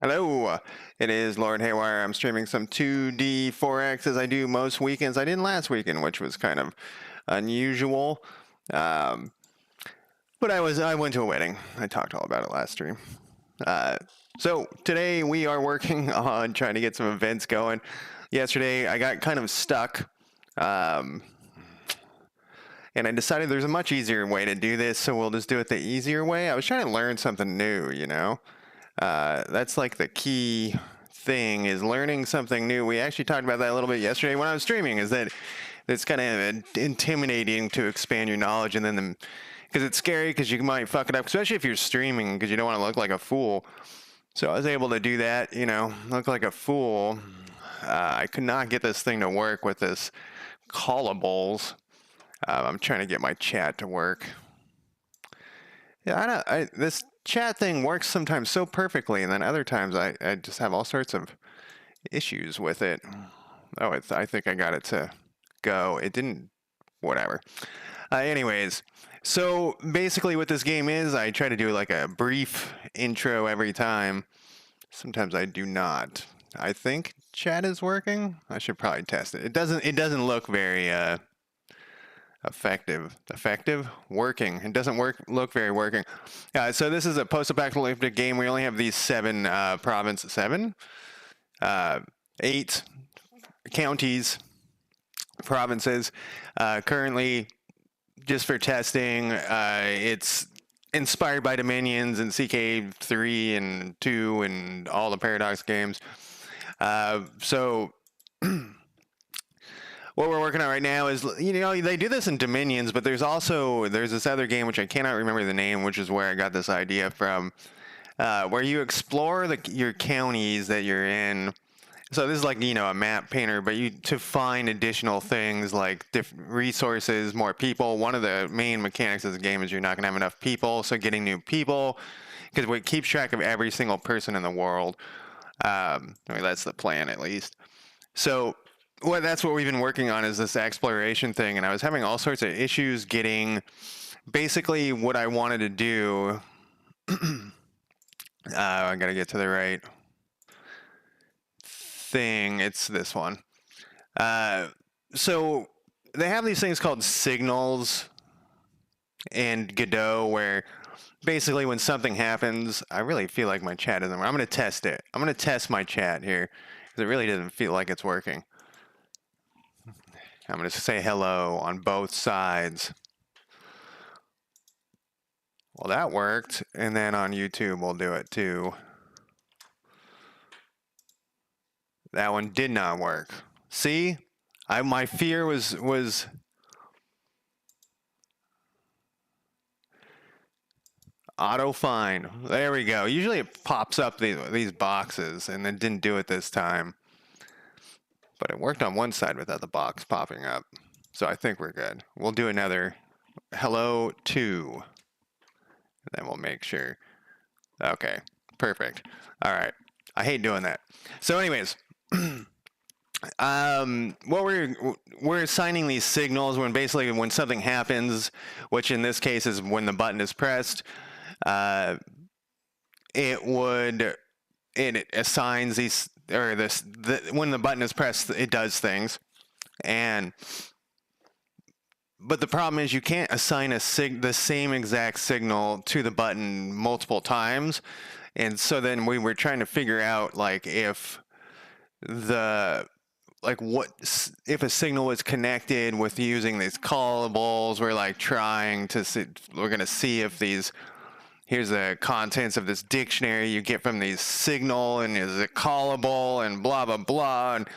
Hello, it is Lord Haywire. I'm streaming some 2D 4X as I do most weekends. I didn't last weekend, which was kind of unusual. Um, but I went to a wedding. I talked all about it last stream. So today we are working on trying to get some events going. Yesterday I got kind of stuck. Um, and I decided there's a much easier way to do this, so we'll just do it the easier way. I was trying to learn something new, you know? That's like the key thing, is learning something new. We actually talked about that a little bit yesterday when I was streaming, is that it's kind of intimidating to expand your knowledge, and then because it's scary because you might fuck it up, especially if you're streaming, because you don't want to look like a fool. So I was able to do that, you know, look like a fool. I could not get this thing to work with this callables. I'm trying to get my chat to work. Yeah, this chat thing works sometimes so perfectly, and then other times I just have all sorts of issues with it. Oh, I think I got it to go. It didn't, whatever. Anyways, so basically what this game is, I try to do like a brief intro every time. Sometimes I do not. I think chat is working. I should probably test it. It doesn't look very effective working. It doesn't look very working. So this is a post-apocalyptic game. We only have these 8 counties, provinces. Currently, just for testing, it's inspired by Dominions and CK3 and 2 and all the Paradox games. So what we're working on right now is, you know, they do this in Dominions, but there's this other game which I cannot remember the name, which is where I got this idea from, where you explore your counties that you're in. So this is like, you know, a map painter, but to find additional things like different resources, more people. One of the main mechanics of the game is you're not going to have enough people, so getting new people, because we keep track of every single person in the world. I mean, that's the plan, at least. So that's what we've been working on, is this exploration thing, and I was having all sorts of issues getting basically what I wanted to do. I gotta get to the right thing. It's this one. So they have these things called signals in Godot, where basically when something happens, I really feel like my chat isn't. I'm gonna test it. I'm gonna test my chat here, because it really doesn't feel like it's working. I'm going to say hello on both sides. Well, that worked. And then on YouTube, we'll do it too. That one did not work. See? My fear was auto find. There we go. Usually it pops up these boxes, and it didn't do it this time. But it worked on one side without the box popping up. So I think we're good. We'll do another hello 2. And then we'll make sure. Okay, perfect. All right. I hate doing that. So anyways, what we're assigning these signals when something happens, which in this case is when the button is pressed, it assigns these, or when the button is pressed, it does things. But the problem is you can't assign the same exact signal to the button multiple times. And so then we were trying to figure out, like, if a signal was connected with using these callables. We're like trying to see, we're going to see if here's the contents of this dictionary you get from these signal, and is it callable, and blah, blah, blah. And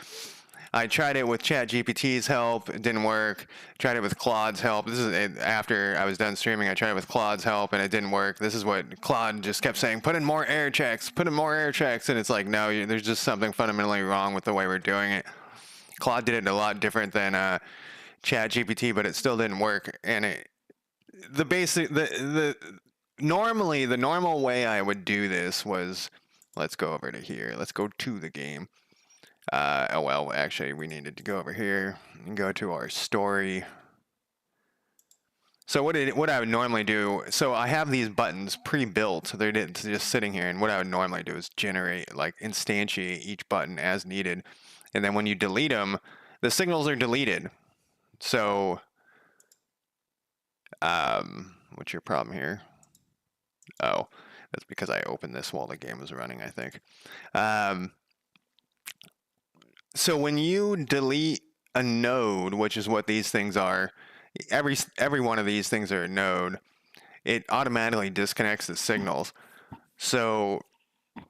I tried it with ChatGPT's help. It didn't work. Tried it with Claude's help. This is after I was done streaming. I tried it with Claude's help, and it didn't work. This is what Claude just kept saying: put in more error checks, put in more error checks. And it's like, no, there's just something fundamentally wrong with the way we're doing it. Claude did it a lot different than ChatGPT, but it still didn't work. And normally the normal way I would do this was, let's go over to here. Let's go to the game. Oh, well, actually, we needed to go over here and go to our story. So what I would normally do, so I have these buttons pre-built. They're just sitting here, and what I would normally do is generate, like instantiate each button as needed. And then when you delete them, the signals are deleted. So, what's your problem here? Oh, that's because I opened this while the game was running, I think. So when you delete a node, which is what these things are, every one of these things are a node, it automatically disconnects the signals. So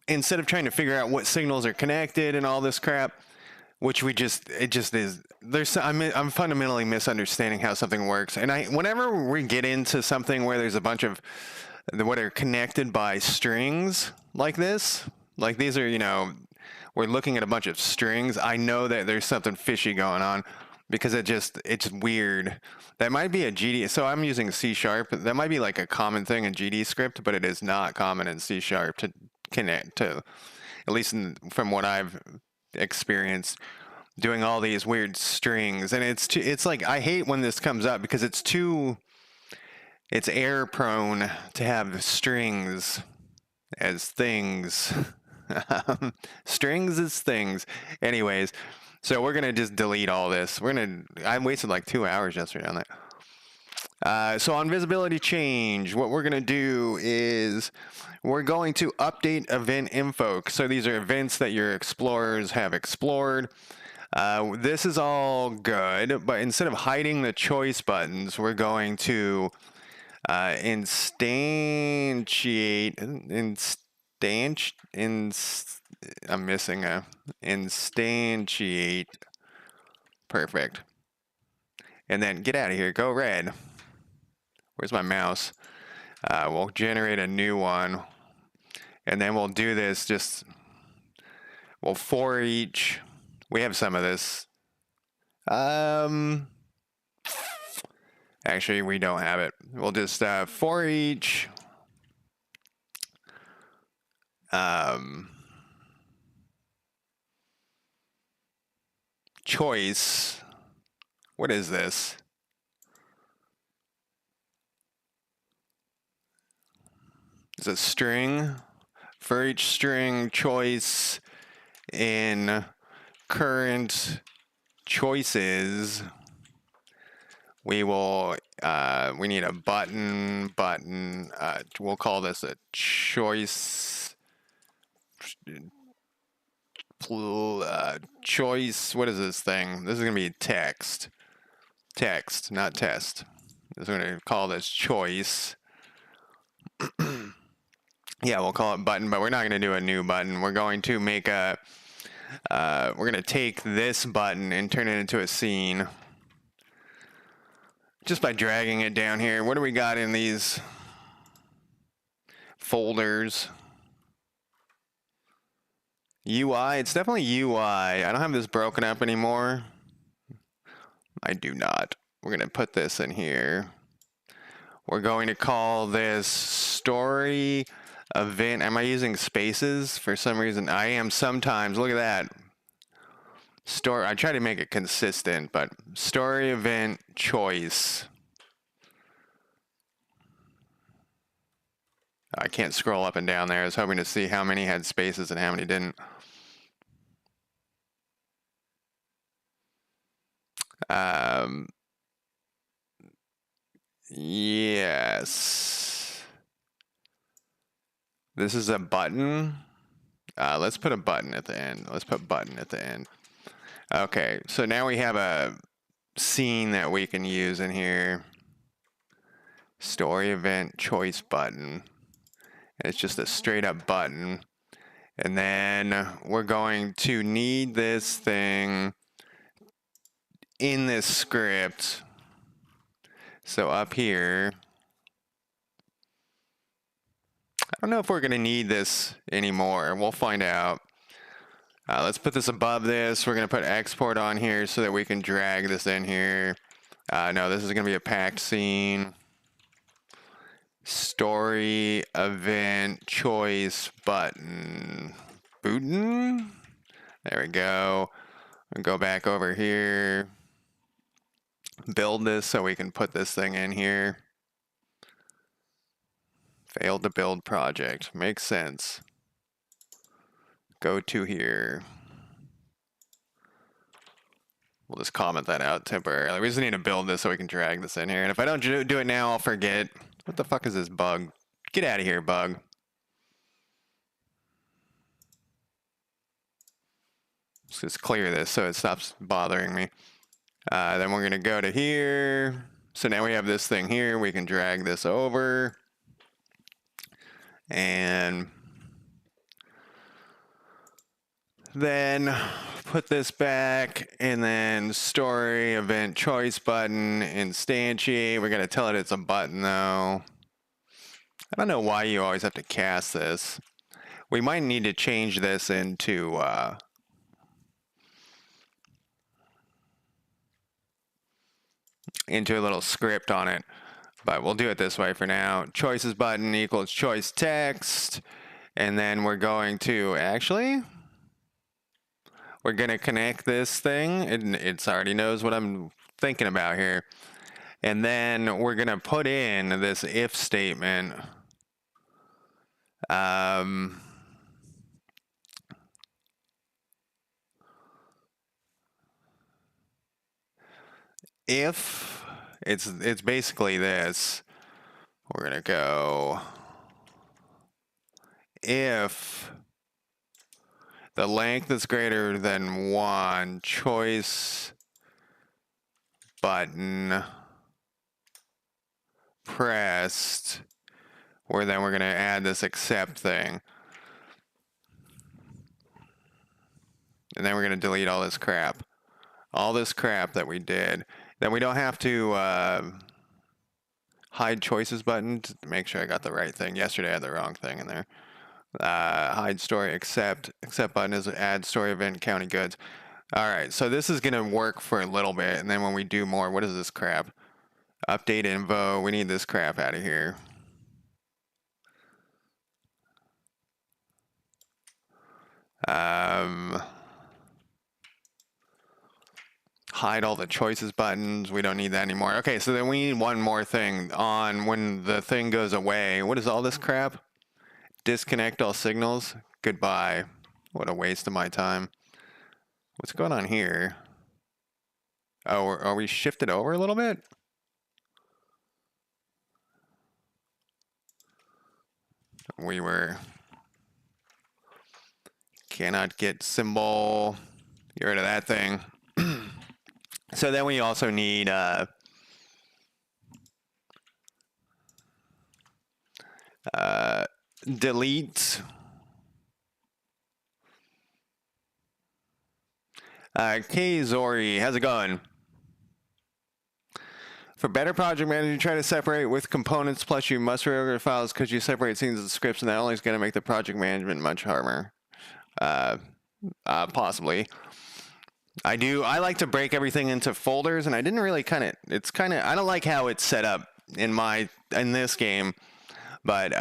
instead of trying to figure out what signals are connected and all this crap, which it just is. I'm fundamentally misunderstanding how something works. And whenever we get into something where there's a bunch of what are connected by strings like this, like these are, we're looking at a bunch of strings. I know that there's something fishy going on because it's weird. That might be a GD. So I'm using C#. That might be like a common thing in GD script, but it is not common in C# to connect to, at least from what I've experienced, doing all these weird strings. And it's like, I hate when this comes up because it's error prone to have strings as things. Strings as things. Anyways, so we're gonna just delete all this. I wasted like 2 hours yesterday on that. So on visibility change, what we're gonna do is we're going to update event info. So these are events that your explorers have explored. This is all good, but instead of hiding the choice buttons, we're going to I'm missing a instantiate. Perfect. And then get out of here. Go red. Where's my mouse? We'll generate a new one. And then we'll do this for each. We have some of this. Actually, we don't have it. We'll just for each. Choice. What is this? It's a string. For each string choice in current choices, we need a button. We'll call this a choice. Choice. What is this thing? This is gonna be text. Text, not test. We're gonna call this choice. Yeah, we'll call it button, but we're not gonna do a new button. We're going to make we're gonna take this button and turn it into a scene just by dragging it down here. What do we got in these folders? UI, it's definitely UI. I don't have this broken up anymore. I do not. We're going to put this in here. We're going to call this story event. Am I using spaces for some reason? I am sometimes. Look at that. I try to make it consistent, but story event choice. I can't scroll up and down there. I was hoping to see how many had spaces and how many didn't. Yes. This is a button. Let's put a button at the end. Let's put button at the end. Okay, so now we have a scene that we can use in here. Story event choice button. It's just a straight up button. And then we're going to need this thing in this script. So up here, I don't know if we're going to need this anymore. We'll find out. Let's put this above this. We're going to put export on here so that we can drag this in here. No, this is going to be a packed scene. Story event choice button. Button. There we go. I'll go back over here. Build this so we can put this thing in here. Failed to build project. Makes sense. Go to here. We'll just comment that out temporarily. We just need to build this so we can drag this in here. And if I don't do it now, I'll forget. What the fuck is this bug? Get out of here, bug. Let's just clear this so it stops bothering me. Then we're going to go to here. So now we have this thing here. We can drag this over. And then put this back, and then story event choice button, instantiate. We're going to tell it it's a button though. I don't know why you always have to cast this. We might need to change this into a little script on it, but we'll do it this way for now. Choices button equals choice text, and then we're going to we're going to connect this thing, and it already knows what I'm thinking about here. And then we're going to put in this if statement. If it's basically this, we're going to go if the length is greater than 1, choice button pressed, or then we're going to add this accept thing. And then we're going to delete all this crap. All this crap that we did. Then we don't have to hide choices button to make sure I got the right thing. Yesterday I had the wrong thing in there. Hide story accept button is add story event county goods. All right, so this is gonna work for a little bit, and then when we do more, what is this crap? Update info. We need this crap out of here. Hide all the choices buttons. We don't need that anymore. Okay, so then we need one more thing on when the thing goes away. What is all this crap? Disconnect all signals. Goodbye. What a waste of my time. What's going on here? Oh, are we shifted over a little bit? We were. Cannot get symbol. Get rid of that thing. So then we also need delete. K Zori, how's it going? For better project manager, try to separate with components, plus you must reorganize files because you separate scenes and scripts, and that only is going to make the project management much harder. Possibly. I like to break everything into folders, and I didn't really I don't like how it's set up in this game, but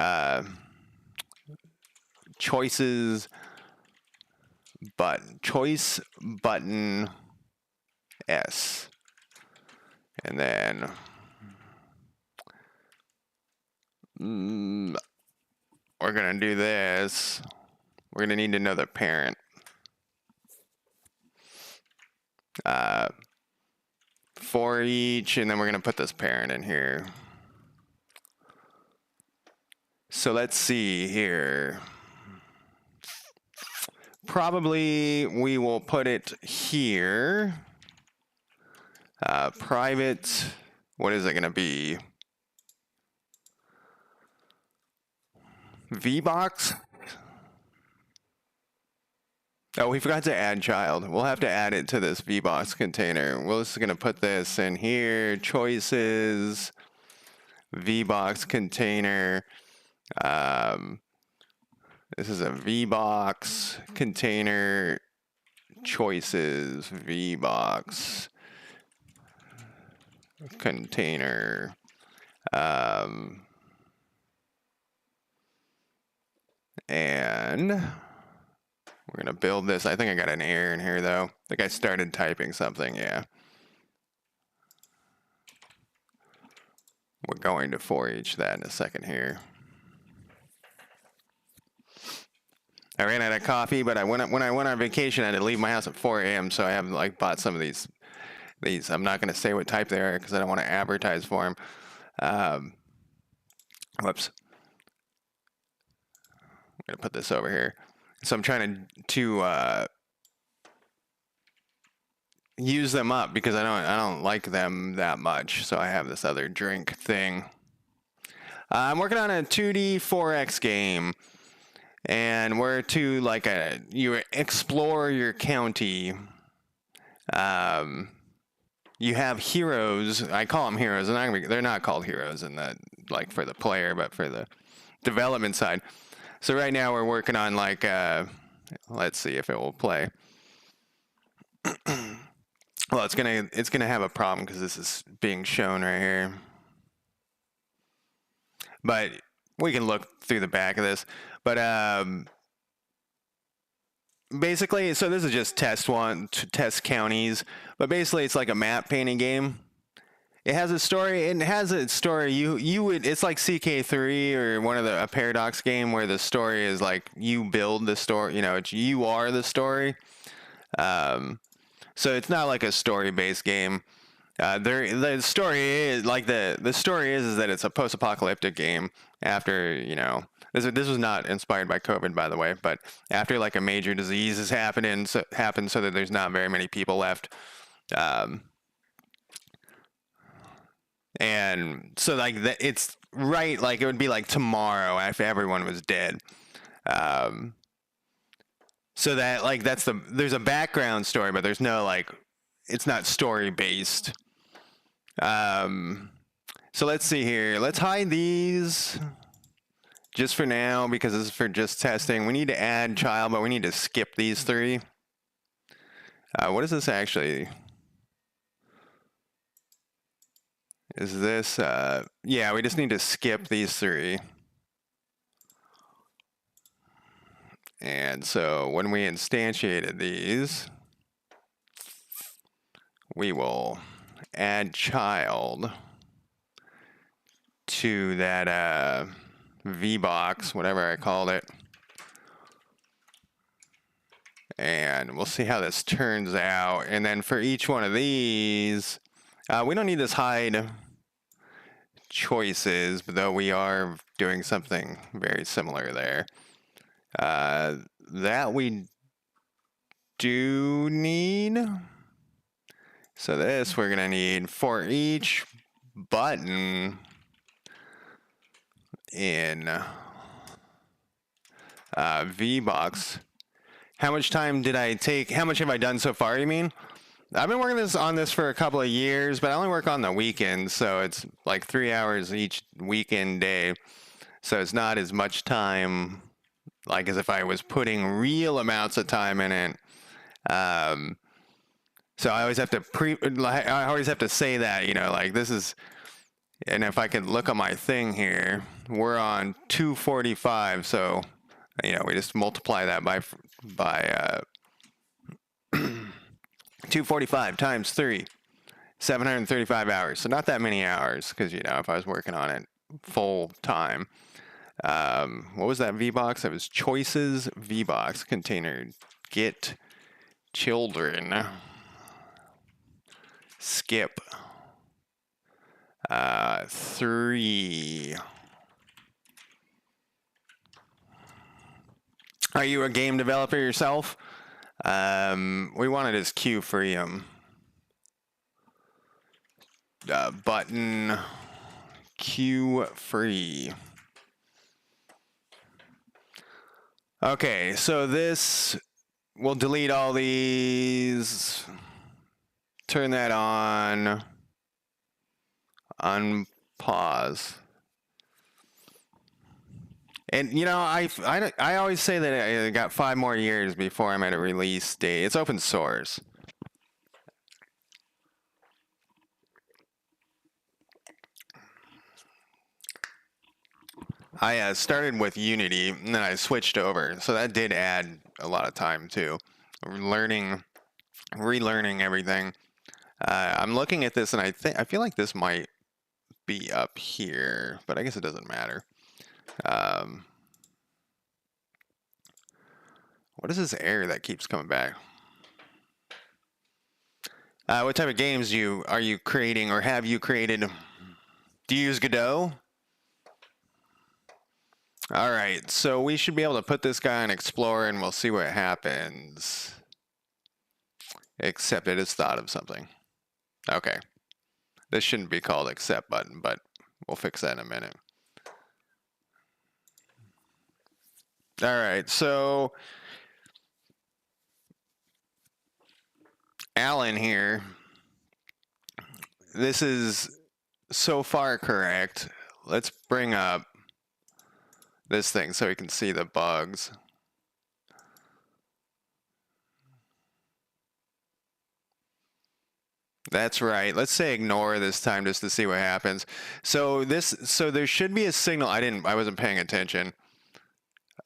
choice button S, and then we're gonna do this. We're gonna need to know the parent. For each, and then we're gonna put this parent in here. So let's see here. Probably we will put it here. Private, what is it gonna be? VBox? Oh, we forgot to add child. We'll have to add it to this VBox container. We're just going to put this in here. Choices, VBox container. This is a VBox container. Choices, VBox container. And we're going to build this. I think I got an error in here, though. I think I started typing something, yeah. We're going to for each that in a second here. I ran out of coffee, but when I went on vacation, I had to leave my house at 4 a.m. So I have like bought some of these. I'm not going to say what type they are because I don't want to advertise for them. Whoops. I'm going to put this over here. So I'm trying to use them up because I don't like them that much. So I have this other drink thing. I'm working on a 2D 4X game, and we're to like you explore your county. You have heroes. I call them heroes, and they're not called heroes in the like for the player, but for the development side. So right now we're working on like let's see if it will play. Well, it's gonna have a problem because this is being shown right here. But we can look through the back of this. But basically, so this is just test counties. But basically, it's like a map painting game. It has a story. It has a story. You would. It's like CK3 or one of a Paradox game where the story is like you build the story. You know, you are the story. So it's not like a story-based game. The story is like the story is that it's a post-apocalyptic game after, you know, this was not inspired by COVID, by the way, but after like a major disease has happened so that there's not very many people left, and so like it's right, like it would be like tomorrow if everyone was dead. So that like there's a background story, but there's no like it's not story based. So let's see here. Let's hide these just for now because this is for just testing. We need to add child, but we need to skip these three. What is this actually? Is this, yeah, we just need to skip these three. And so when we instantiated these, we will add child to that VBox, whatever I called it. And we'll see how this turns out. And then for each one of these, we don't need this hide choices, but though we are doing something very similar there. That we do need. So this we're gonna need for each button in VBox. How much time did I take? How much have I done so far, you mean? I've been working on this for a couple of years, but I only work on the weekends, so it's like 3 hours each weekend day. So it's not as much time like as if I was putting real amounts of time in it. So I always have to say that, you know, like this is, and if I could look on my thing here, we're on 245. So, you know, we just multiply that by 245 times 3, 735 hours. So not that many hours because, you know, if I was working on it full time. What was that VBox? That was choices VBox container get children skip 3. Are you a game developer yourself? We wanted his queue freedom. Button queue free. Okay, so this we'll delete all these. Turn that on. Unpause. And you know, I always say that I got 5 more years before I'm at a release date. It's open source. I started with Unity and then I switched over, so that did add a lot of time too. Relearning everything. I'm looking at this and I feel like this might be up here, but I guess it doesn't matter. What is this error that keeps coming back? What type of games are you creating or have you created? Do you use Godot? All right, so we should be able to put this guy on Explorer and we'll see what happens. Accept it has thought of something. Okay. This shouldn't be called accept button, but we'll fix that in a minute. All right, so Alan here, this is so far correct. Let's bring up this thing so we can see the bugs. That's right. Let's say ignore this time just to see what happens. So there should be a signal. I wasn't paying attention.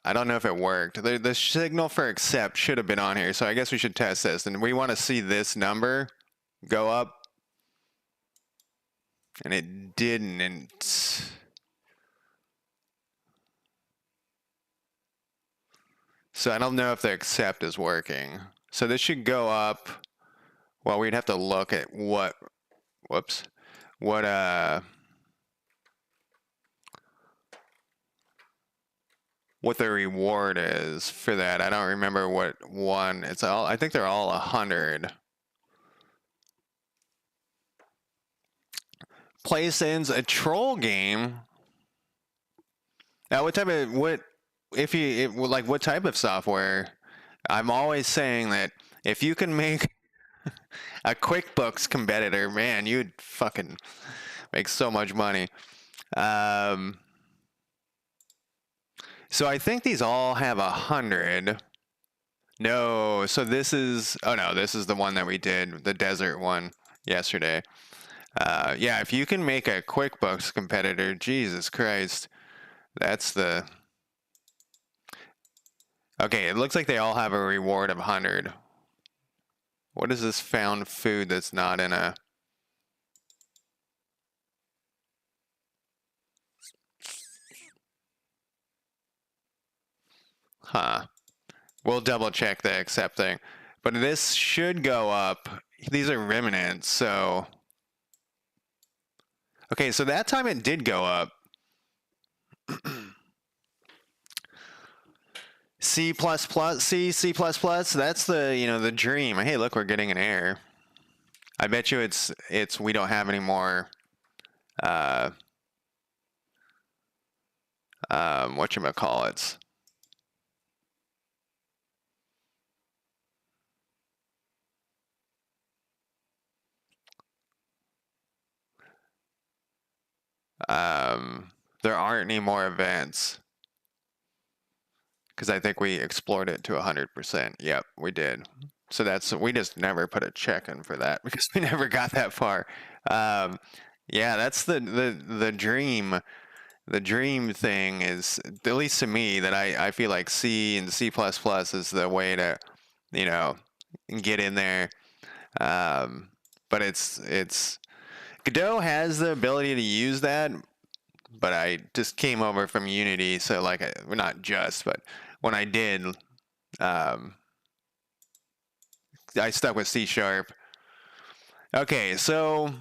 I don't know if it worked. The signal for accept should have been on here. So I guess we should test this. And we want to see this number go up. And it didn't. So I don't know if the accept is working. So this should go up. Well, we'd have to look at what the reward is for that. I don't remember what one. I think they're all 100. Playsins a troll game. Now, what type of software? I'm always saying that if you can make a QuickBooks competitor, man, you'd fucking make so much money. So I think these all have 100. No, so this is the one that we did, the desert one yesterday. Yeah, if you can make a QuickBooks competitor, Jesus Christ, that's the... Okay, it looks like they all have a reward of 100. What is this found food that's not in a... Huh. We'll double check the accept thing. But this should go up. These are remnants, so... Okay, so that time it did go up. C++, that's the dream. Hey, look, we're getting an error. I bet you it's we don't have any more whatchamacallits. There aren't any more events. Because I think we explored it to 100%. Yep, we did. So we just never put a check in for that because we never got that far. Yeah, that's the dream. The dream thing is, at least to me, that I feel like C and C++ is the way to, get in there. But it's Godot has the ability to use that, but I just came over from Unity, so not just, but when I did, I stuck with C#. Okay, so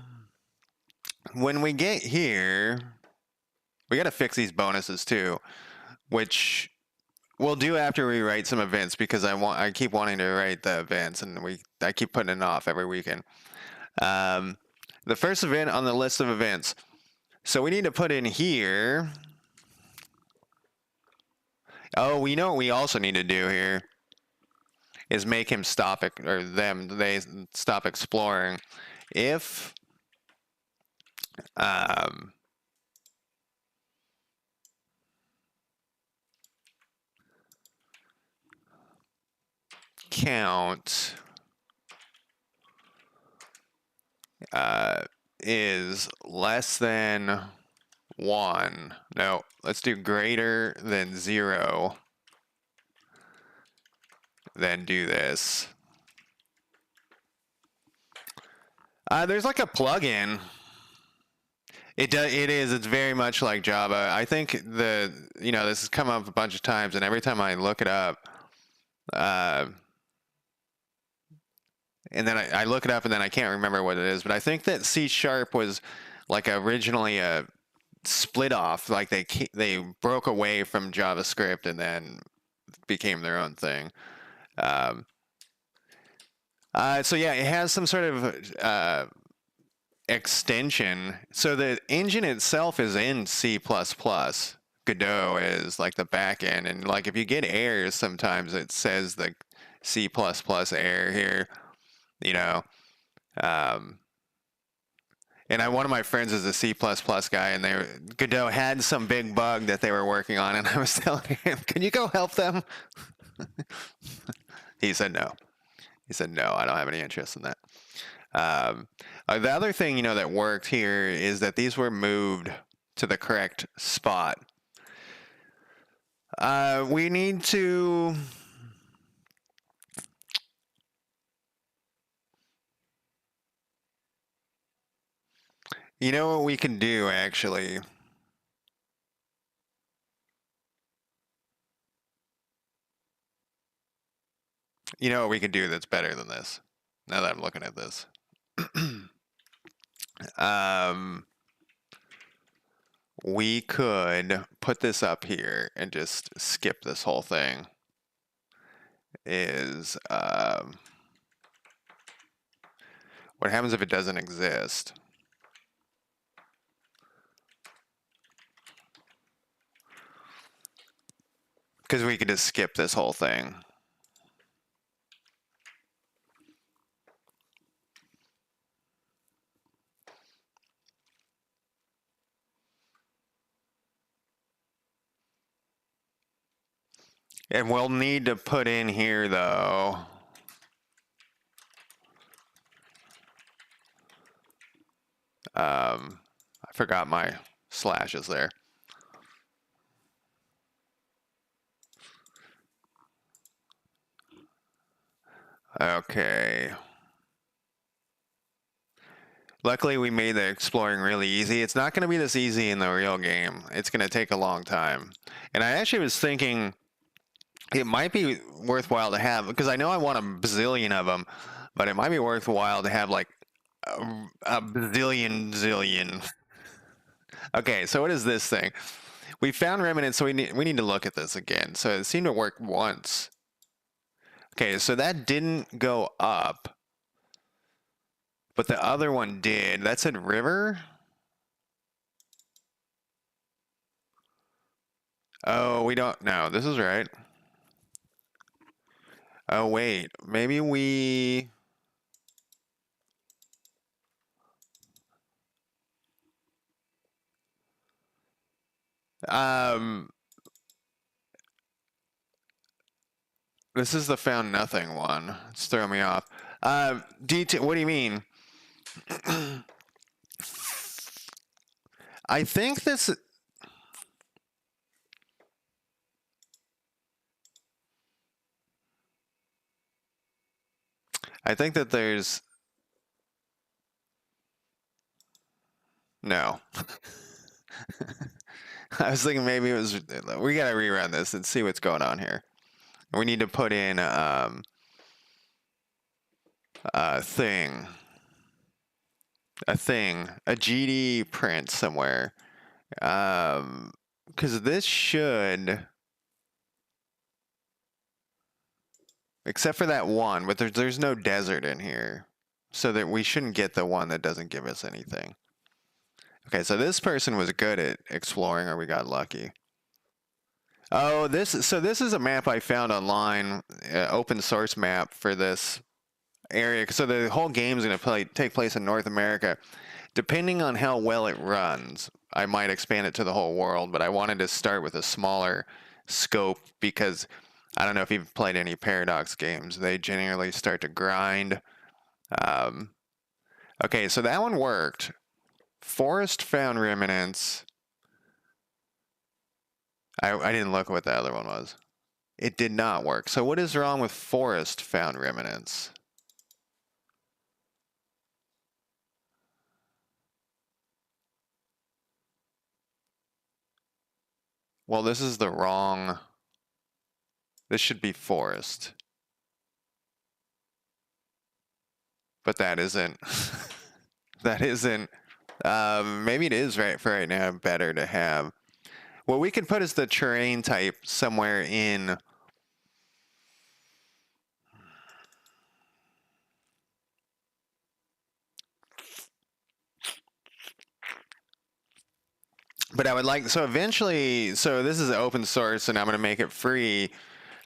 when we get here, we got to fix these bonuses too, which we'll do after we write some events, because I keep wanting to write the events, and I keep putting it off every weekend. The first event on the list of events. So we need to put in here. Oh, we know what we also need to do here is make him stop it, or they stop exploring. If count is less than 1. No, let's do greater than 0. Then do this. There's like a plugin. It is. It's very much like Java. I think this has come up a bunch of times, and every time I look it up, Uh, and then I look it up, and then I can't remember what it is. But I think that C# was like originally a split off, like they broke away from JavaScript and then became their own thing. Um, so yeah, it has some sort of extension. So the engine itself is in C++. Godot is like the back end, and like if you get errors, sometimes it says the C++ error here, you know. Um, and one of my friends is a C++ guy, and Godot had some big bug that they were working on, and I was telling him, "Can you go help them?" He said no. He said no. I don't have any interest in that. The other thing that worked here is that these were moved to the correct spot. We need to. You know what we can do, actually? You know what we can do that's better than this, now that I'm looking at this? We could put this up here and just skip this whole thing. What happens if it doesn't exist? Because we could just skip this whole thing. And we'll need to put in here, though, I forgot my slashes there. Okay. Luckily, we made the exploring really easy. It's not going to be this easy in the real game. It's going to take a long time. And I actually was thinking it might be worthwhile to have, because I know I want a bazillion of them, but it might be worthwhile to have like a bazillion zillion. Okay, so what is this thing? We found remnants, so we need to look at this again. So it seemed to work once. Okay, so that didn't go up, but the other one did. That said river? Oh, we don't. No, this is right. Oh, wait. Maybe we. This is the found nothing one. It's throwing me off. Detail. What do you mean? I think this. I think that there's. No. I was thinking maybe it was. We gotta rerun this and see what's going on here. We need to put in a thing, a GD print somewhere, because this should, except for that one, but there's no desert in here, so that we shouldn't get the one that doesn't give us anything. Okay, so this person was good at exploring, or we got lucky. Oh, this is a map I found online, open source map for this area. So the whole game is going to take place in North America. Depending on how well it runs, I might expand it to the whole world, but I wanted to start with a smaller scope because I don't know if you've played any Paradox games. They generally start to grind. Okay, so that one worked. Forest found remnants. I didn't look at what the other one was. It did not work. So what is wrong with forest found remnants? Well, this is the wrong. This should be forest. but that isn't. That isn't. Maybe it is right for right now better to have. What we could put is the terrain type somewhere in. But I would like, so eventually, so this is open source and I'm going to make it free.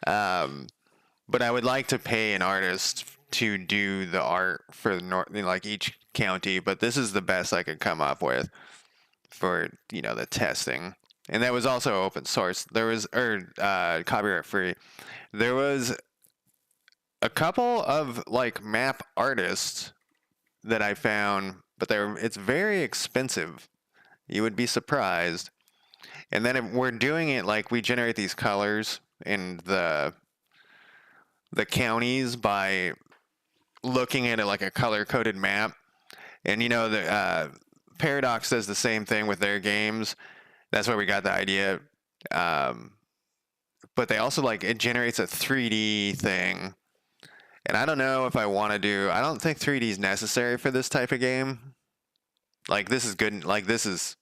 But I would like to pay an artist to do the art for like each county. But this is the best I could come up with for, the testing. And that was also open source. There was, copyright free. There was a couple of like map artists that I found, but it's very expensive. You would be surprised. And then if we're doing it like we generate these colors in the counties by looking at it like a color-coded map. And the Paradox does the same thing with their games. That's where we got the idea. But they also it generates a 3D thing. And I don't know if I want to do. I don't think 3D is necessary for this type of game. Like this is good. Like this is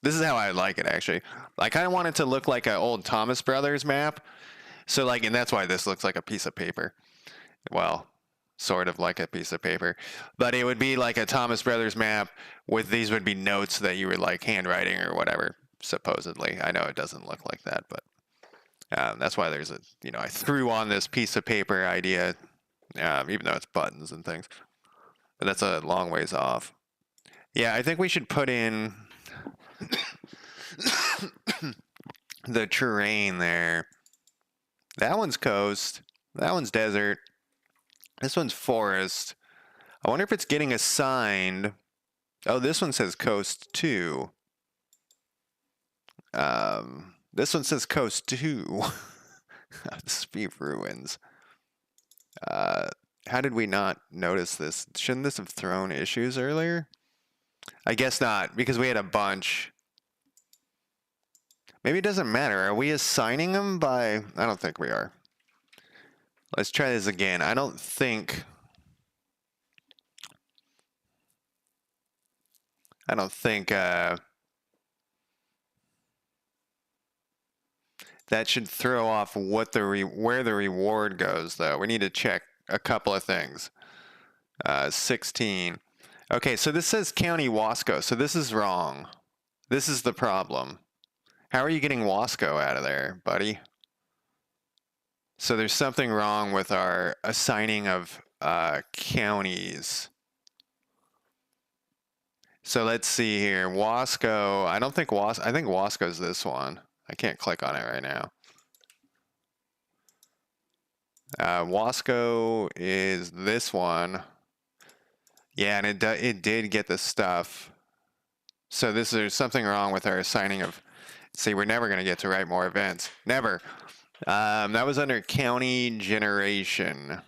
how I like it actually. I kind of want it to look like an old Thomas Brothers map. So and that's why this looks like a piece of paper. Well, sort of like a piece of paper, but it would be like a Thomas Brothers map with these would be notes that you would like handwriting or whatever. Supposedly, I know it doesn't look like that, but that's why there's I threw on this piece of paper idea, even though it's buttons and things. But that's a long ways off. Yeah, I think we should put in the terrain there. That one's coast. That one's desert. This one's forest. I wonder if it's getting assigned. Oh, this one says coast 2. This one says coast 2. Speed ruins. How did we not notice this? Shouldn't this have thrown issues earlier? I guess not, because we had a bunch. Maybe it doesn't matter. Are we assigning them by... I don't think we are. Let's try this again. I don't think... that should throw off what where the reward goes, though. We need to check a couple of things. 16. Okay, so this says County Wasco, so this is wrong. This is the problem. How are you getting Wasco out of there, buddy? So there's something wrong with our assigning of counties. So let's see here. Wasco, I think Wasco's this one. I can't click on it right now. Wasco is this one. Yeah, and it did get the stuff. So there's something wrong with our assigning of... See, we're never going to get to write more events. Never. That was under county generation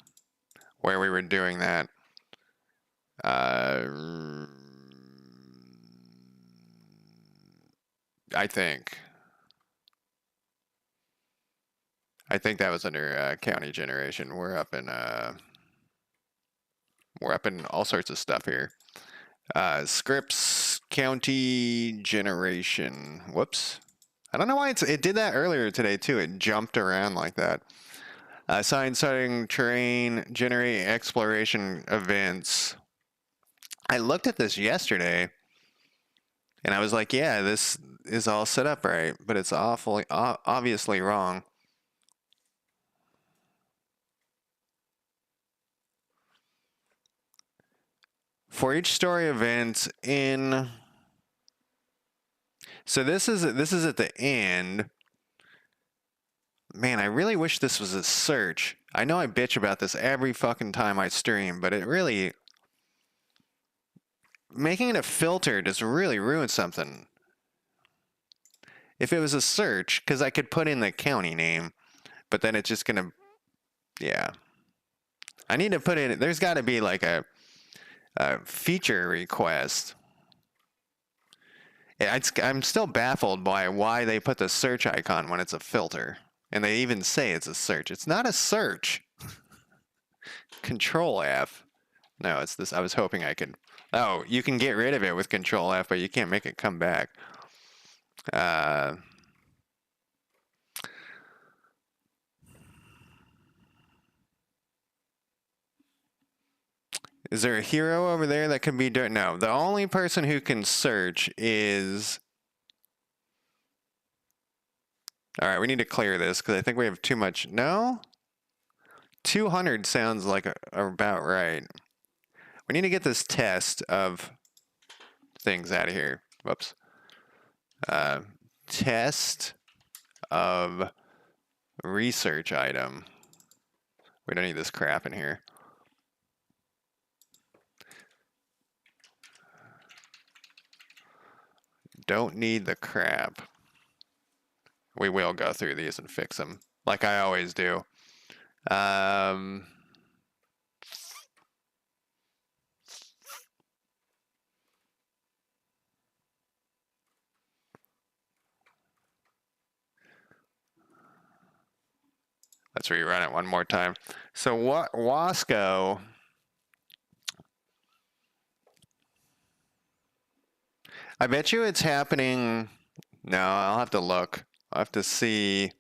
where we were doing that. I think that was under county generation. We're up in all sorts of stuff here. Scripts, county generation. Whoops. I don't know why it did that earlier today too. It jumped around like that. Assign starting terrain, generate exploration events. I looked at this yesterday and I was like, yeah, this is all set up right, but it's obviously wrong. For each story event in... So this is at the end. Man, I really wish this was a search. I know I bitch about this every fucking time I stream, but it really... Making it a filter just really ruins something. If it was a search, because I could put in the county name, but then it's just gonna... Yeah. I need to put in... There's got to be like a feature request. I'm still baffled by why they put the search icon when it's a filter. And they even say it's a search. It's not a search. Control F. No, it's this. I was hoping I could. Oh, you can get rid of it with Control F, but you can't make it come back. Is there a hero over there that can be doing? No, the only person who can search is. All right, we need to clear this because I think we have too much. No? 200 sounds like about right. We need to get this test of things out of here. Whoops. Test of research item. We don't need this crap in here. Don't need the crap. We will go through these and fix them, like I always do. Let's rerun it one more time. So what Wasco? I bet you it's happening. No, I'll have to look. I'll have to see.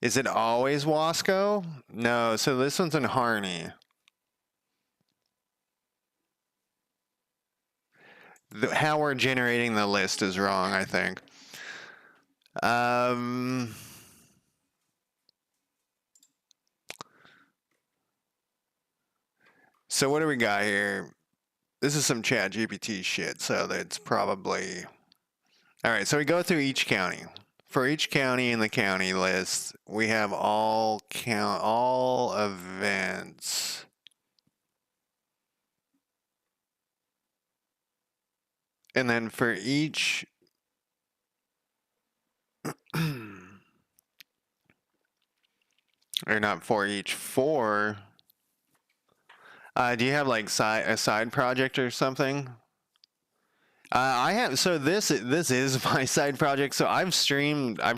Is it always Wasco? No, so this one's in Harney. How we're generating the list is wrong, I think. So what do we got here? This is some Chat GPT shit, so that's probably... All right, so we go through each county. For each county in the county list, we have all events. And then for each... or not for each, for... do you have like a side project or something? I have. So this is my side project. So I've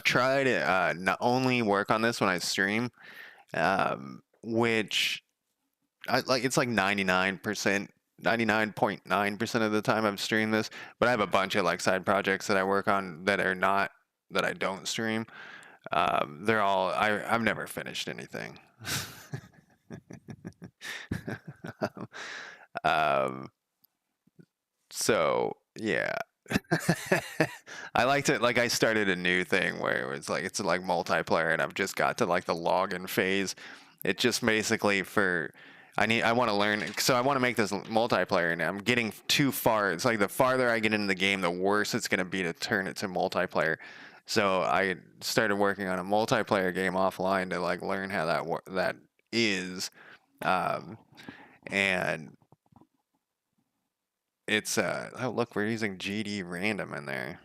tried to not only work on this when I stream, which it's like 99.9% of the time I've streamed this. But I have a bunch of like side projects that I work on that I don't stream. They're all I've never finished anything. So yeah. I started a new thing where it's like multiplayer and I've just got to like the login phase. It's just basically I want to learn, so I want to make this multiplayer and I'm getting too far. It's like the farther I get into the game, the worse it's going to be to turn it to multiplayer. So I started working on a multiplayer game offline to like learn how that is. And it's oh look, we're using GD random in there,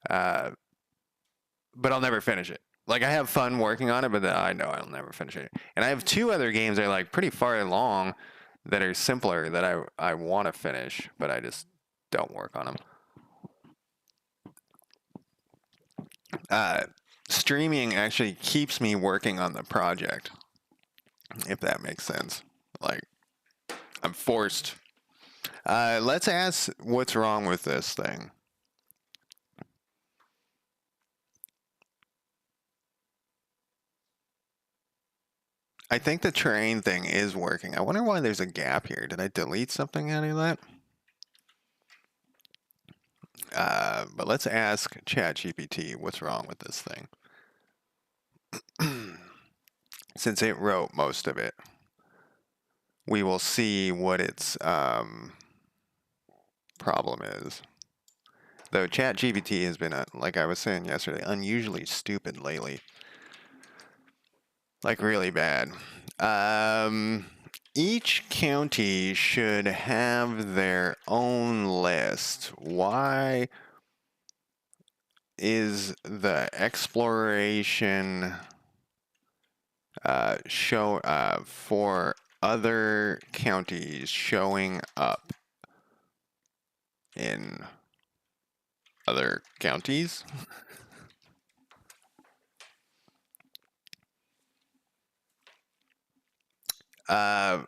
but I'll never finish it. Like I have fun working on it, but I know I'll never finish it. And I have 2 other games that are like pretty far along that are simpler that I want to finish, but I just don't work on them. Streaming actually keeps me working on the project, if that makes sense. Like I'm forced. Let's ask what's wrong with this thing. I think the terrain thing is working. I wonder why there's a gap here. Did I delete something out of that? But let's ask ChatGPT what's wrong with this thing. Since it wrote most of it, we will see what its problem is. Though ChatGPT has been, like I was saying yesterday, unusually stupid lately. Like really bad. Each county should have their own list. Why is the exploration show for other counties showing up in other counties? Uh,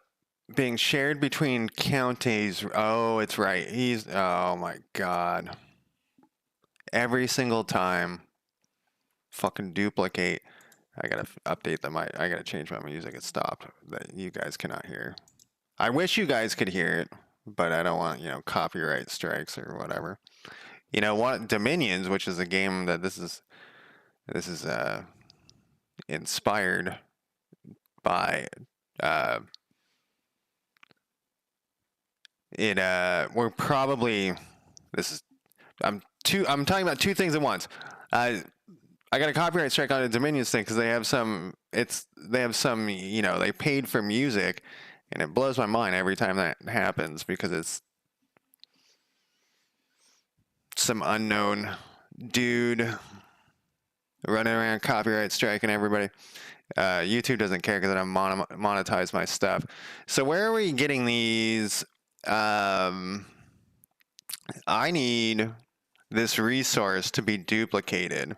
being shared between counties. Oh, it's right. Oh my God. Every single time. Fucking duplicate. I gotta update them. I gotta change my music. It stopped. That you guys cannot hear. I wish you guys could hear it, but I don't want, copyright strikes or whatever. What Dominions, which is a game that this is inspired by. Uh, we're probably this is I'm talking about two things at once. I got a copyright strike on the Dominions thing because they have some. They paid for music, and it blows my mind every time that happens because it's some unknown dude running around copyright striking everybody. YouTube doesn't care because I don't monetize my stuff. So where are we getting these? I need this resource to be duplicated.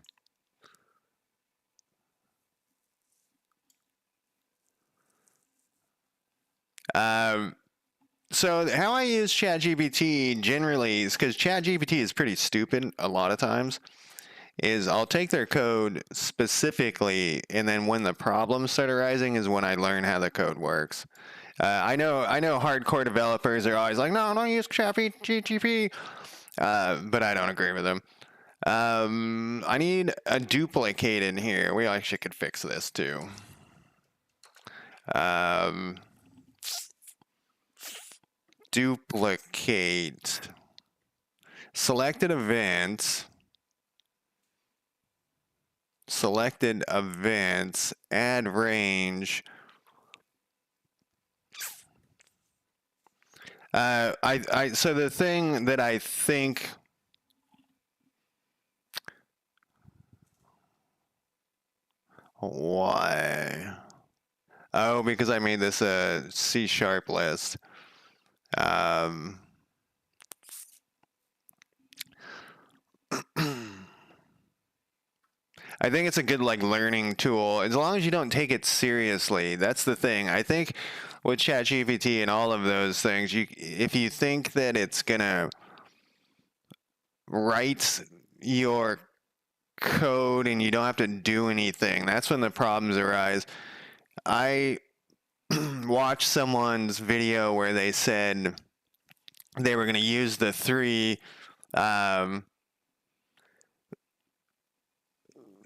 So how I use ChatGPT generally is because ChatGPT is pretty stupid a lot of times. Is I'll take their code specifically, and then when the problems start arising is when I learn how the code works. I know hardcore developers are always like, no, don't use ChatGPT, but I don't agree with them. I need a duplicate in here. We actually could fix this too. Duplicate. Selected events. Selected events. Add range. So the thing that I think. Why? Oh, because I made this a C# list. I think it's a good learning tool as long as you don't take it seriously. That's the thing. I think with ChatGPT and all of those things, if you think that it's gonna write your code and you don't have to do anything, that's when the problems arise. I watched someone's video where they said they were going to use the three.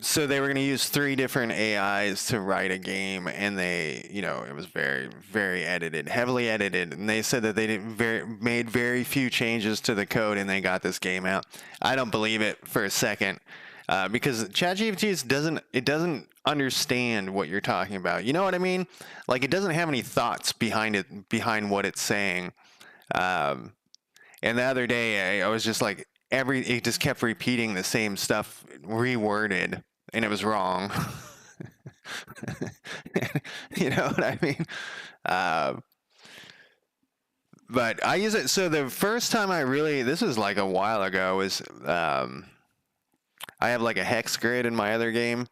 So they were going to use 3 different AIs to write a game, and it was very, very edited, heavily edited. And they said that they made very few changes to the code, and they got this game out. I don't believe it for a second, because ChatGPT doesn't understand what you're talking about. You know what I mean? It doesn't have any thoughts behind what it's saying. And the other day, I was just like, it just kept repeating the same stuff, reworded, and it was wrong. You know what I mean? But I use it. So the first time this was a while ago, was I have a hex grid in my other game,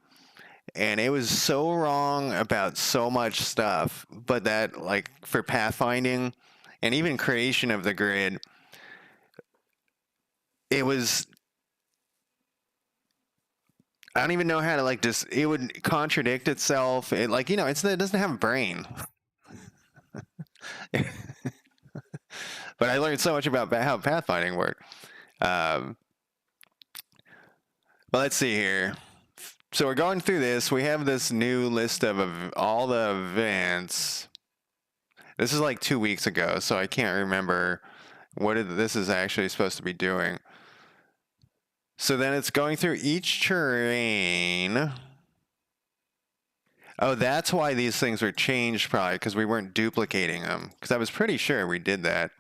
and it was so wrong about so much stuff. But that for pathfinding and even creation of the grid, it was. I don't even know how to it would contradict itself. It it doesn't have a brain. But I learned so much about how pathfinding works. But let's see here. So we're going through this. We have this new list of all the events. This is 2 weeks ago, so I can't remember what this is actually supposed to be doing. So then it's going through each terrain. Oh, that's why these things were changed, probably, because we weren't duplicating them. Because I was pretty sure we did that.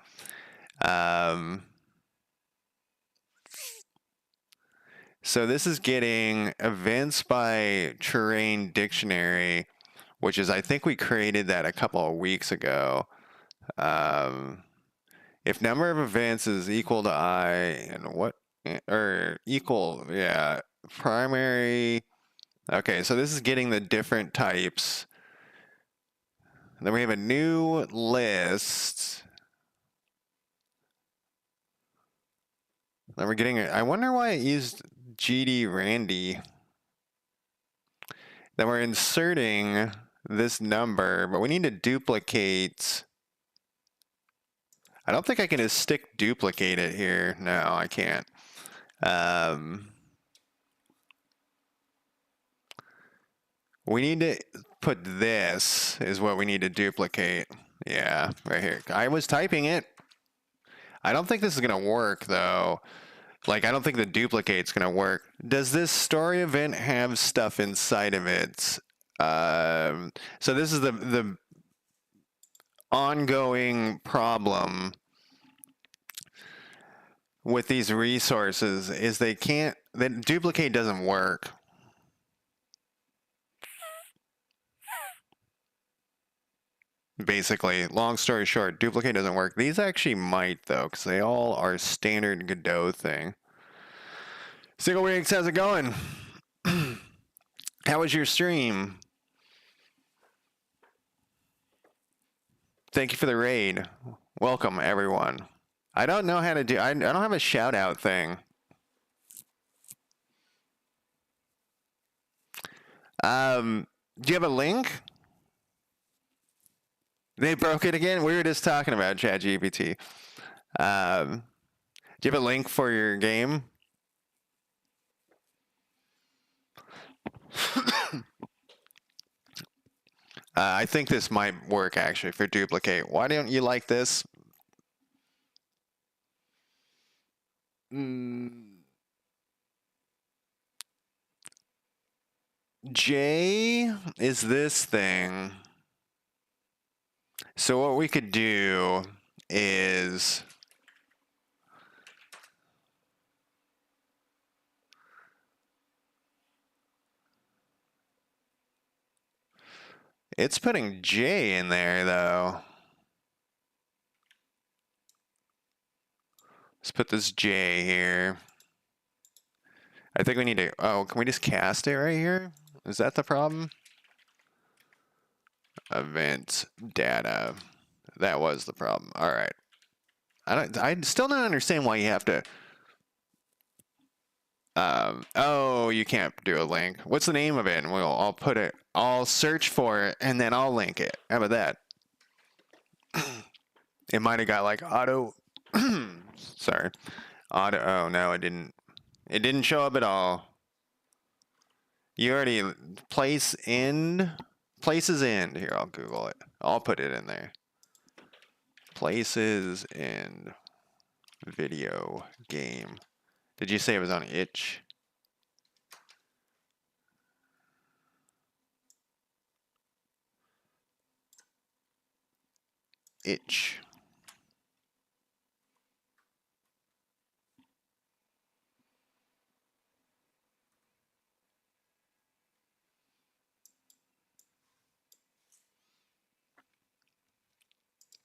So this is getting events by terrain dictionary, which is, I think we created that a couple of weeks ago. If number of events is equal to I, and what, or equal, yeah, primary. Okay, so this is getting the different types. And then we have a new list. Then we're getting, I wonder why it used GD Randy. Then we're inserting this number, but we need to duplicate. I don't think I can just stick duplicate it here. No, I can't. We need to put this is what we need to duplicate. Yeah, right here. I was typing it. I don't think this is going to work, though. Like, I don't think the duplicate's going to work. Does this story event have stuff inside of it? So this is the ongoing problem with these resources is the duplicate doesn't work. Basically, long story short, duplicate doesn't work. These actually might, though, because they all are standard Godot thing. Single Rigs, how's it going? How was your stream? Thank you for the raid. Welcome, everyone. I don't know how to do... I don't have a shout-out thing. Do you have a link? They broke it again? We were just talking about ChatGPT. Do you have a link for your game? I think this might work, actually, for duplicate. Why don't you like this? J is this thing. So what we could do is... It's putting J in there, though. Let's put this J here. I think we need to... Oh, can we just cast it right here? Is that the problem? Event data. That was the problem. All right. I still don't understand why you have to... oh, you can't do a link. What's the name of it? And I'll put it... I'll search for it, and then I'll link it. How about that? It might have got like auto... Sorry. Auto... Oh, no, it didn't. It didn't show up at all. You already... Places end. Here, I'll Google it. I'll put it in there. Places in video game. Did you say it was on itch? Itch.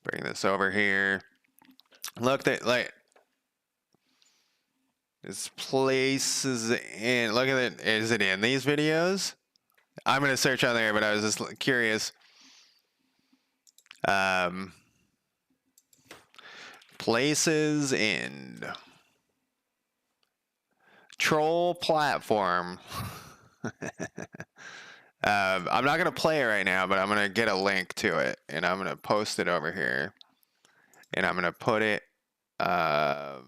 Bring this over here. Look, that like this places in. Look at it. Is it in these videos? I'm gonna search on there, but I was just curious. Places in troll platform. I'm not gonna play it right now, but I'm gonna get a link to it, and I'm gonna post it over here, and I'm gonna put it on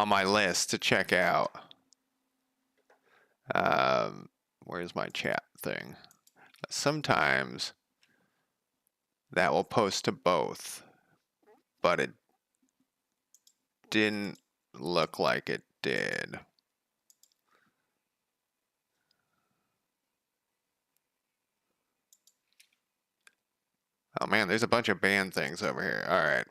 my list to check out. Where's my chat thing? Sometimes that will post to both, but it didn't look like it did. Oh man, there's a bunch of banned things over here. All right.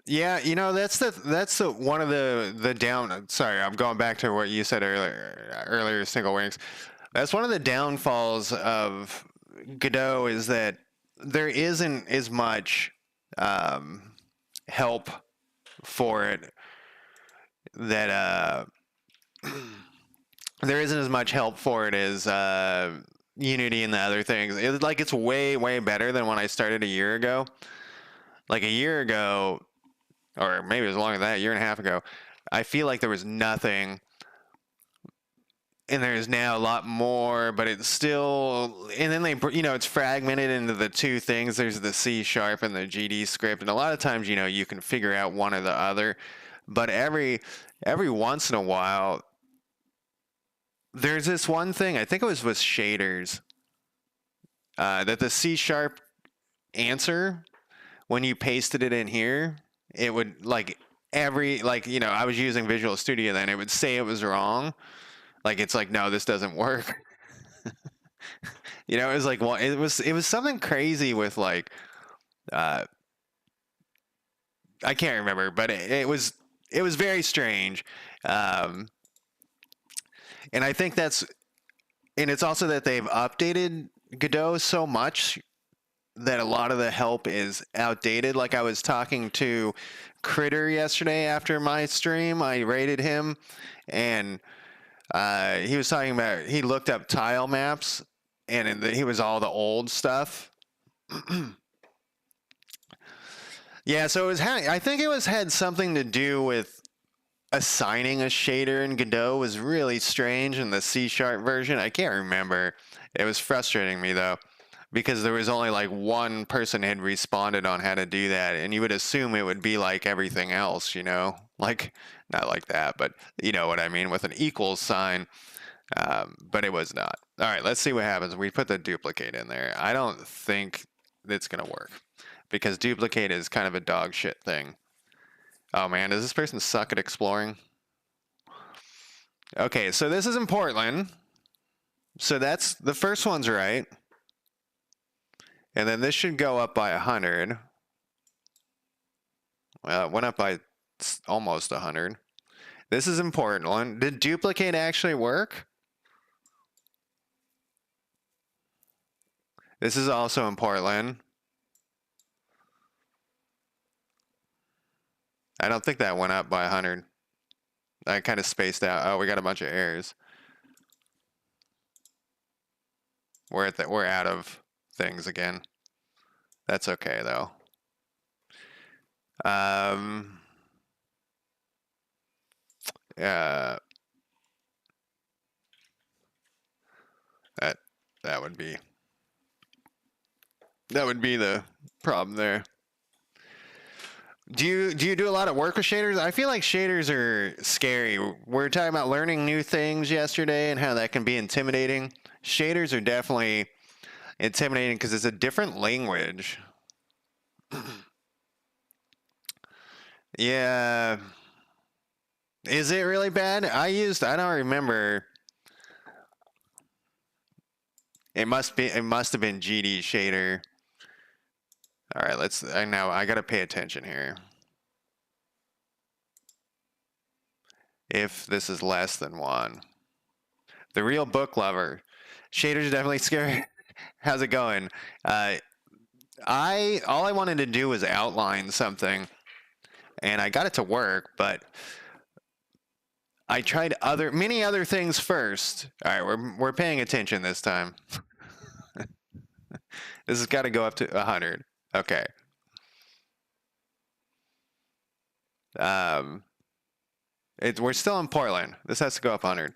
Yeah, you know, that's the one of the down. Sorry, I'm going back to what you said earlier, single wings. That's one of the downfalls of Godot is that there isn't as much help for it that there isn't as much help for it as Unity and the other things. It's way, way better than when I started a year ago. Like a year ago, or maybe it was longer than that, a year and a half ago, I feel like there was nothing, and there's now a lot more, but it's still, and then it's fragmented into the two things. There's the C# and the GD script, and a lot of times, you can figure out one or the other, but every once in a while, there's this one thing, I think it was with shaders, that the C# answer, when you pasted it in here, it would I was using Visual Studio then, it would say it was wrong. It's like, no, this doesn't work. It was like, well, it was something crazy with I can't remember, but it was very strange. And I think and it's also that they've updated Godot so much that a lot of the help is outdated. Like, I was talking to Critter yesterday after my stream. I rated him, and he was talking about, he looked up tile maps, and he was all the old stuff. Yeah, so I think it had something to do with assigning a shader in Godot was really strange in the C# version. I can't remember. It was frustrating me, though, because there was only one person had responded on how to do that, and you would assume it would be like everything else, not like that, but you know what I mean, with an equals sign, but it was not. All right, let's see what happens. We put the duplicate in there. I don't think it's gonna work, because duplicate is kind of a dog shit thing. Oh man, does this person suck at exploring? Okay, so this is in Portland, so that's the first one's right. And then this should go up by 100. Well, it went up by almost 100. This is important. Did duplicate actually work? This is also in Portland. I don't think that went up by 100. I kind of spaced out. Oh, we got a bunch of errors. We're out of things again. That's okay though. Yeah. That would be the problem there. Do you do a lot of work with shaders? I feel like shaders are scary. We were talking about learning new things yesterday and how that can be intimidating. Shaders are definitely intimidating because it's a different language. Yeah. Is it really bad? I don't remember. It must have been GD shader. All right, I gotta pay attention here. If this is less than 1. The real book lover. Shaders are definitely scary. How's it going? All I wanted to do was outline something, and I got it to work, but I tried many other things first. All right, we're paying attention this time. This has got to go up to 100. Okay. We're still in Portland. This has to go up 100.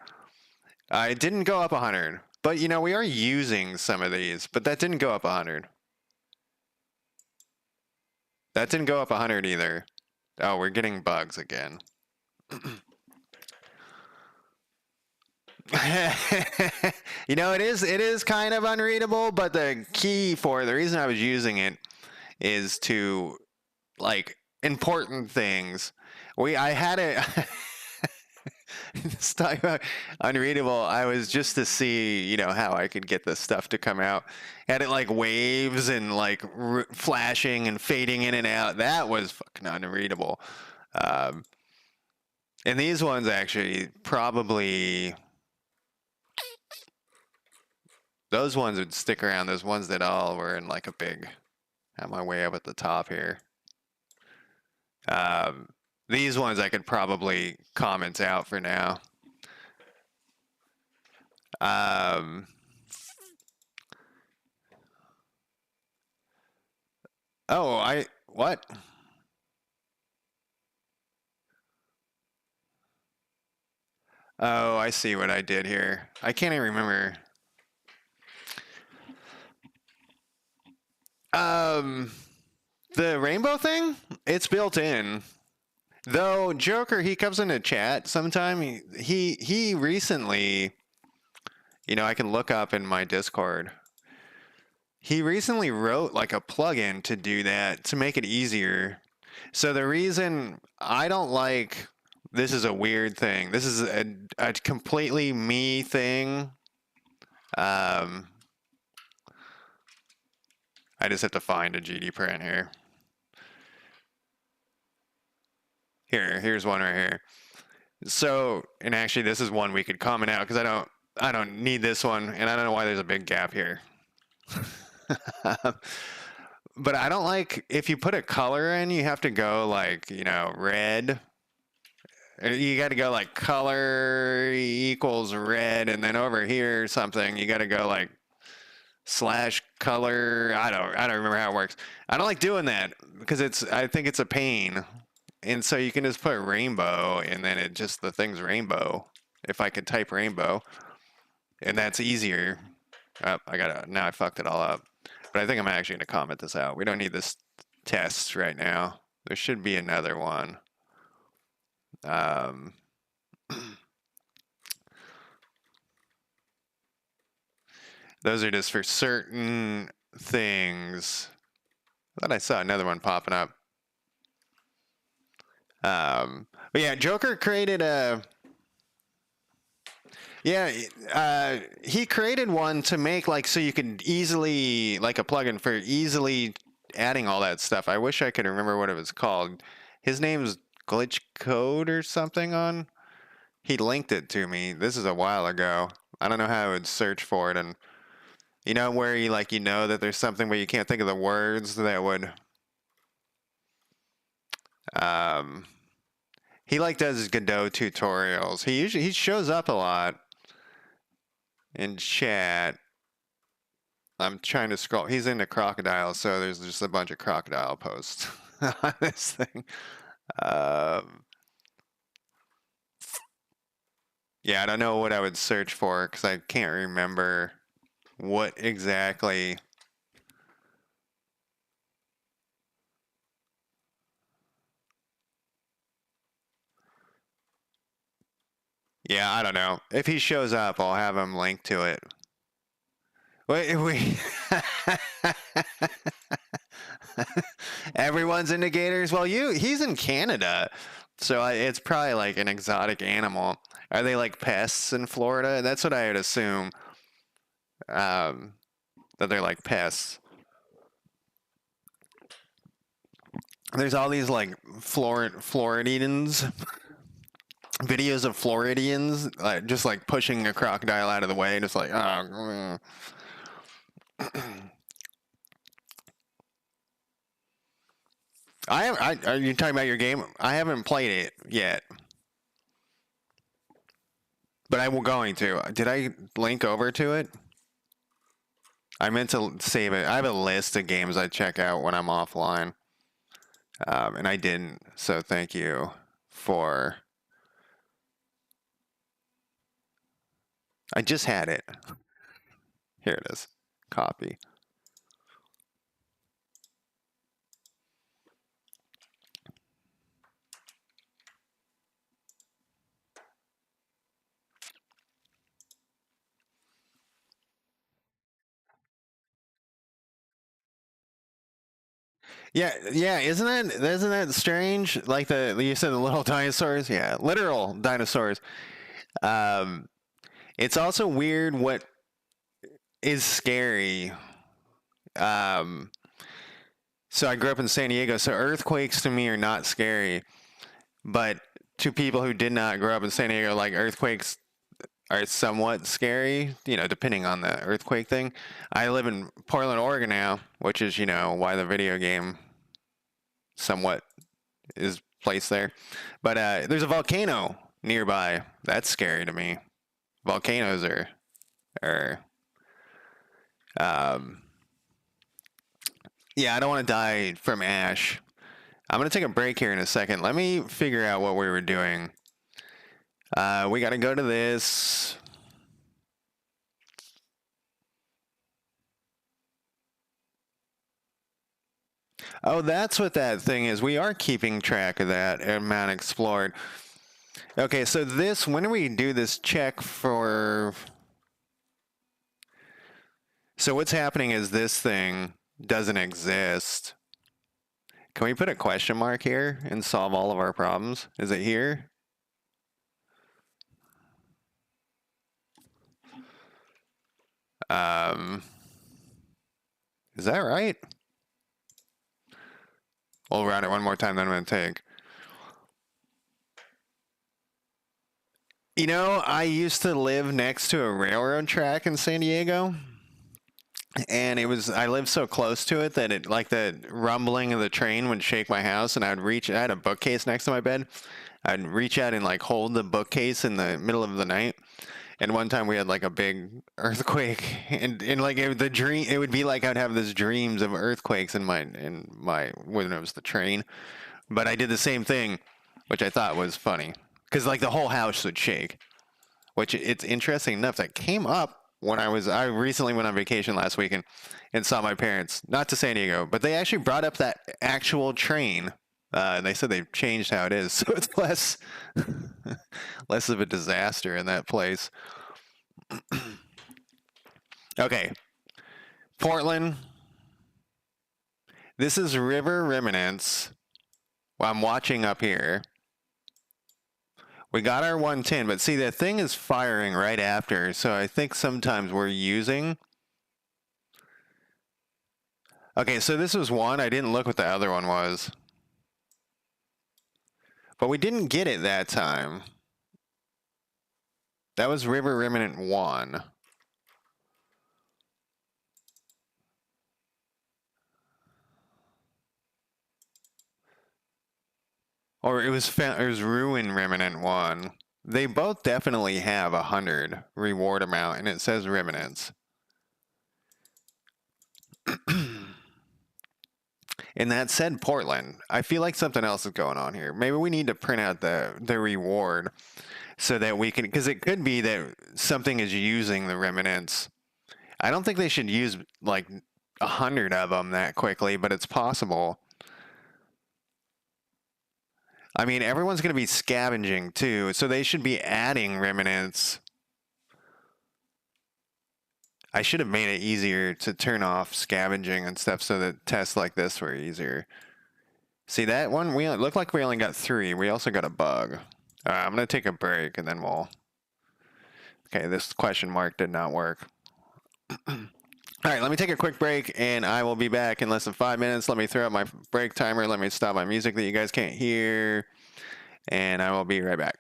It didn't go up 100, but we are using some of these, but that didn't go up 100. That didn't go up 100 either. Oh, we're getting bugs again. It is kind of unreadable, but the reason I was using it is to important things. I had it. Let's talk about unreadable. I was just to see, how I could get this stuff to come out. Had it waves and flashing and fading in and out. That was fucking unreadable. And these ones actually probably, those ones would stick around. Those ones that all were in a big, have my way up at the top here. These ones I could probably comment out for now. Um, oh, what? Oh, I see what I did here. I can't even remember. Um, the rainbow thing, it's built in. Though Joker, he comes into chat sometime. He recently, I can look up in my Discord. He recently wrote like a plugin to do that to make it easier. So the reason I don't like this is a weird thing. This is a completely me thing. Um, I just have to find a GD print here. Here's one right here. So, and actually, this is one we could comment out because I don't need this one, and I don't know why there's a big gap here. But I don't like if you put a color in, you have to go like red. You got to go like color equals red, and then over here something you got to go like slash color. I don't remember how it works. I don't like doing that because I think it's a pain. And so you can just put rainbow, and then the thing's rainbow. If I could type rainbow, and that's easier. Oh, now I fucked it all up. But I think I'm actually gonna comment this out. We don't need this test right now. There should be another one. Those are just for certain things. I thought I saw another one popping up. But yeah, Joker created he created one to make like so you could easily like a plugin for easily adding all that stuff. I wish I could remember what it was called. His name's Glitch Code or something on. He linked it to me. This is a while ago. I don't know how I would search for it, and where you that there's something but you can't think of the words that would he does Godot tutorials. He shows up a lot in chat. I'm trying to scroll. He's into crocodiles, so there's just a bunch of crocodile posts on this thing. Yeah, I don't know what I would search for because I can't remember what exactly. Yeah, I don't know. If he shows up, I'll have him link to it. Wait. Everyone's into gators. Well, he's in Canada, so it's probably like an exotic animal. Are they like pests in Florida? That's what I would assume. That they're like pests. There's all these like Floridians, videos of Floridians just like pushing a crocodile out of the way, just like oh. Are you talking about your game? I haven't played it yet, but I'm going to. Did I link over to it? I meant to save it. I have a list of games I check out when I'm offline, and I didn't. So thank you for. I just had it. Here it is. Copy. Yeah. Isn't that strange? Like you said, the little dinosaurs. Yeah, literal dinosaurs. Um, it's also weird what is scary. So I grew up in San Diego, so earthquakes to me are not scary, but to people who did not grow up in San Diego, like earthquakes are somewhat scary, depending on the earthquake thing. I live in Portland, Oregon now, which is, why the video game somewhat is placed there. But there's a volcano nearby. That's scary to me. Volcanoes are Or, um, yeah, I don't want to die from ash. I'm going to take a break here in a second. Let me figure out what we were doing. We got to go to this. Oh, that's what that thing is. We are keeping track of that amount explored. Okay, so this, when we do this check for... So what's happening is this thing doesn't exist. Can we put a question mark here and solve all of our problems? Is it here? Um, is that right? We'll run it one more time, then I'm going to take. You know, I used to live next to a railroad track in San Diego. And I lived so close to it that it, like the rumbling of the train would shake my house, and I had a bookcase next to my bed. I'd reach out and like hold the bookcase in the middle of the night. And one time we had like a big earthquake, and like it would be like I'd have these dreams of earthquakes in my when it was the train. But I did the same thing, which I thought was funny, because like the whole house would shake. Which it's interesting enough that came up when I recently went on vacation last weekend and saw my parents, not to San Diego, but they actually brought up that actual train. And they said they've changed how it is, so it's less less of a disaster in that place. Okay, Portland. This is River Remnants. Well, I'm watching up here. We got our 110, but see, the thing is firing right after, so I think sometimes we're using... Okay, so this was one. I didn't look what the other one was. But we didn't get it that time. That was River Remnant 1. Or it was Ruin Remnant 1. They both definitely have 100 reward amount, and it says Remnants. And that said Portland. I feel like something else is going on here. Maybe we need to print out the reward so that we can, because it could be that something is using the remnants. I don't think they should use like 100 of them that quickly, but it's possible. I mean, everyone's going to be scavenging too, so they should be adding remnants. I should have made it easier to turn off scavenging and stuff so that tests like this were easier. See that one? We looked like we only got 3. We also got a bug. I'm going to take a break and then we'll... Okay, this question mark did not work. All right, let me take a quick break and I will be back in less than 5 minutes. Let me throw out my break timer. Let me stop my music that you guys can't hear. And I will be right back.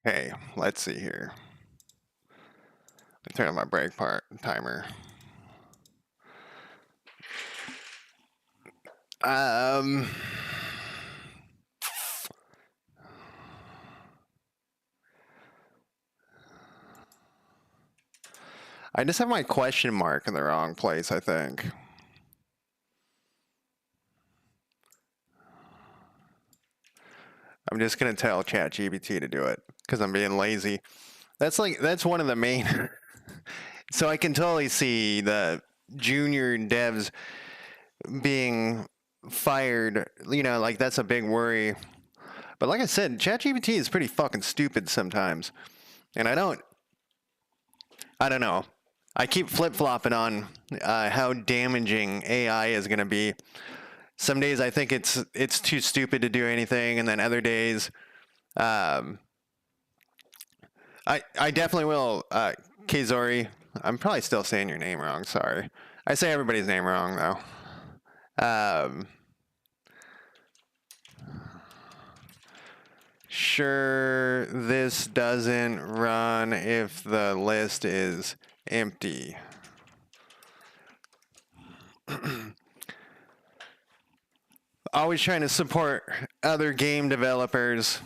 Hey, let's see here. Let me turn on my break part timer. I just have my question mark in the wrong place, I think. I'm just gonna tell ChatGPT to do it because I'm being lazy. That's one of the main. So I can totally see the junior devs being fired. You know, like that's a big worry. But like I said, ChatGPT is pretty fucking stupid sometimes, and I don't know. I keep flip flopping on how damaging AI is going to be. Some days I think it's too stupid to do anything, and then other days, um, I definitely will. Kizori, I'm probably still saying your name wrong. Sorry, I say everybody's name wrong though. Sure, this doesn't run if the list is empty. Always trying to support other game developers.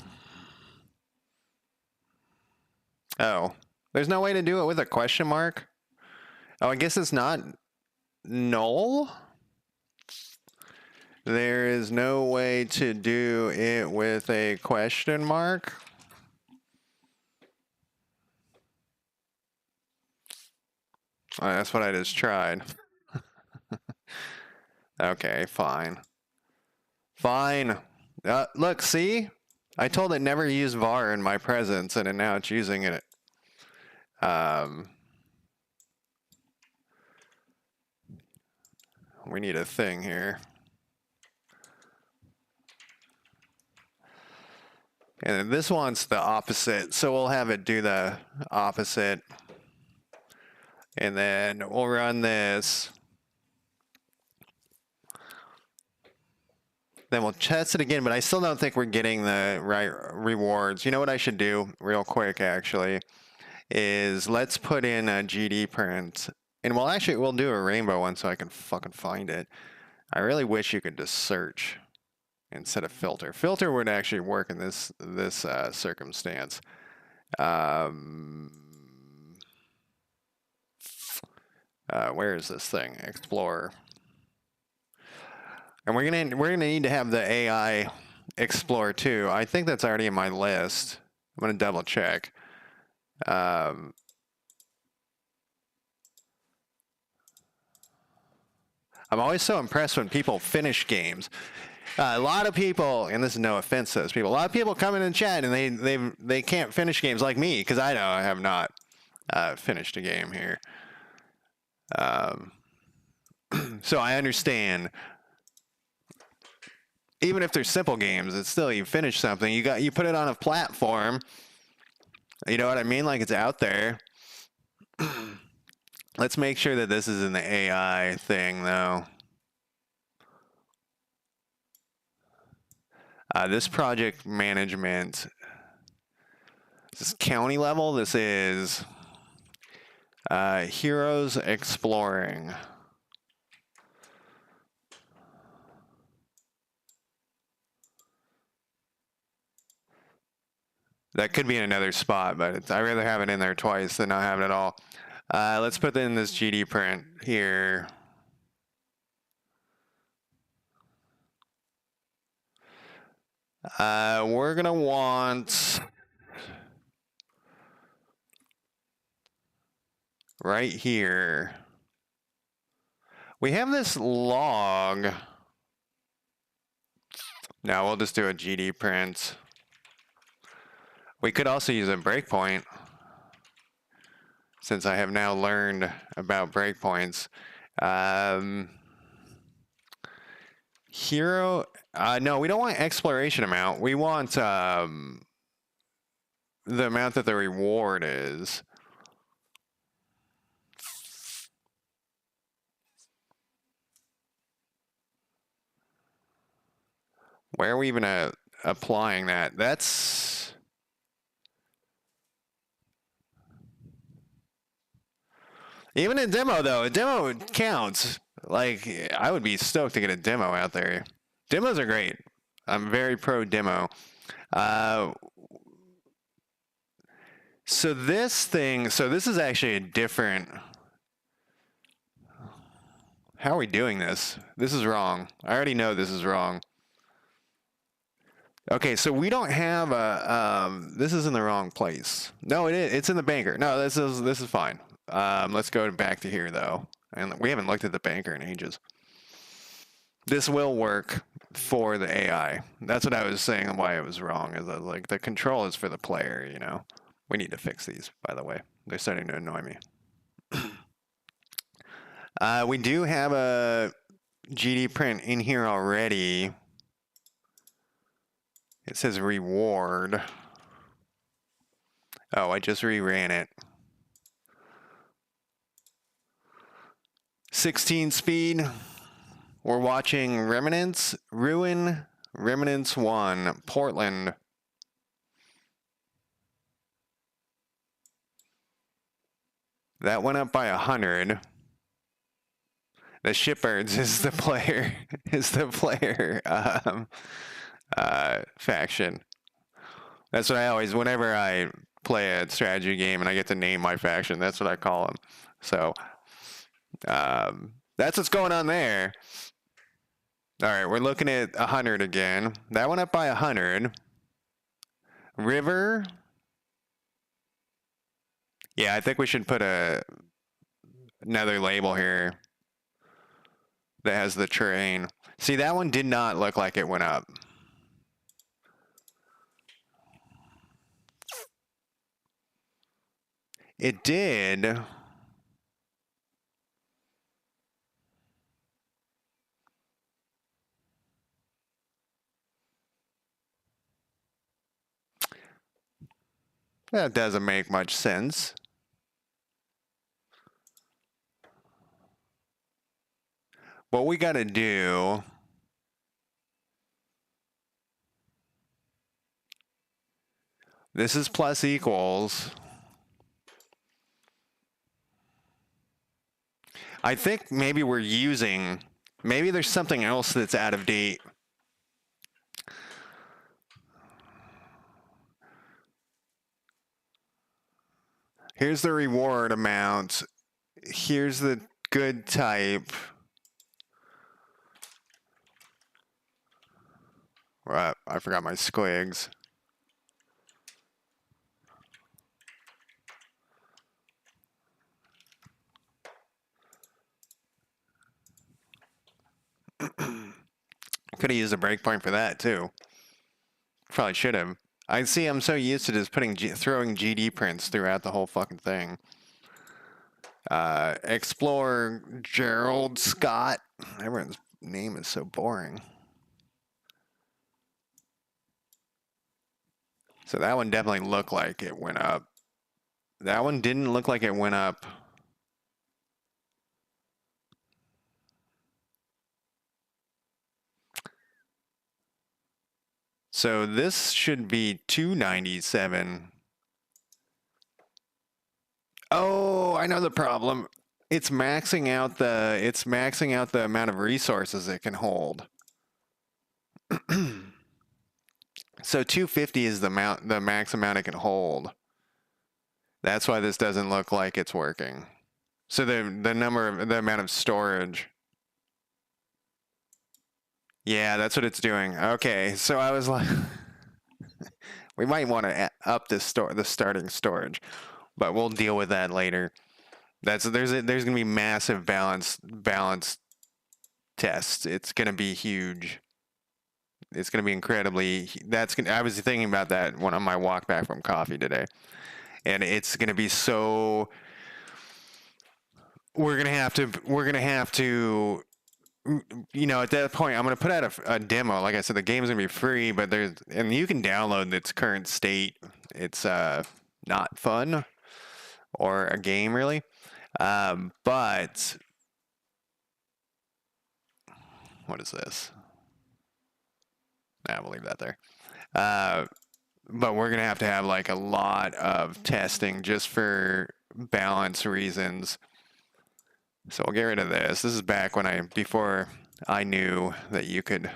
Oh, there's no way to do it with a question mark? Oh, I guess it's not null? There is no way to do it with a question mark? Oh, that's what I just tried. Okay, fine. Fine. Look, see? I told it never use var in my presence, and now it's using it. We need a thing here. And this one's the opposite, so we'll have it do the opposite. And then we'll run this. Then we'll test it again, but I still don't think we're getting the right rewards. You know what I should do real quick, actually, is let's put in a GD print. And we'll do a rainbow one so I can fucking find it. I really wish you could just search instead of filter. Filter would actually work in this circumstance. Where is this thing? Explorer. And we're gonna need to have the AI explore too. I think that's already in my list. I'm gonna double check. I'm always so impressed when people finish games. A lot of people, and this is no offense to those people, a lot of people come in and chat and they can't finish games like me because I have not finished a game here. So I understand. Even if they're simple games, it's still you finish something. You put it on a platform. You know what I mean? Like it's out there. Let's make sure that this is in the AI thing though. This project management. This is county level. This is heroes exploring. That could be in another spot, but I'd rather have it in there twice than not have it at all. Let's put in this GD print here. We're gonna want right here. We have this log. Now we'll just do a GD print. We could also use a breakpoint, since I have now learned about breakpoints. Hero, no, we don't want exploration amount. We want the amount that the reward is. Where are we even applying that? That's Even a demo, though, a demo counts. Like, I would be stoked to get a demo out there. Demos are great. I'm very pro demo. So this is actually a different. How are we doing this? This is wrong. I already know this is wrong. Okay, so we don't have a. This is in the wrong place. No, it is. It's in the banker. No, this is fine. Let's go back to here though, and we haven't looked at the banker in ages. This will work for the AI. That's what I was saying and why it was wrong. Is that, like, the control is for the player. You know, we need to fix these. By the way, they're starting to annoy me. We do have a GD print in here already. It says reward. Oh, I just reran it. 16 speed. We're watching Remnants, Ruin, Remnants 1, Portland. That went up by 100. The Shipbirds is the player, faction. That's what I always, whenever I play a strategy game and I get to name my faction, that's what I call them. So, that's what's going on there. All right, we're looking at 100 again. That went up by 100. River. Yeah, I think we should put another label here that has the terrain. See, that one did not look like it went up. It did. That doesn't make much sense. What we got to do. This is plus equals. I think maybe we're using. Maybe there's something else that's out of date. Here's the reward amount. Here's the good type. Right, I forgot my squigs. Could have used a breakpoint for that too. Probably should have. I see. I'm so used to just throwing GD prints throughout the whole fucking thing. Explore Gerald Scott. Everyone's name is so boring. So that one definitely looked like it went up. That one didn't look like it went up. So this should be 297. Oh, I know the problem. It's maxing out the amount of resources it can hold. So 250 is the max amount it can hold. That's why this doesn't look like it's working. So the amount of storage. Yeah, that's what it's doing. Okay, so I was like, we might want to up the starting storage, but we'll deal with that later. There's gonna be massive balance tests. It's gonna be huge. It's gonna be incredibly. I was thinking about that on my walk back from coffee today, and it's gonna be so. We're gonna have to. You know, at that point, I'm going to put out a demo. Like I said, the game's going to be free, but and you can download its current state. It's not fun or a game, really. But what is this? Nah, we'll leave that there. But we're going to have like a lot of testing just for balance reasons. So we'll get rid of this. This is back when before I knew that you could,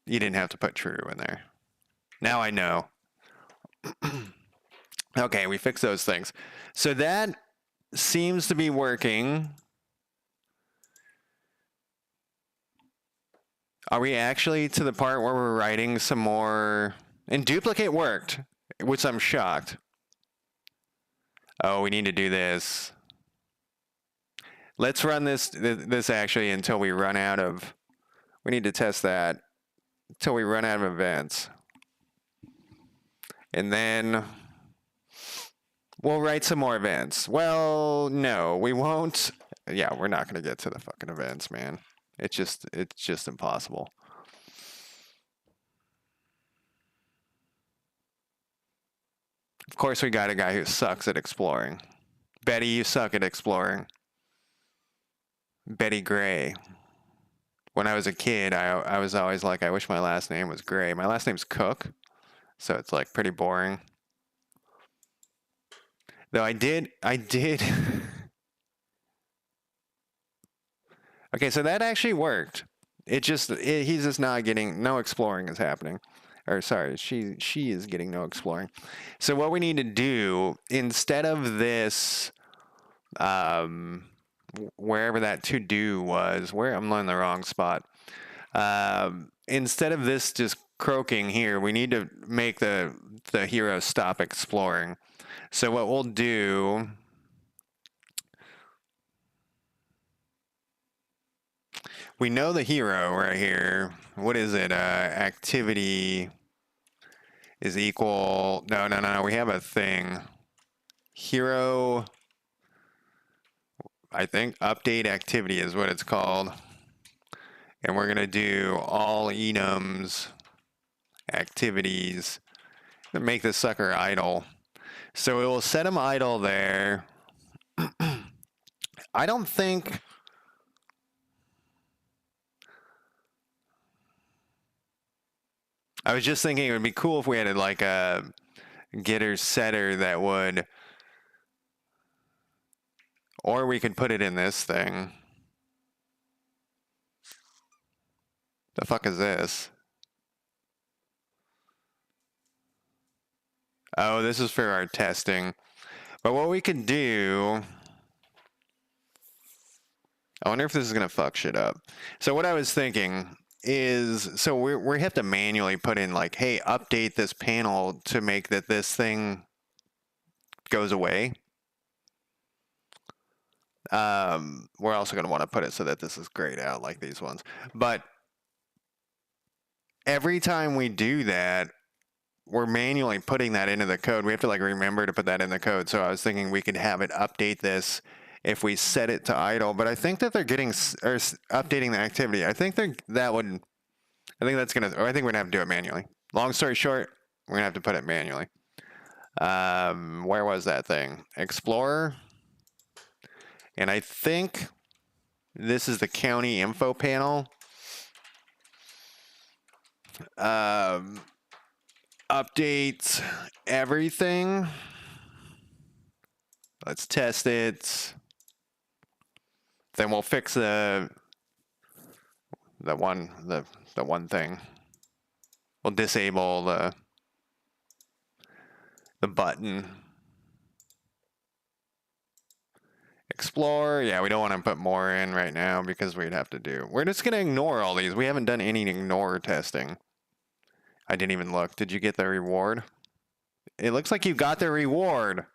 you didn't have to put true in there. Now I know. Okay, we fixed those things. So that seems to be working. Are we actually to the part where we're writing some more? And duplicate worked, which I'm shocked. Oh, we need to do this. Let's run this actually until we run out of, we need to test that until we run out of events. And then we'll write some more events. Well, no, we won't. Yeah, we're not going to get to the fucking events, man. It's just impossible. Of course, we got a guy who sucks at exploring. Betty, you suck at exploring. Betty Gray. When I was a kid, I was always like, I wish my last name was Gray. My last name's Cook, so it's like pretty boring. Though I did. Okay, so that actually worked. He's just not getting, no exploring is happening. Or sorry, she is getting no exploring. So what we need to do, instead of this, wherever that to do was, I'm in the wrong spot. Instead of this just croaking here, we need to make the hero stop exploring. So what we'll do, we know the hero right here. What is it? Activity is equal. No. We have a thing. Hero, I think update activity is what it's called. And we're going to do all enums activities and make this sucker idle. So it will set him idle there. I don't think... I was just thinking it would be cool if we had like a getter setter that would... Or we could put it in this thing. The fuck is this? Oh, this is for our testing. But what we could do... I wonder if this is going to fuck shit up. So what I was thinking is... So we have to manually put in like, hey, update this panel to make that this thing goes away. We're also going to want to put it so that this is grayed out like these ones. But every time we do that, we're manually putting that into the code. We have to like remember to put that in the code. So I was thinking we could have it update this if we set it to idle. But I think that they're getting or updating the activity. I think that's gonna. Or I think we're gonna have to do it manually. Long story short, we're gonna have to put it manually. Where was that thing? Explorer. And I think this is the county info panel. Update everything. Let's test it. Then we'll fix the one thing. We'll disable the button. Explore. Yeah, we don't want to put more in right now because we'd have to do. We're just going to ignore all these. We haven't done any ignore testing. I didn't even look. Did you get the reward? It looks like you got the reward.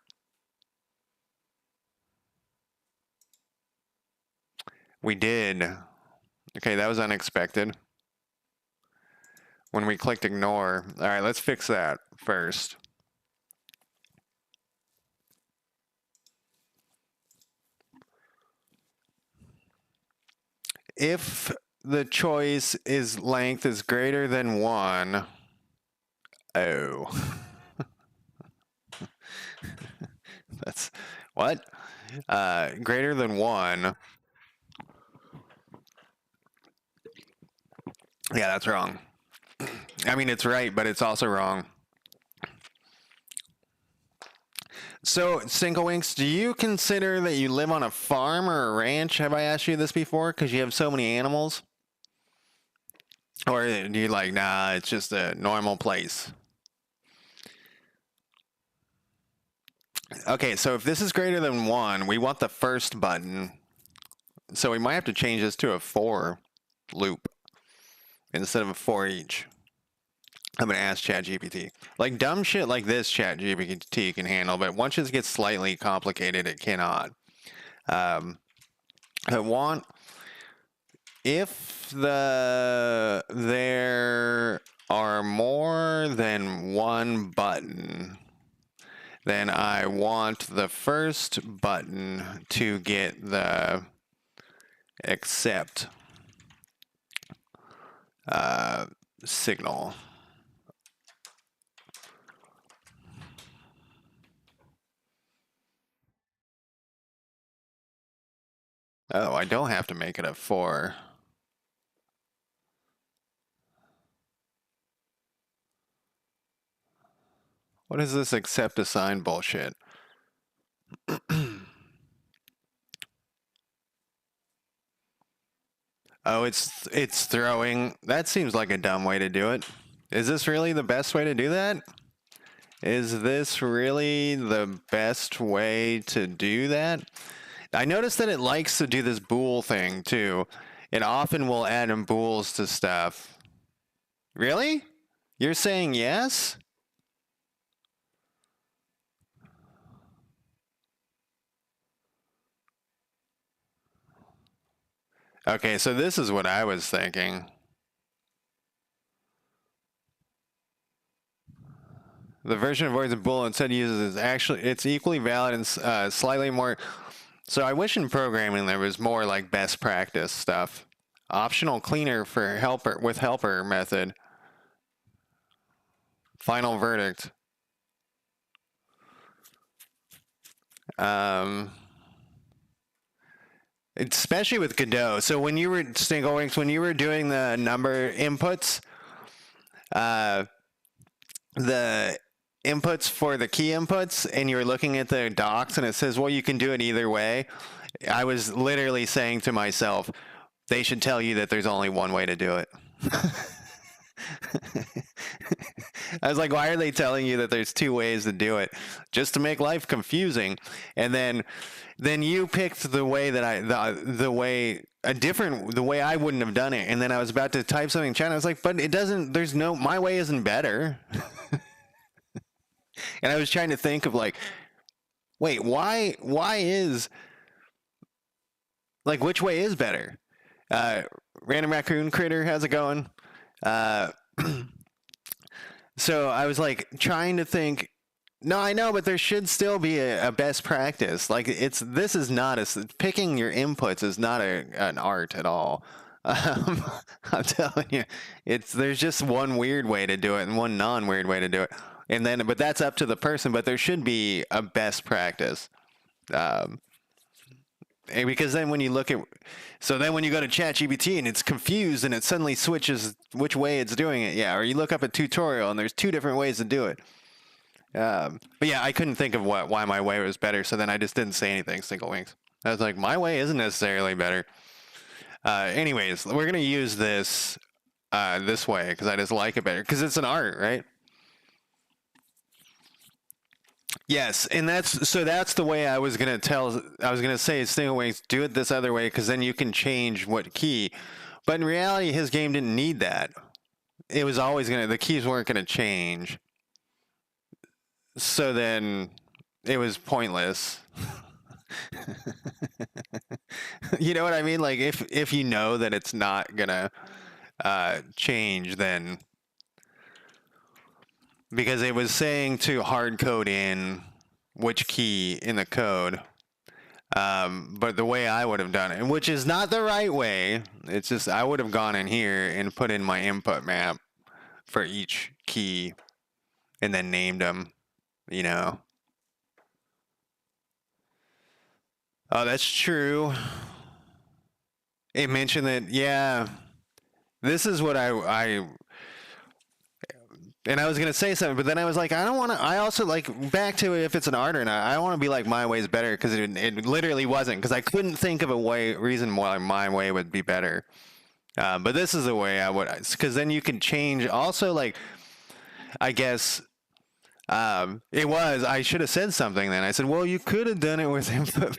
We did. Okay, that was unexpected. When we clicked ignore. All right, let's fix that first. If the choice is length is greater than 1, oh. That's what? Greater than 1. Yeah, that's wrong. I mean, it's right, but it's also wrong. So, Singlewinks, do you consider that you live on a farm or a ranch? Have I asked you this before? Because you have so many animals? Or do you like, nah, it's just a normal place? Okay, so if this is greater than 1, we want the first button. So we might have to change this to a for loop instead of a for each. I'm going to ask ChatGPT. Like dumb shit like this ChatGPT can handle, but once it gets slightly complicated, it cannot. I want if there are more than one button, then I want the first button to get the accept signal. Oh, I don't have to make it a for. What is this accept assign bullshit? Oh, it's throwing. That seems like a dumb way to do it. Is this really the best way to do that? Is this really the best way to do that? I noticed that it likes to do this bool thing too. It often will add in bools to stuff. Really? You're saying yes? Okay, so this is what I was thinking. The version of voids a bool instead uses is actually it's equally valid and slightly more. So I wish in programming there was more like best practice stuff. Optional cleaner for helper with helper method. Final verdict. Especially with Godot. So when you were Stinglewinks, when you were doing the number inputs, the inputs for the key inputs, and you were looking at the docs, and it says, well, you can do it either way. I was literally saying to myself, they should tell you that there's only one way to do it. I was like, why are they telling you that there's two ways to do it? Just to make life confusing. And then you picked the way that the way I wouldn't have done it. And then I was about to type something in chat. And I was like, but it doesn't, my way isn't better. And I was trying to think of like, wait, why is, like, which way is better? Random Raccoon Critter, how's it going? So I was like trying to think, no, I know, but there should still be a best practice. Like this is not picking your inputs is not an art at all. I'm telling you, there's just one weird way to do it and one non-weird way to do it. But that's up to the person, but there should be a best practice. Because then when you look at, so then when you go to ChatGPT and it's confused and it suddenly switches which way it's doing it, yeah, or you look up a tutorial and there's two different ways to do it. But yeah, I couldn't think of why my way was better, so then I just didn't say anything, Stinglewinks. I was like, my way isn't necessarily better. Anyways, we're going to use this this way because I just like it better, because it's an art, right? Yes, and that's the way I was gonna say Stinglewinks, do it this other way because then you can change what key. But in reality, his game didn't need that. It was always the keys weren't gonna change. So then it was pointless. You know what I mean? Like if you know that it's not gonna change, then because it was saying to hard code in which key in the code. But the way I would have done it, which is not the right way, it's just I would have gone in here and put in my input map for each key and then named them, you know. Oh, that's true. It mentioned that, yeah, this is what I And I was gonna say something, but then I was like, I don't want to. I also like back to if it's an art or not. I don't want to be like my way's better because it literally wasn't because I couldn't think of a reason why my way would be better. But this is the way I would, because then you can change. Also, like I guess it was. I should have said something then. I said, well, you could have done it with input.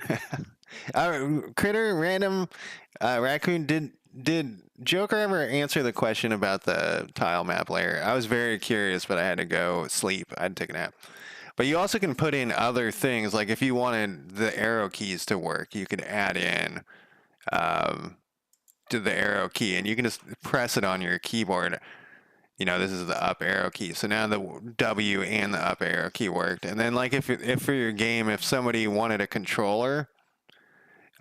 Critter random raccoon did Joker ever answer the question about the tile map layer? I was very curious, but I had to go sleep. I had to take a nap. But you also can put in other things, like if you wanted the arrow keys to work, you could add in to the arrow key, and you can just press it on your keyboard. You know, this is the up arrow key. So now the W and the up arrow key worked. And then, like, if for your game, if somebody wanted a controller,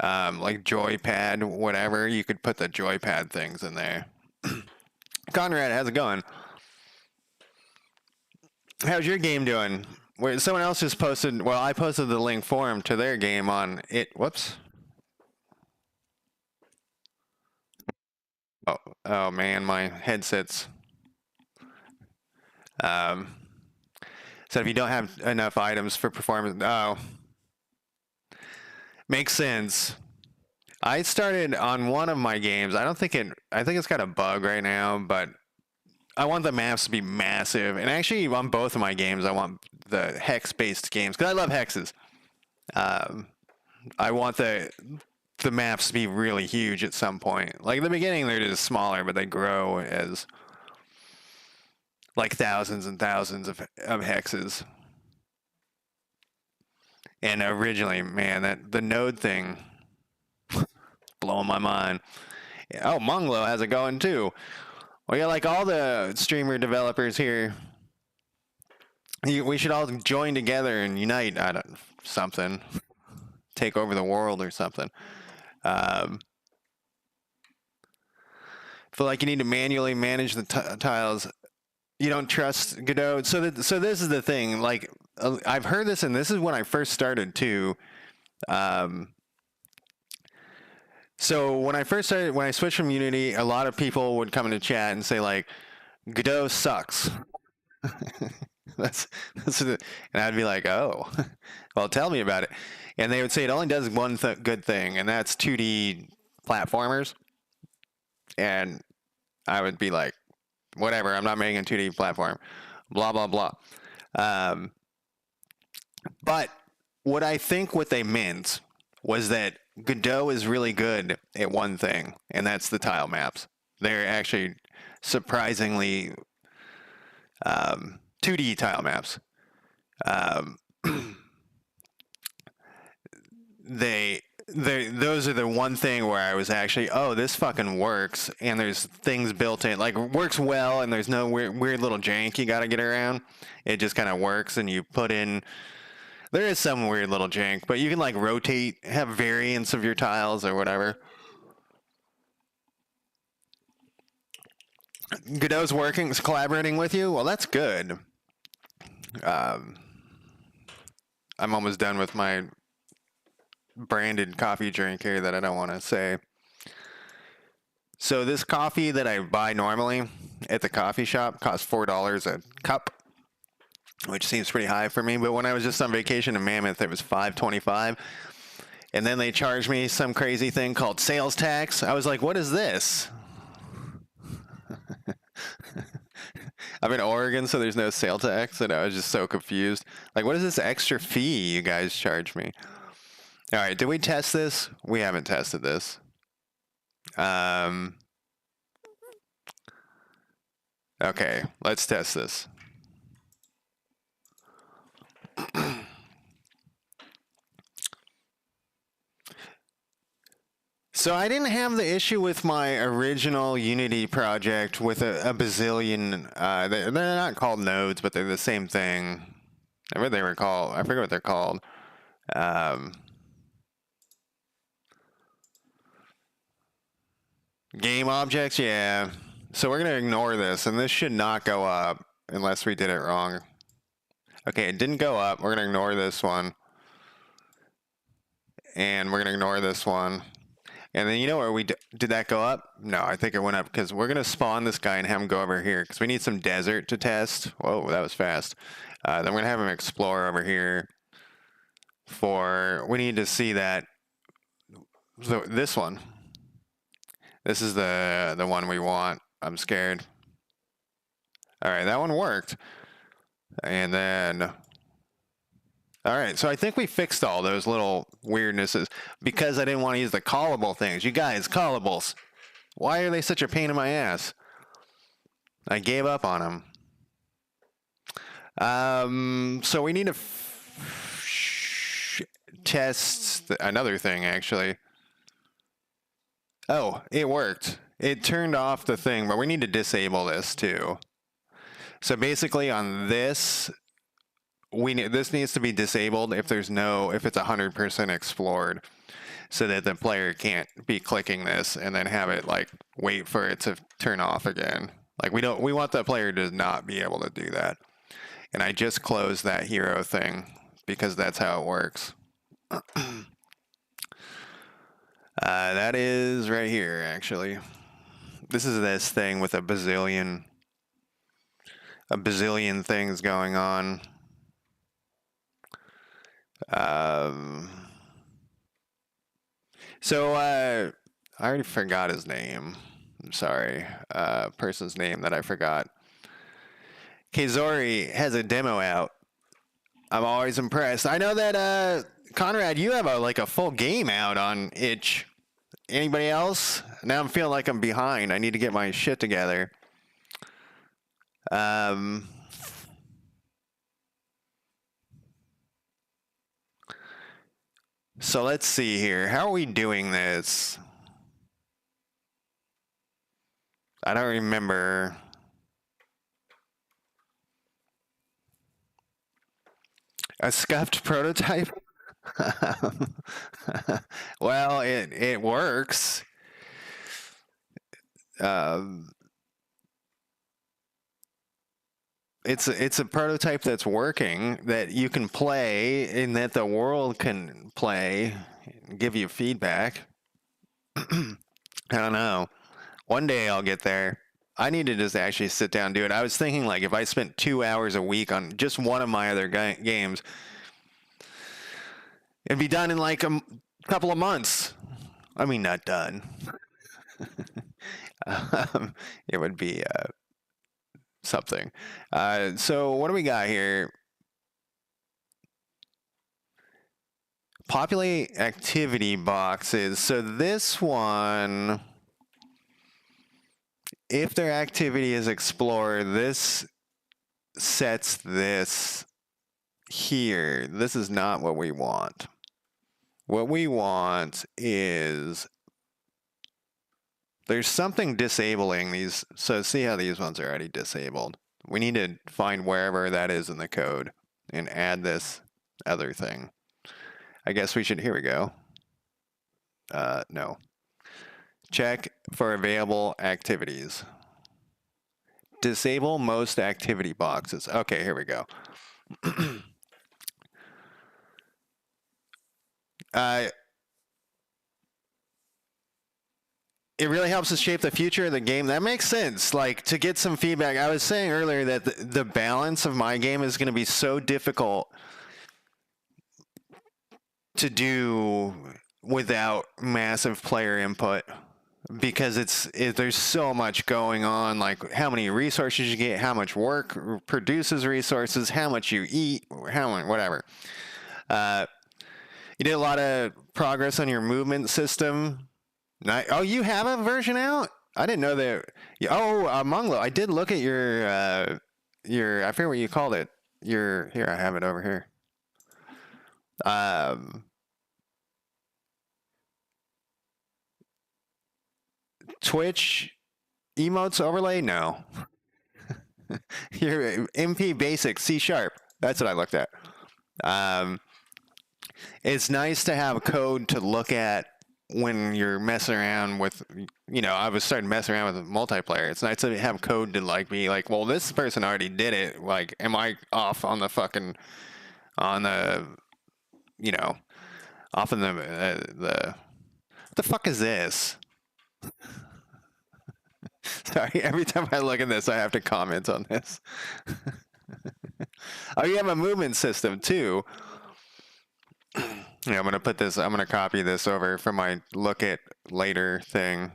like joypad, whatever, you could put the joypad things in there. Conrad, how's it going? How's your game doing? Wait, someone else just posted, well, I posted the link for them to their game on it. Whoops. Oh man, my headset's. So if you don't have enough items for performance, oh. Makes sense. I started on one of my games. I think it's got a bug right now, but I want the maps to be massive. And actually, on both of my games, I want the hex-based games because I love hexes. I want the maps to be really huge at some point. Like in the beginning, they're just smaller, but they grow as like thousands and thousands of hexes. And originally, man, the node thing blowing my mind. Oh, Munglo has it going too. Well, yeah, like all the streamer developers here, we should all join together and unite. I don't something, take over the world or something. Feel like you need to manually manage the tiles. You don't trust Godot. So this is the thing. Like I've heard this, and this is when I first started too. So when I switched from Unity, a lot of people would come into chat and say like, Godot sucks. that's and I'd be like, oh, well, tell me about it. And they would say it only does one good thing, and that's 2D platformers. And I would be like, whatever, I'm not making a 2D platform, blah, blah, blah. But what they meant was that Godot is really good at one thing, and that's the tile maps. They're actually surprisingly 2D tile maps. Those are the one thing where I was actually, oh, this fucking works, and there's things built in, like works well, and there's no weird little jank you got to get around. It just kind of works, and you put in. There is some weird little jank, but you can like rotate, have variants of your tiles or whatever. Godot's collaborating with you? Well, that's good. I'm almost done with my branded coffee drink here that I don't want to say. So this coffee that I buy normally at the coffee shop costs $4 a cup, which seems pretty high for me. But when I was just on vacation in Mammoth, it was $5.25. And then they charged me some crazy thing called sales tax. I was like, what is this? I'm in Oregon, so there's no sales tax. And I was just so confused. Like, what is this extra fee you guys charge me? All right, did we test this? We haven't tested this. Okay, let's test this. So I didn't have the issue with my original Unity project with a bazillion. They're not called nodes, but they're the same thing. I forget what they're called. Game objects, yeah. So we're going to ignore this, and this should not go up unless we did it wrong. Okay, it didn't go up. We're going to ignore this one. And we're going to ignore this one. And then you know where did that go up? No, I think it went up because we're going to spawn this guy and have him go over here because we need some desert to test. Whoa, that was fast. Then we're going to have him explore over here we need to see that, this one. This is the one we want. I'm scared. All right, that one worked. And then, all right, so I think we fixed all those little weirdnesses because I didn't want to use the callable things. You guys, callables, why are they such a pain in my ass? I gave up on them. So we need to test another thing, actually. Oh, it worked. It turned off the thing, but we need to disable this too. So basically on this, this needs to be disabled if it's 100% explored, so that the player can't be clicking this and then have it like wait for it to turn off again. Like we want the player to not be able to do that. And I just closed that hero thing because that's how it works. That is right here, actually. This is this thing with a bazillion things going on. So I already forgot his name. I'm sorry. Person's name that I forgot. Kazori has a demo out. I'm always impressed. I know that Conrad, you have a full game out on itch. Anybody else? Now I'm feeling like I'm behind. I need to get my shit together. So let's see here. How are we doing this? I don't remember. A scuffed prototype? Well, it works. It's a prototype that's working, that you can play, and that the world can play and give you feedback. I don't know. One day I'll get there. I need to just actually sit down and do it. I was thinking, like, if I spent 2 hours a week on just one of my other games, it'd be done in like a couple of months. I mean, not done. It would be something. So what do we got here? Populate activity boxes. So this one, if their activity is explore, this sets this here. This is not what we want. What we want is, there's something disabling these. So see how these ones are already disabled. We need to find wherever that is in the code and add this other thing. I guess we should, here we go. No. Check for available activities. Disable most activity boxes. Okay, here we go. It really helps us shape the future of the game. That makes sense. Like, to get some feedback. I was saying earlier that the balance of my game is going to be so difficult to do without massive player input, because there's so much going on, like how many resources you get, how much work produces resources, how much you eat, whatever. You did a lot of progress on your movement system. Oh, you have a version out? I didn't know that. Oh, Munglo, I did look at your I forget what you called it. Here, I have it over here. Twitch emotes overlay? No. Your MP basic C#. That's what I looked at. It's nice to have code to look at when you're messing around with, I was starting messing around with multiplayer. It's nice to have code to be like, well, this person already did it. Like, am I off on the fucking, off in the the fuck is this? Sorry, every time I look at this, I have to comment on this. Oh, you have a movement system too. Yeah, I'm gonna put this. I'm gonna copy this over for my look at later thing.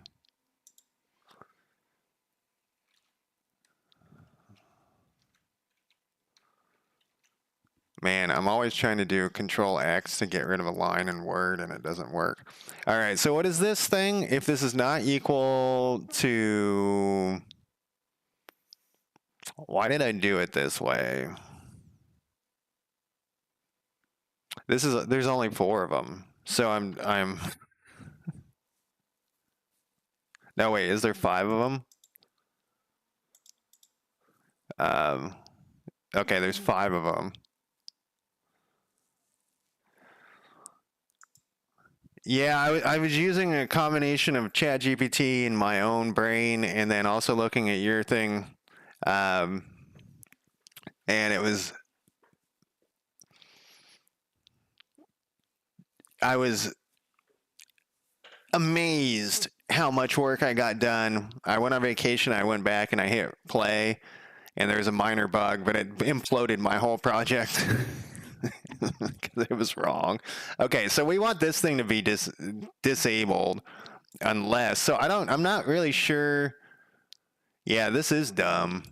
Man, I'm always trying to do Control X to get rid of a line in Word, and it doesn't work. All right, so what is this thing? If this is not equal to... Why did I do it this way? There's only 4 of them. So I'm... No, wait, is there 5 of them? Okay, there's 5 of them. Yeah, I was using a combination of ChatGPT and my own brain, and then also looking at your thing. And it was... I was amazed how much work I got done. I went on vacation, I went back and I hit play, and there was a minor bug, but it imploded my whole project because it was wrong. Okay, so we want this thing to be disabled unless, so I'm not really sure. Yeah, this is dumb.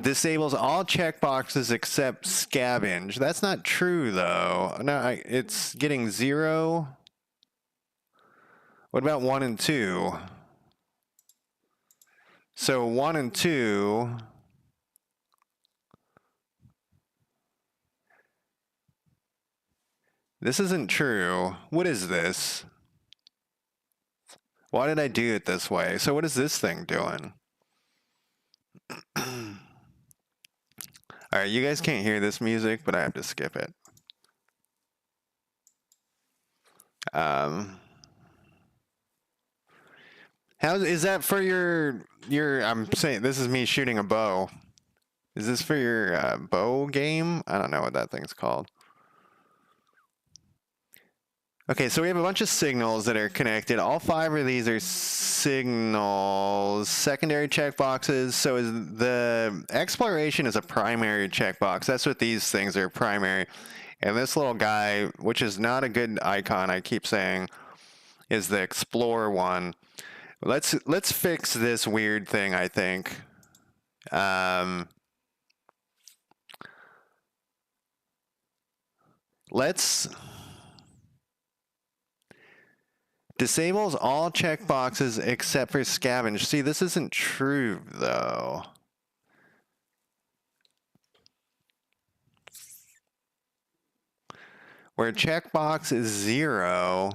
Disables all checkboxes except scavenge. That's not true though. No, it's getting 0. What about 1 and 2? So 1 and 2. This isn't true. What is this? Why did I do it this way? So what is this thing doing? All right, you guys can't hear this music, but I have to skip it. How is that for your? I'm saying this is me shooting a bow. Is this for your bow game? I don't know what that thing's called. Okay, so we have a bunch of signals that are connected. All 5 of these are signals, secondary checkboxes. So is the exploration is a primary checkbox. That's what these things are, primary. And this little guy, which is not a good icon, I keep saying, is the explore one. Let's fix this weird thing, I think. Let's... Disables all checkboxes except for scavenge. See, this isn't true, though. Where checkbox is 0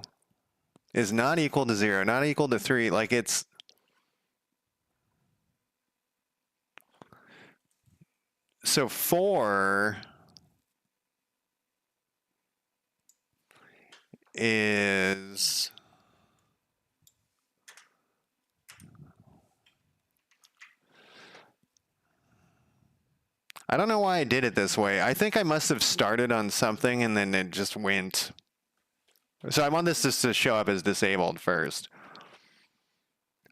is not equal to 0, not equal to 3. Like, it's... So 4 is... I don't know why I did it this way. I think I must have started on something and then it just went. So I want this just to show up as disabled first.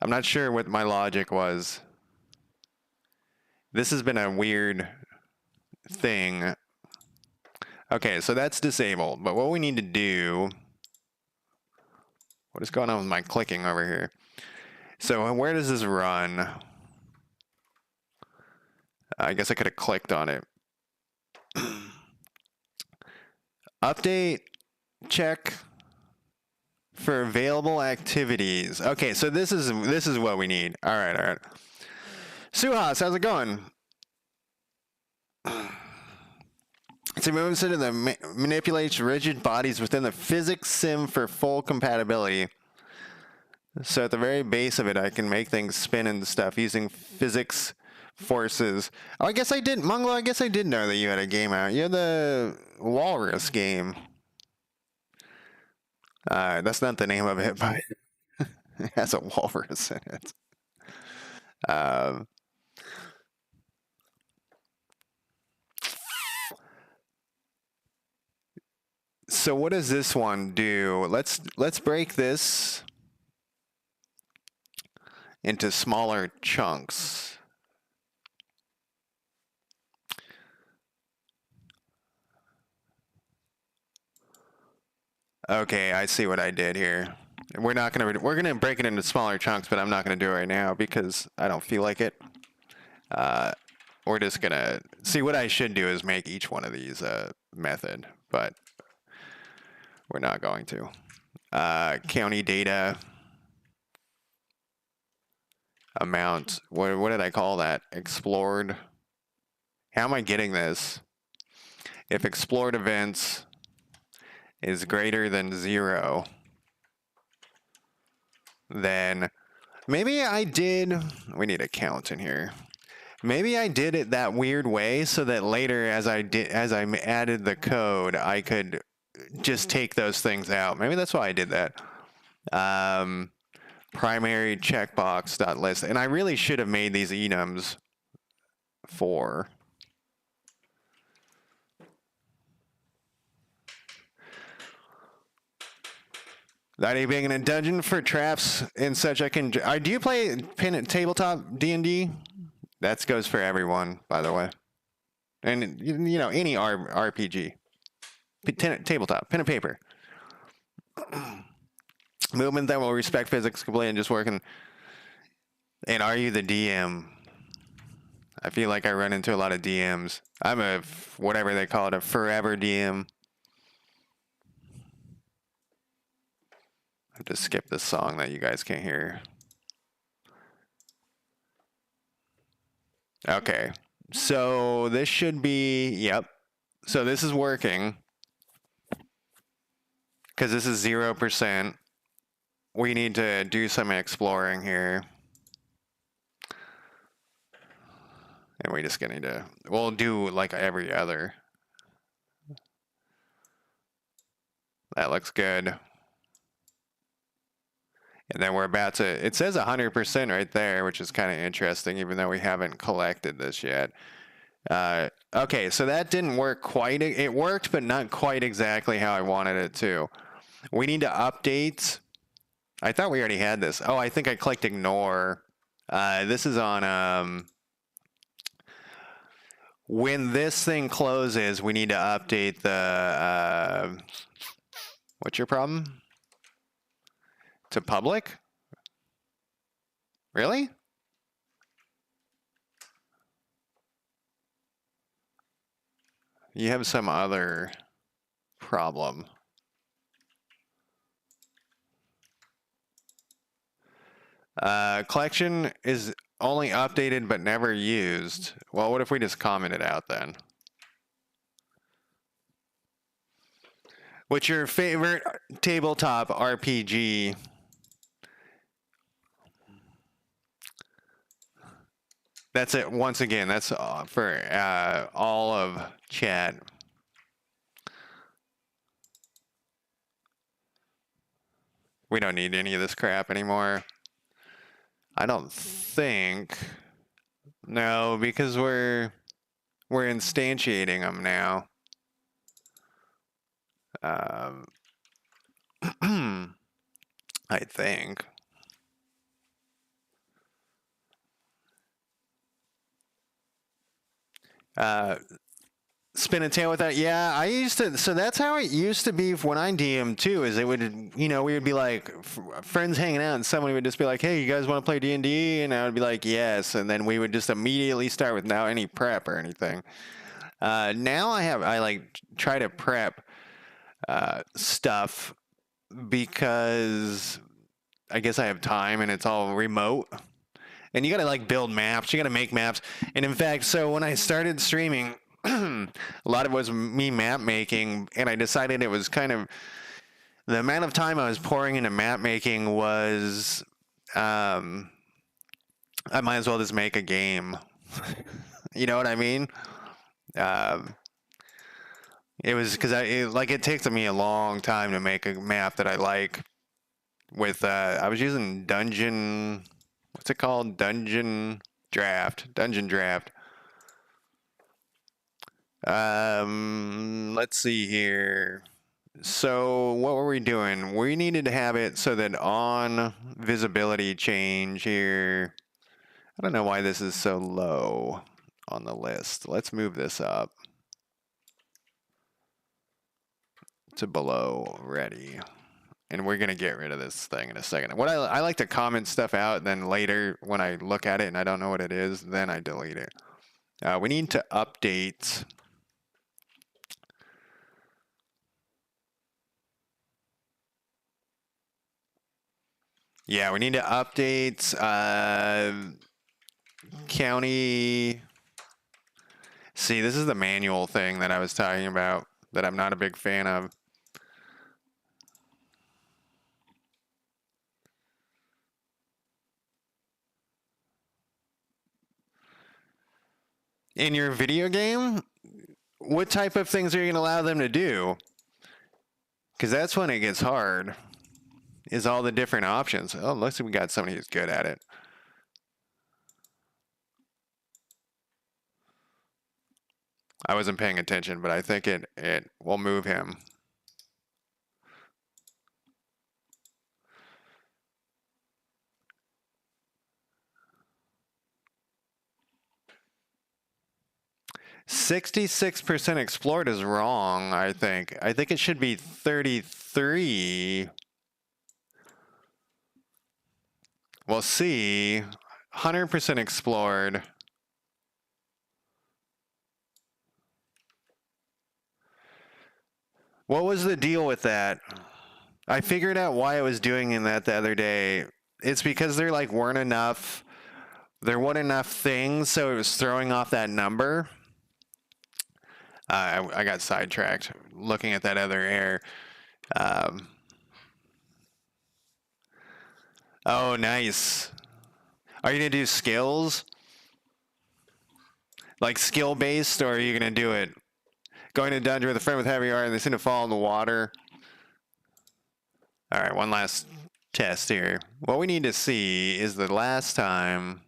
I'm not sure what my logic was. This has been a weird thing. Okay, so that's disabled. But what we need to do... What is going on with my clicking over here? So where does this run? I guess I could have clicked on it. Update, check for available activities. Okay, so this is what we need. All right. Suhas, how's it going? It's a movement center that manipulates rigid bodies within the physics sim for full compatibility. So at the very base of it, I can make things spin and stuff using physics forces. Oh, I guess I did, Mongolo, I guess I did know that you had a game out. You had the Walrus game. That's not the name of it, but it has a walrus in it. So what does this one do? Let's break this into smaller chunks. Okay, I see what I did here. We're gonna break it into smaller chunks, but I'm not gonna do it right now because I don't feel like it. We're just gonna see. What I should do is make each one of these a method, but we're not going to. County data amount. What did I call that? Explored. How am I getting this? If explored events is greater than 0, then maybe I did. We need a count in here. Maybe I did it that weird way so that later, as I added the code, I could just take those things out. Maybe that's why I did that. Primary checkbox.list, and I really should have made these enums for. That ain't being in a dungeon for traps and such. Do you play tabletop D&D? That goes for everyone, by the way. And you know, any RPG, tabletop, pen and paper. Movement that will respect physics completely and just working. And are you the DM? I feel like I run into a lot of DMs. I'm a, whatever they call it, a forever DM. I have to skip this song that you guys can't hear. Okay, so this should be, yep. So this is working. Because this is 0%. We need to do some exploring here. And we just need to, we'll do like every other. That looks good. And then we're about to, it says 100% right there, which is kind of interesting, even though we haven't collected this yet. Okay, so that didn't work quite. It worked, but not quite exactly how I wanted it to. We need to update. I thought we already had this. Oh, I think I clicked ignore. This is on, when this thing closes, we need to update the, what's your problem? To public? Really? You have some other problem. Collection is only updated but never used. Well, what if we just comment it out then? What's your favorite tabletop RPG? That's it. Once again, that's for all of chat. We don't need any of this crap anymore. I don't think. No, because we're instantiating them now. I think. Spin a tail with that. Yeah, I used to. So that's how it used to be when I DM too. Is it would, you know, we would be like friends hanging out, and someone would just be like, "Hey, you guys want to play D&D?" And I would be like, "Yes," and then we would just immediately start without any prep or anything. Now I like try to prep stuff because I guess I have time and it's all remote. And you got to like build maps. You got to make maps. And in fact, so when I started streaming, a lot of it was me map making, and I decided it was kind of the amount of time I was pouring into map making was I might as well just make a game. You know what I mean? It was because it takes me a long time to make a map that I like. With I was using Dungeon. What's it called? Dungeon Draft. Let's see here. So what were we doing? We needed to have it so that on visibility change here. I don't know why this is so low on the list. Let's move this up to below ready. And we're going to get rid of this thing in a second. What I like to comment stuff out, then later when I look at it and I don't know what it is, then I delete it. We need to update. Yeah, we need to update county. See, this is the manual thing that I was talking about that I'm not a big fan of. In your video game, what type of things are you going to allow them to do? Because that's when it gets hard, is all the different options. Oh, looks like we got somebody who's good at it. I wasn't paying attention, but I think it will move him. "66% explored" is wrong, I think. I think it should be 33. We'll see. 100% explored. What was the deal with that? I figured out why I was doing that the other day. It's because there weren't enough. There weren't enough things, so it was throwing off that number. I got sidetracked looking at that other error. Oh, nice. Are you going to do skills? Like skill-based, or are you going to do it? Going to a dungeon with a friend with heavy art, and they seem to fall in the water. All right, one last test here. What we need to see is the last time.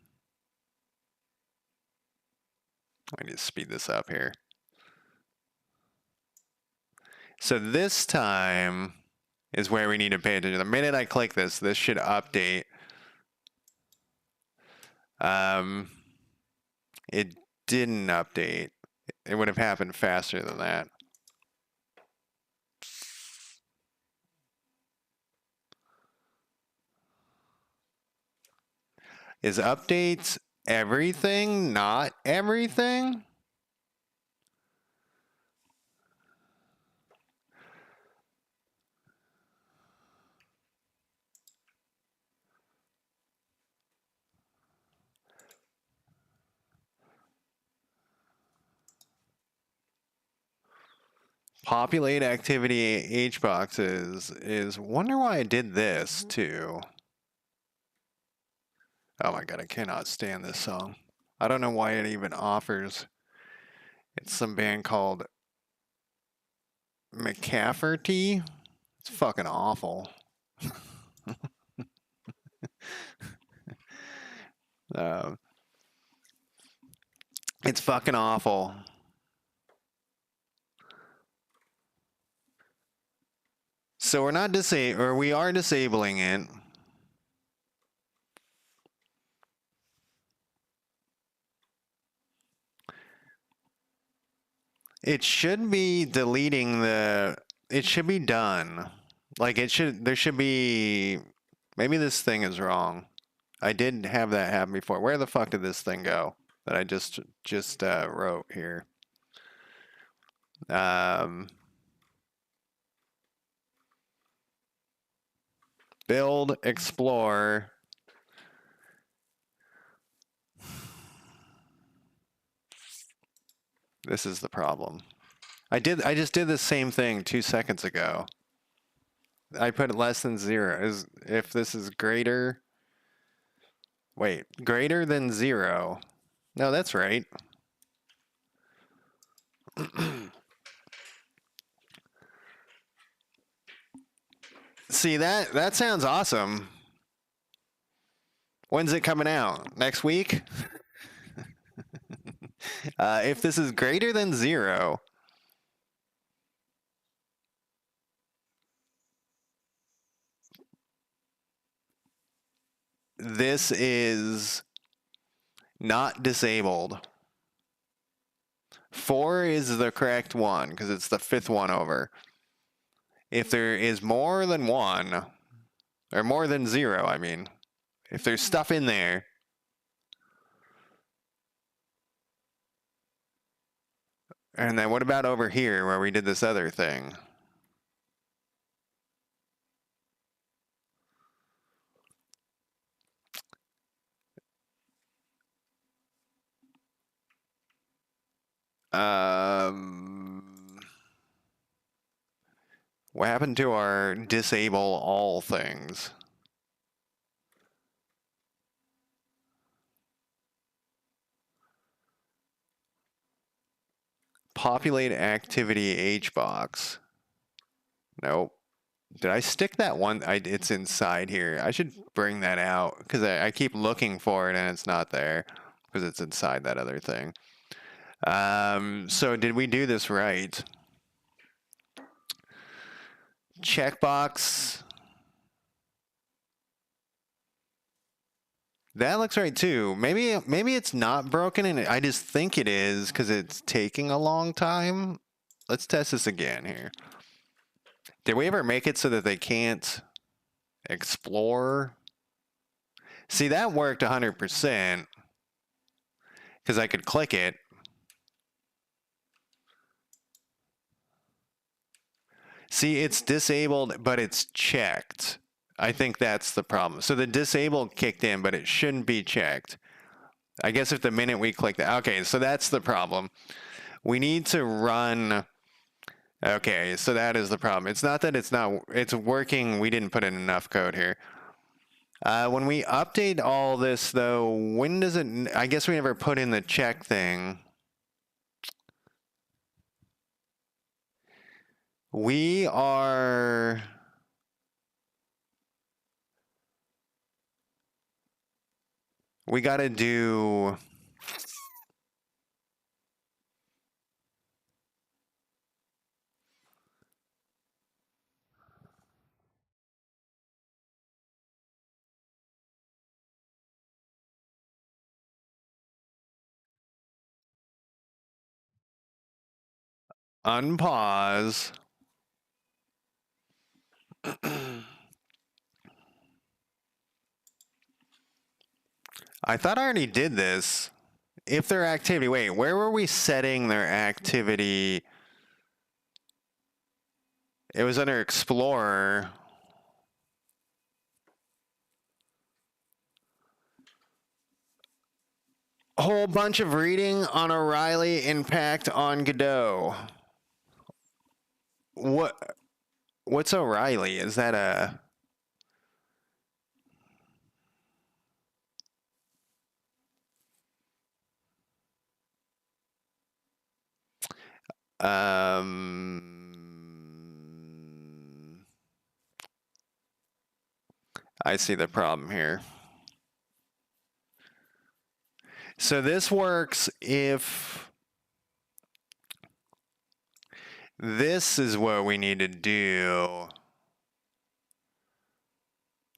I need to speed this up here. So this time is where we need to pay attention. The minute I click this, this should update. It didn't update. It would have happened faster than that. Is updates everything? Not everything? Populate activity H boxes is wonder why I did this too. Oh my god, I cannot stand this song. I don't know why it even offers. It's some band called McCafferty. It's fucking awful. It's fucking awful. So we're not or we are disabling it. It should be deleting it should be done. Like there should be, maybe this thing is wrong. I did have that happen before. Where the fuck did this thing go that I just wrote here? Build, explore. This is the problem. I just did the same thing 2 seconds ago. I put less than 0. If this is greater. Wait, greater than 0. No, that's right. See, that sounds awesome. When's it coming out? Next week? If this is greater than 0, this is not disabled. 4 is the correct one because it's the 5th one over. If there is more than 1, or more than 0, I mean, if there's stuff in there, and then what about over here where we did this other thing? What happened to our disable all things? Populate activity H box. Nope. Did I stick that one? It's inside here. I should bring that out because I keep looking for it and it's not there because it's inside that other thing. So did we do this right? Checkbox. That looks right too. Maybe it's not broken and I just think it is because it's taking a long time. Let's test this again here. Did we ever make it so that they can't explore? See, that worked 100% because I could click it. See, it's disabled, but it's checked. I think that's the problem. So the disabled kicked in, but it shouldn't be checked. I guess if the minute we click that. Okay, so that's the problem. We need to run. Okay, so that is the problem. It's not that it's working. We didn't put in enough code here. When we update all this, though, when does it? I guess we never put in the check thing. We got to do. Unpause. I thought I already did this. If their activity, wait, where were we setting their activity? It was under Explorer. A whole bunch of reading on O'Reilly, impact on Godot. What's O'Reilly? Is that a... I see the problem here. So this works if this is what we need to do.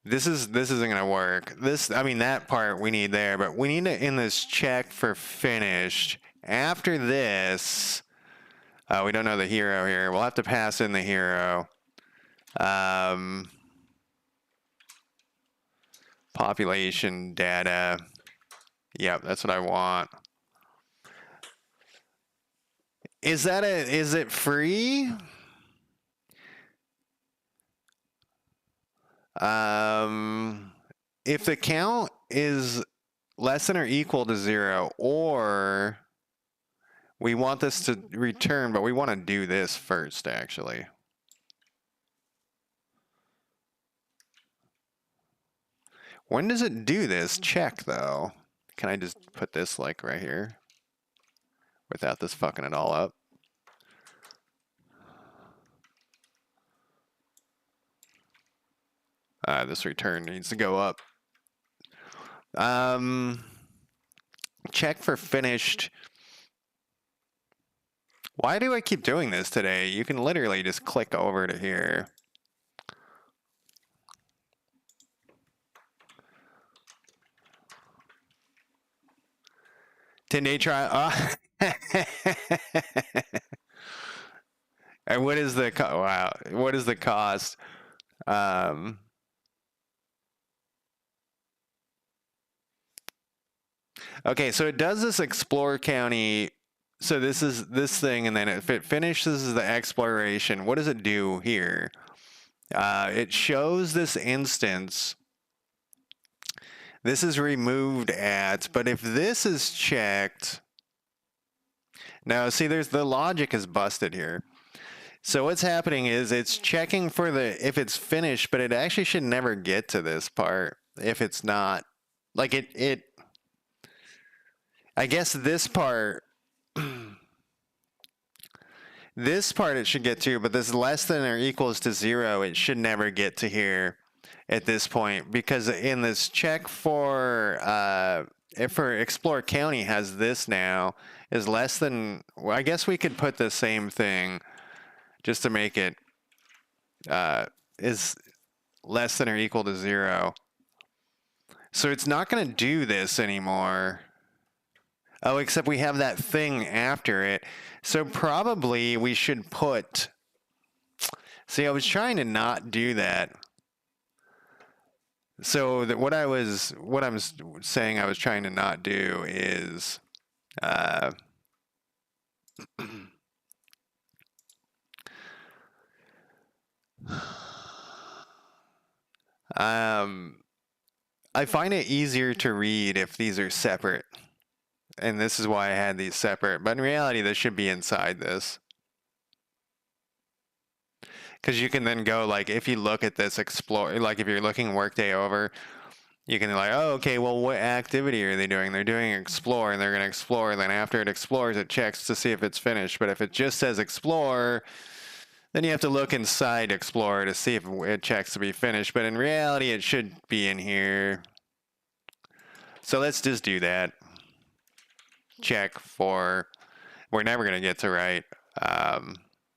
This isn't going to work. I mean, that part we need there, but we need to in this check for finished. After this, we don't know the hero here. We'll have to pass in the hero. Population data. Yep, that's what I want. Is it free? If the count is less than or equal to 0, or we want this to return, but we want to do this first, actually. When does it do this check, though? Can I just put this, like, right here? Without this fucking it all up? This return needs to go up. Check for finished. Why do I keep doing this today? You can literally just click over to here. 10-day trial. And what is the wow? What is the cost? Um, okay, so it does this explore county. So this is this thing, and then if it finishes the exploration, what does it do here? It shows this instance. This is removed at, but if this is checked, now see, there's the logic is busted here. So what's happening is it's checking for the if it's finished, but it actually should never get to this part if it's not. Like it I guess this part this part it should get to, but this less than or equals to 0, it should never get to here at this point, because in this check for Explore County has this now is less than, well, I guess we could put the same thing just to make it is less than or equal to 0. So it's not going to do this anymore. Oh, except we have that thing after it. So probably we should put, see, I was trying to not do that. So that what I'm saying I was trying to not do is, I find it easier to read if these are separate. And this is why I had these separate. But in reality, this should be inside this. Because you can then go, like, if you look at this explore, like if you're looking Workday over, you can be like, oh, okay, well, what activity are they doing? They're doing explore, and they're going to explore. And then after it explores, it checks to see if it's finished. But if it just says explore, then you have to look inside explore to see if it checks to be finished. But in reality, it should be in here. So let's just do that. Check for, we're never going to get to write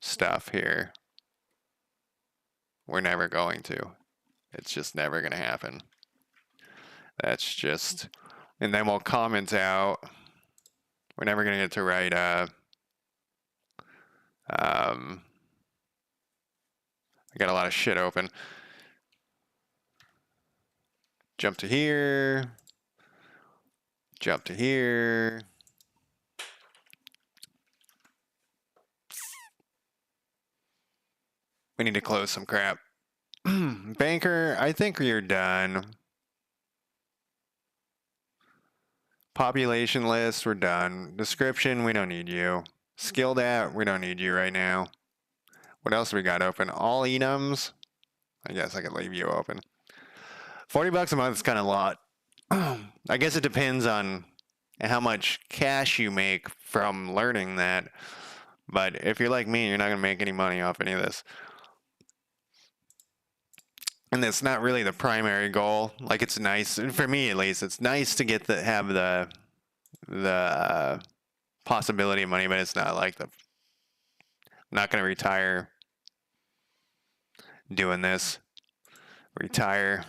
stuff here. We're never going to. It's just never going to happen. That's just, and then we'll comment out. We're never going to get to write I got a lot of shit open. Jump to here. Jump to here. We need to close some crap. Banker, I think you're done. Population list, we're done. Description, we don't need you. Skilled at, we don't need you right now. What else we got open? All enums. I guess I could leave you open. $40 a month is kind of a lot. I guess it depends on how much cash you make from learning that. But if you're like me, you're not going to make any money off any of this. And it's not really the primary goal. Like, it's nice, for me at least, it's nice to get the have the possibility of money, but it's not like I'm not going to retire doing this. Retire.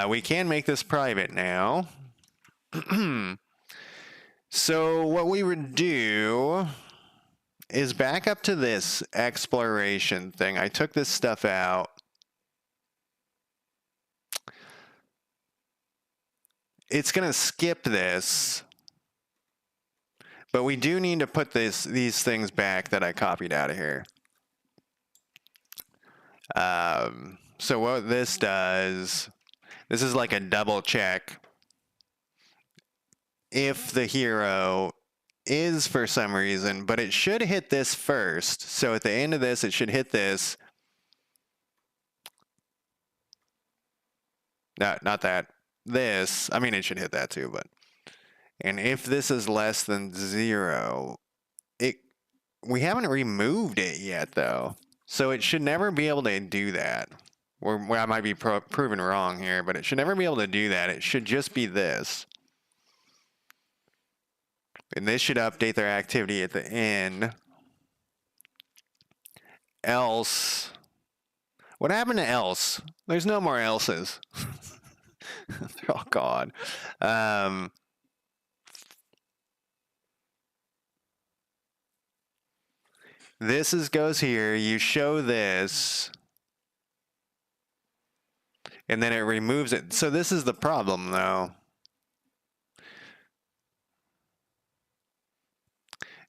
We can make this private now. So what we would do is back up to this exploration thing. I took this stuff out. It's going to skip this. But we do need to put these things back that I copied out of here. So what this does, this is like a double check. If the hero is for some reason, but it should hit this first. So at the end of this, it should hit this. Not that. This, I mean, it should hit that too, but. And if this is less than 0, we haven't removed it yet, though. So it should never be able to do that. Or I might be proven wrong here, but it should never be able to do that. It should just be this. And this should update their activity at the end. Else. What happened to else? There's no more elses. They're all gone. goes here. You show this, and then it removes it. So this is the problem, though.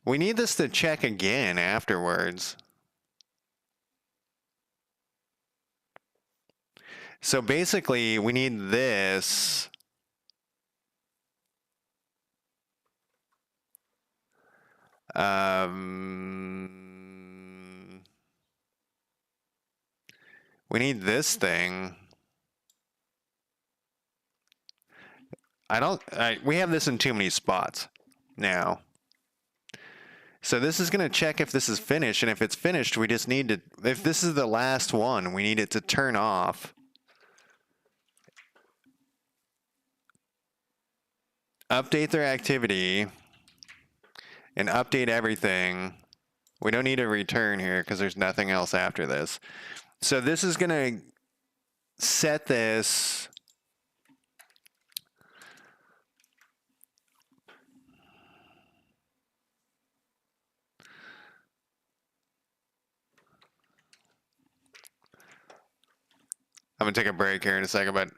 We need this to check again afterwards. So basically, we need this. We need this thing. We have this in too many spots now. So this is going to check if this is finished, and if it's finished, we just need to, if this is the last one, we need it to turn off. Update their activity, and update everything. We don't need a return here because there's nothing else after this. So this is going to set this. I'm going to take a break here in a second, but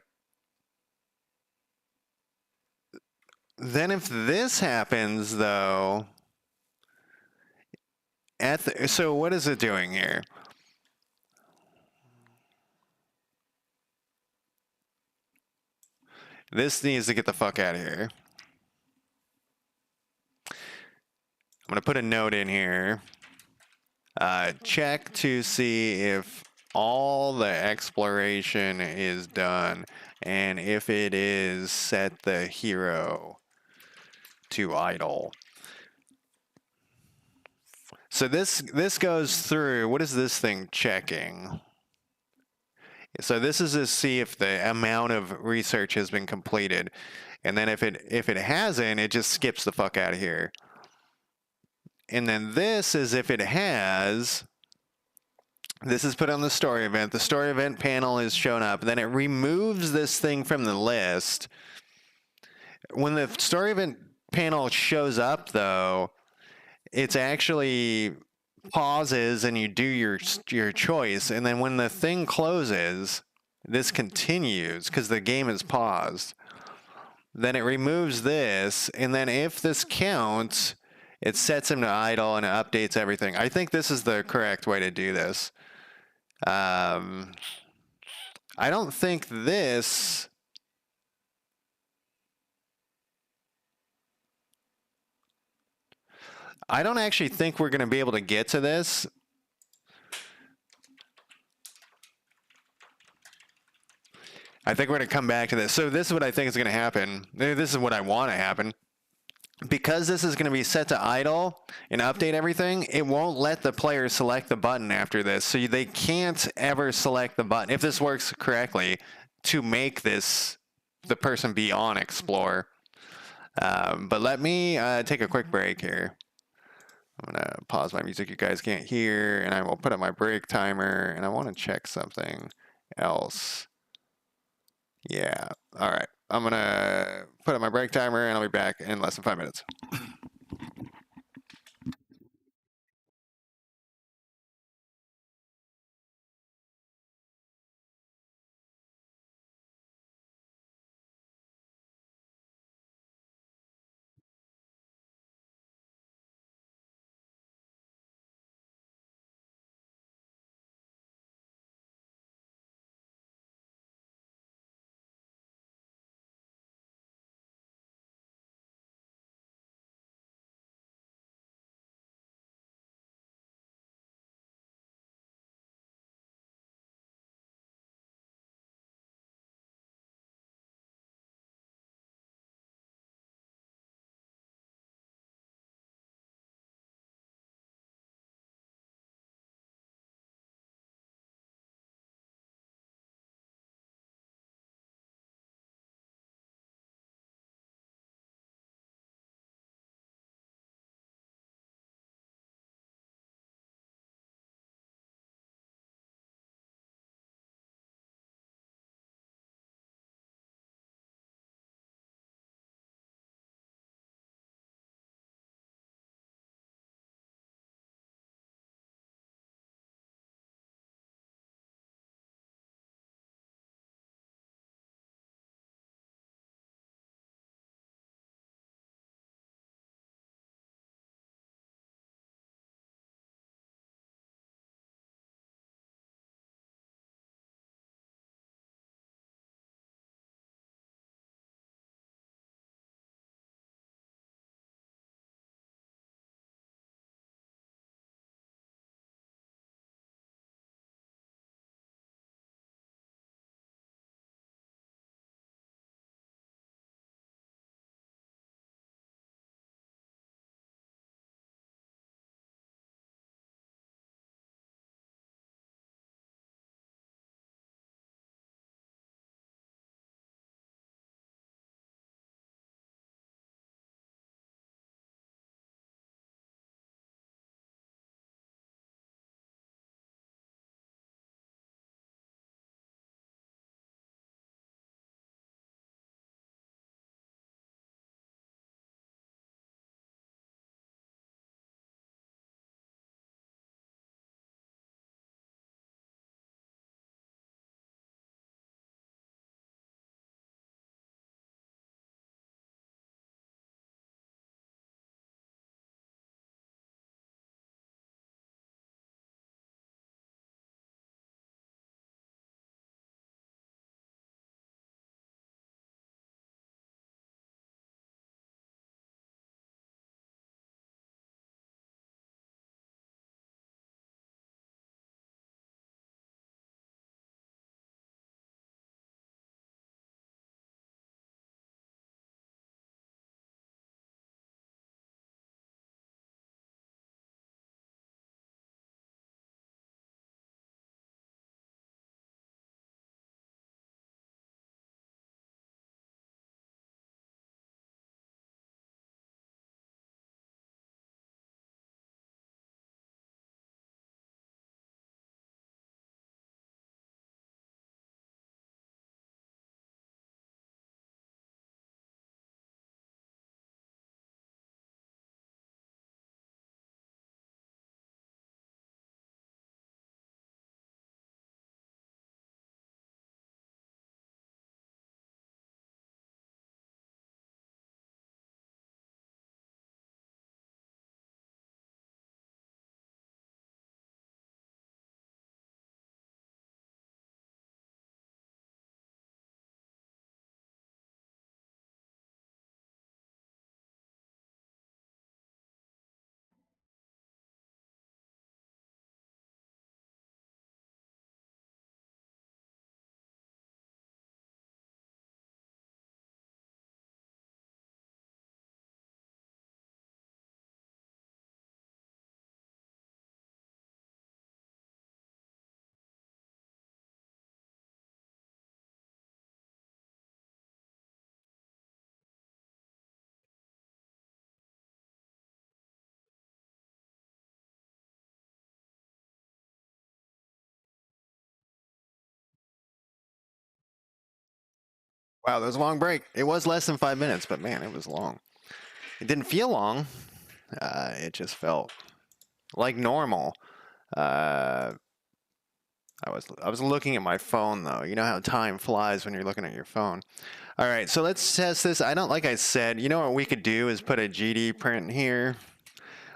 then if this happens, though, so what is it doing here? This needs to get the fuck out of here. I'm going to put a note in here. Check to see if all the exploration is done, and if it is, set the hero to idle. So this goes through. What is this thing checking? So this is to see if the amount of research has been completed, and then if it hasn't, it just skips the fuck out of here. And then this is if it has. This is put on the story event. The story event panel is shown up. Then it removes this thing from the list. When the story event panel shows up, though, it's actually pauses and you do your choice. And then when the thing closes, this continues because the game is paused. Then it removes this. And then if this counts, it sets him to idle and it updates everything. I think this is the correct way to do this. I don't think this. I don't actually think we're going to be able to get to this. I think we're going to come back to this. So this is what I think is going to happen. This is what I want to happen. Because this is going to be set to idle and update everything, it won't let the player select the button after this. So they can't ever select the button, if this works correctly, to make this the person be on Explore. But let me take a quick break here. I'm going to pause my music you guys can't hear, and I will put up my break timer, and I want to check something else. Yeah, all right. I'm going to put up my break timer, and I'll be back in less than 5 minutes. Wow, that was a long break. It was less than 5 minutes, but man, it was long. It didn't feel long. It just felt like normal. Uh, I was looking at my phone though. You know how time flies when you're looking at your phone. All right, so let's test this. I don't like I said. You know what we could do is put a GD print here.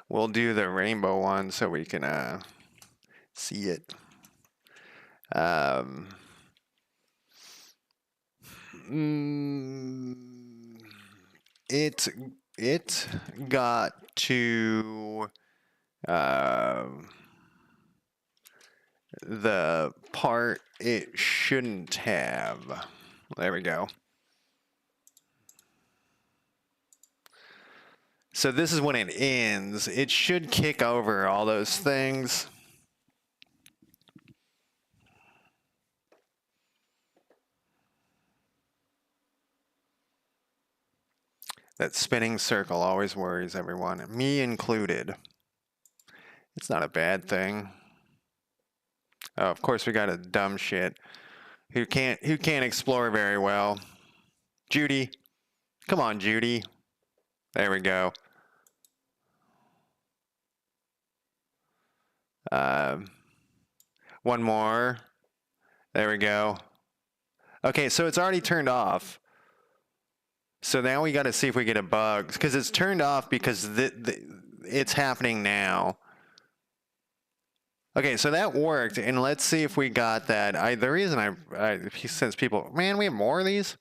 We'll do the rainbow one so we can see it. It got to the part it shouldn't have. There we go. So this is when it ends. It should kick over all those things. That spinning circle always worries everyone, me included. It's not a bad thing. Oh, of course we got a dumb shit who can't explore very well. Judy. Come on, Judy. There we go. One more. There we go. Okay, so it's already turned off. So now we got to see if we get a bug, because it's turned off because it's happening now. Okay, so that worked, and let's see if we got that. The reason since people, man, we have more of these.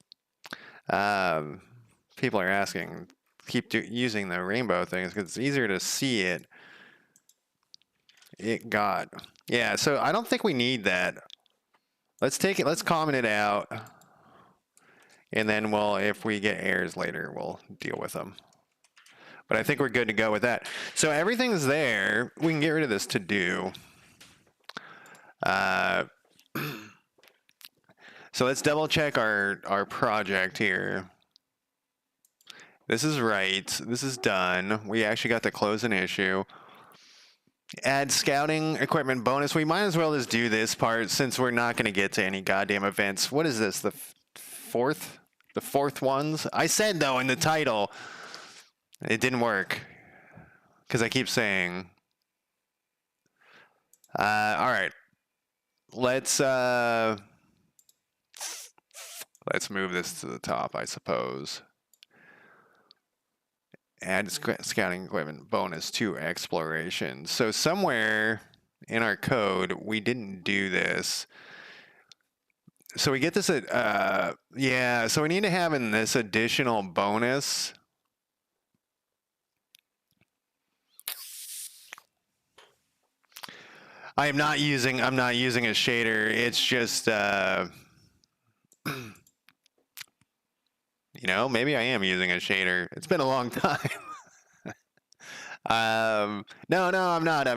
People are asking, keep using the rainbow things because it's easier to see it. Yeah. So I don't think we need that. Let's take it. Let's comment it out. And then if we get errors later, we'll deal with them. But I think we're good to go with that. So everything's there. We can get rid of this to do. So let's double check our project here. This is right. This is done. We actually got to close an issue. Add scouting equipment bonus. We might as well just do this part since we're not going to get to any goddamn events. What is this? The fourth? The fourth ones? I said, though, in the title, it didn't work. Because I keep saying. All right. Let's move this to the top, I suppose. Add scouting equipment bonus to exploration. So somewhere in our code, we didn't do this. So we get this yeah, so we need to have in this additional bonus. I'm not using a shader. It's just you know, maybe I am using a shader. It's been a long time. No, I'm not. I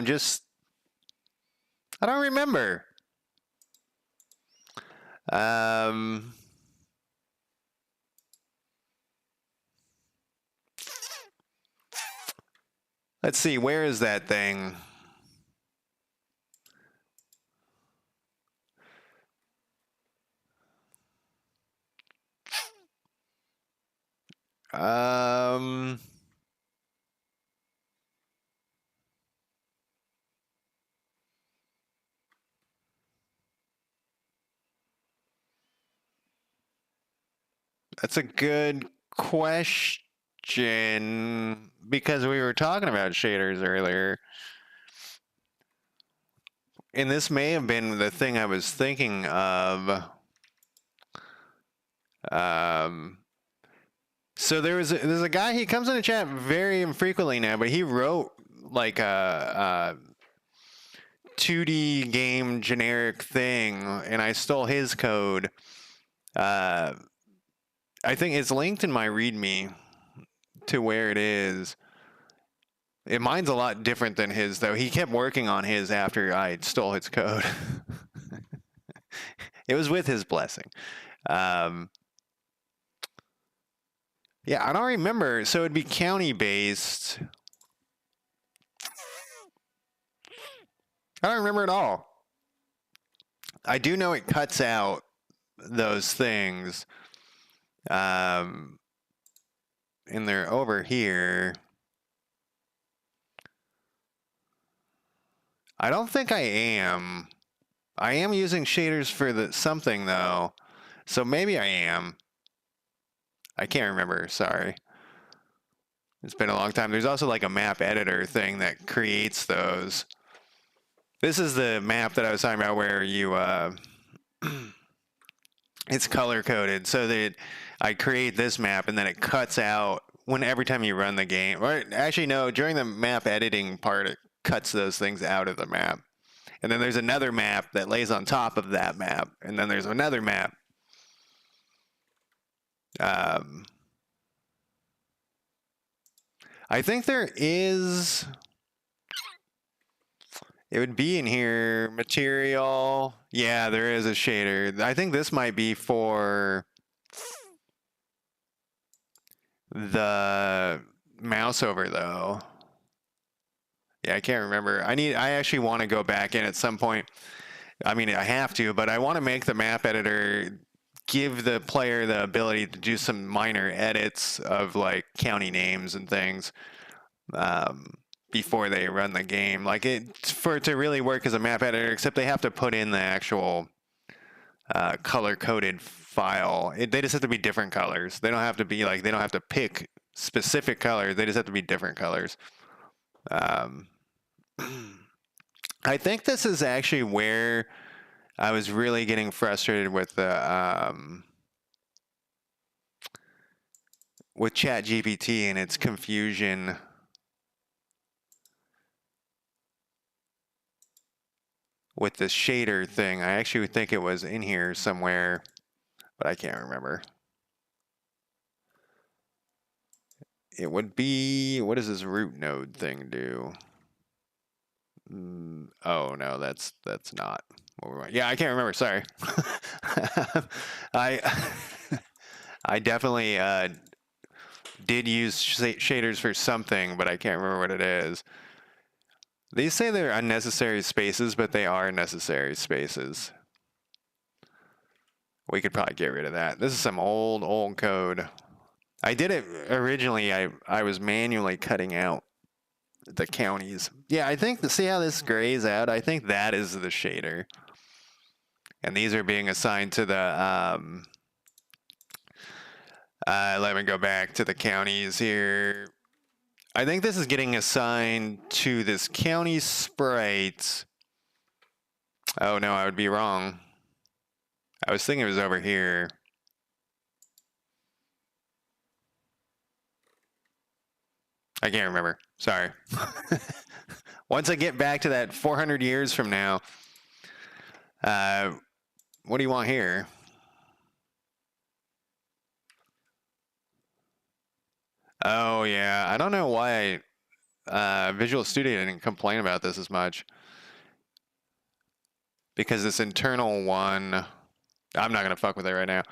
don't remember. Let's see, where is that thing? That's a good question because we were talking about shaders earlier. And this may have been the thing I was thinking of. So there's a guy, he comes in the chat very infrequently now, but he wrote like a 2D game generic thing, and I stole his code. I think it's linked in my README to where it is. Mine's a lot different than his, though. He kept working on his after I stole his code. It was with his blessing. Yeah, I don't remember. So it'd be county-based. I don't remember at all. I do know it cuts out those things. And they're over here. I don't think I am. I am using shaders for the something though. So maybe I am. I can't remember, sorry. It's been a long time. There's also like a map editor thing that creates those. This is the map that I was talking about where you it's color coded so that I create this map and then it cuts out when every time you run the game. Or actually no, during the map editing part it cuts those things out of the map. And then there's another map that lays on top of that map. And then there's another map. I think there is. It would be in here. Material. Yeah, there is a shader. I think this might be for the mouse over though. Yeah, I can't remember. I actually want to go back in at some point. I mean, I have to, but I want to make the map editor give the player the ability to do some minor edits of like county names and things before they run the game. Like for it to really work as a map editor, except they have to put in the actual color-coded file. They just have to be different colors. They don't have to be like, they don't have to pick specific colors. They just have to be different colors. I think this is actually where I was really getting frustrated with the with ChatGPT and its confusion. With the shader thing. I actually think it was in here somewhere, but I can't remember. It would be, what does this root node thing do? Oh no, that's not what we want. Yeah, I can't remember. Sorry. I I definitely did use shaders for something, but I can't remember what it is. They say they're unnecessary spaces, but they are necessary spaces. We could probably get rid of that. This is some old code. I did it originally. I was manually cutting out the counties. Yeah, I think, see how this grays out? I think that is the shader. And these are being assigned to the, let me go back to the counties here. I think this is getting assigned to this county sprite. Oh no, I would be wrong. I was thinking it was over here. I can't remember. Sorry. Once I get back to that 400 years from now, what do you want here? Oh yeah, I don't know why Visual Studio didn't complain about this as much. Because this internal one, I'm not gonna fuck with it right now.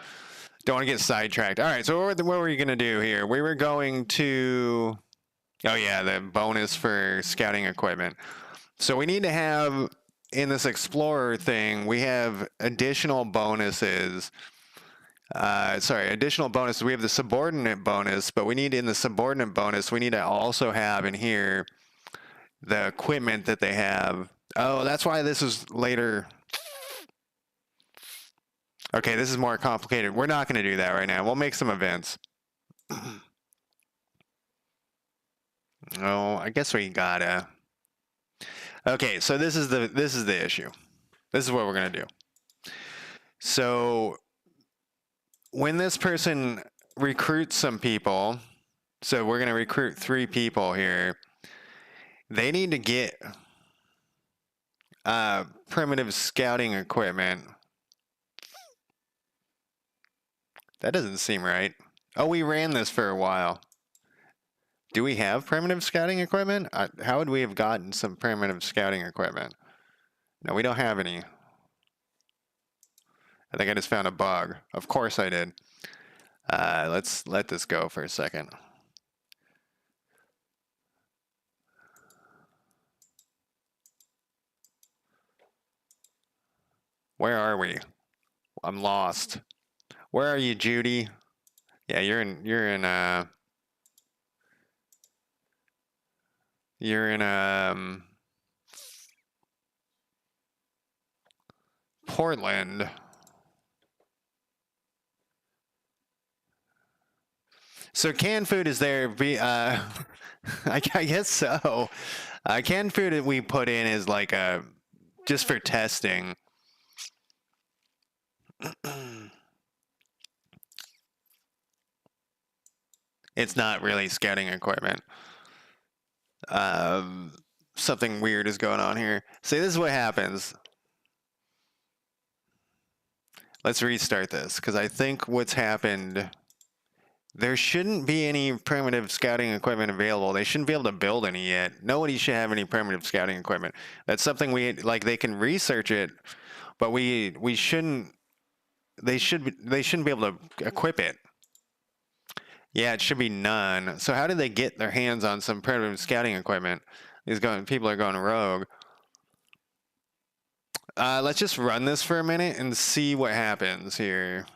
Don't want to get sidetracked. All right, so what were you gonna do here? We were going to, oh yeah, the bonus for scouting equipment. So we need to have, in this Explorer thing, we have additional bonuses. Additional bonuses. We have the subordinate bonus, but we need in the subordinate bonus, we need to also have in here the equipment that they have. Oh, that's why this is later. Okay, this is more complicated. We're not going to do that right now. We'll make some events. Oh, I guess we gotta. Okay, so this is the issue. This is what we're going to do. So when this person recruits some people, so we're going to recruit 3 people here. They need to get primitive scouting equipment. That doesn't seem right. Oh, we ran this for a while. Do we have primitive scouting equipment? How would we have gotten some primitive scouting equipment? No, we don't have any. I think I just found a bug. Of course I did. Let's let this go for a second. Where are we? I'm lost. Where are you, Judy? Yeah, you're in Portland. So canned food is there. I guess so. Canned food that we put in is like just for testing. It's not really scouting equipment. Something weird is going on here. See, this is what happens. Let's restart this, because I think what's happened, there shouldn't be any primitive scouting equipment available. They shouldn't be able to build any yet. Nobody should have any primitive scouting equipment. That's something like, they can research it, but we shouldn't, they shouldn't be able to equip it. Yeah, it should be none. So how did they get their hands on some primitive scouting equipment? People are going rogue. Let's just run this for a minute and see what happens here.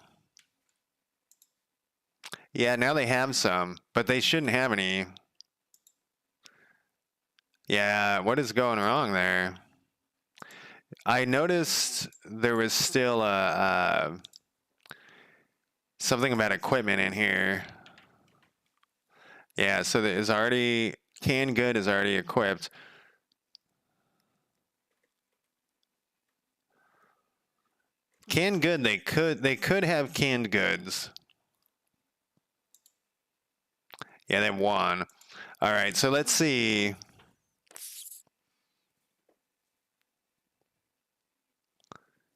Yeah, now they have some, but they shouldn't have any. Yeah, what is going wrong there? I noticed there was still something about equipment in here. Yeah, so there is already, canned good is already equipped. Canned good, they could have canned goods. Yeah, they won. All right, so let's see.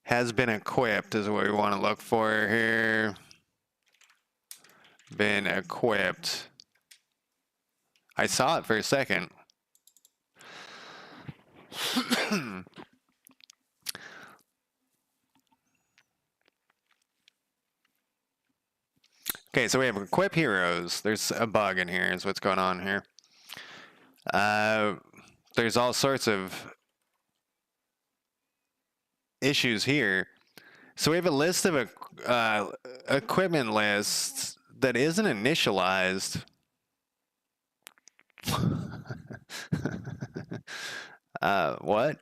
Has been equipped is what we want to look for here. Been equipped. I saw it for a second. Okay, so we have equip heroes. There's a bug in here is what's going on here. There's all sorts of issues here. So we have a list of equipment lists that isn't initialized. What?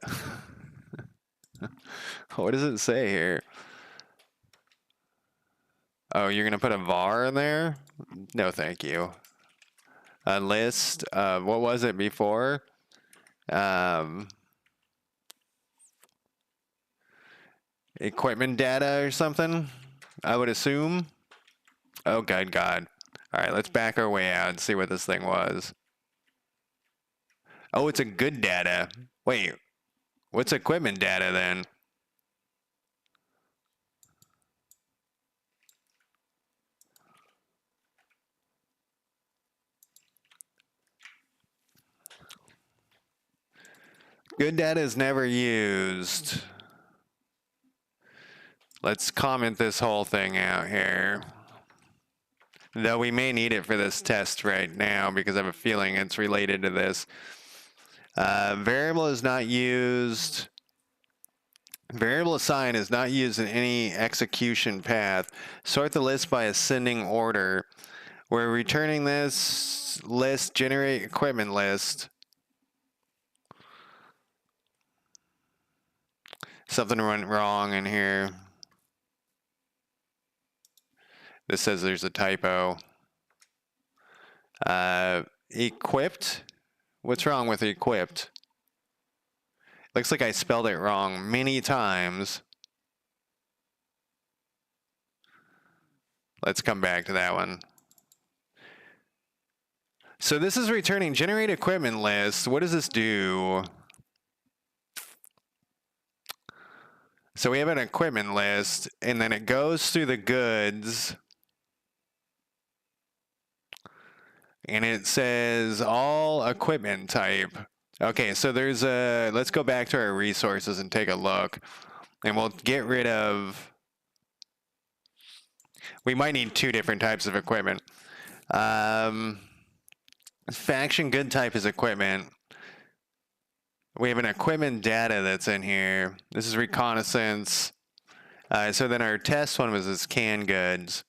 What does it say here? Oh, you're gonna put a var in there? No, thank you. A list. What was it before? Equipment data or something, I would assume. Oh, good God. All right, let's back our way out and see what this thing was. Oh, it's a good data. Wait, what's equipment data then? Good data is never used. Let's comment this whole thing out here. Though we may need it for this test right now because I have a feeling it's related to this. Variable is not used. Variable assign is not used in any execution path. Sort the list by ascending order. We're returning this list, generate equipment list. Something went wrong in here. This says there's a typo. Equipped? What's wrong with equipped? Looks like I spelled it wrong many times. Let's come back to that one. So this is returning generate equipment list. What does this do? So we have an equipment list, and then it goes through the goods. And it says all equipment type. Okay, so there's a, let's go back to our resources and take a look. And we'll get rid of, we might need two different types of equipment. Faction good type is equipment. We have an equipment data that's in here. This is reconnaissance. So then our test one was this canned goods.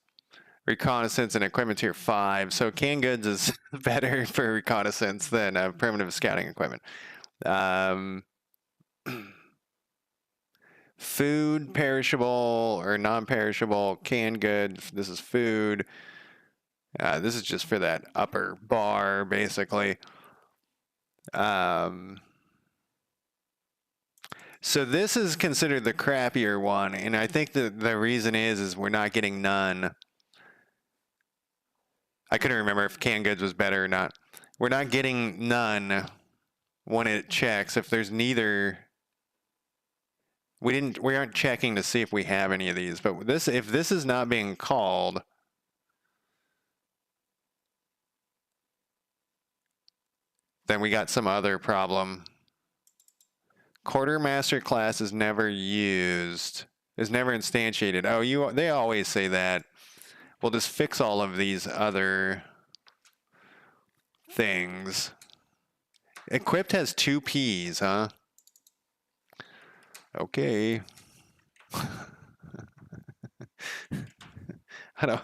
reconnaissance and equipment tier 5. So canned goods is better for reconnaissance than primitive scouting equipment. Food, perishable or non-perishable, canned goods. This is food. This is just for that upper bar, basically. So this is considered the crappier one, and I think the reason is we're not getting none. I couldn't remember if canned goods was better or not. We're not getting none when it checks. If there's neither, we aren't checking to see if we have any of these. But if this is not being called, then we got some other problem. Quartermaster class is never used, is never instantiated. Oh, they always say that. We'll just fix all of these other things. Equipped has 2 P's, huh? Okay. I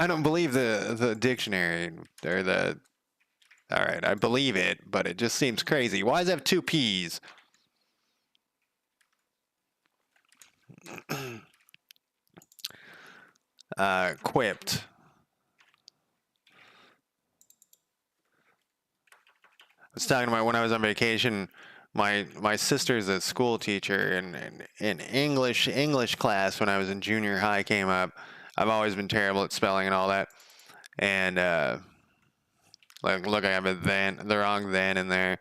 don't believe the dictionary or the. All right, I believe it, but it just seems crazy. Why does it have 2 P's? Equipped. I was talking about when I was on vacation. My sister's a school teacher, and in English class when I was in junior high came up. I've always been terrible at spelling and all that, and look, I have the wrong then in there.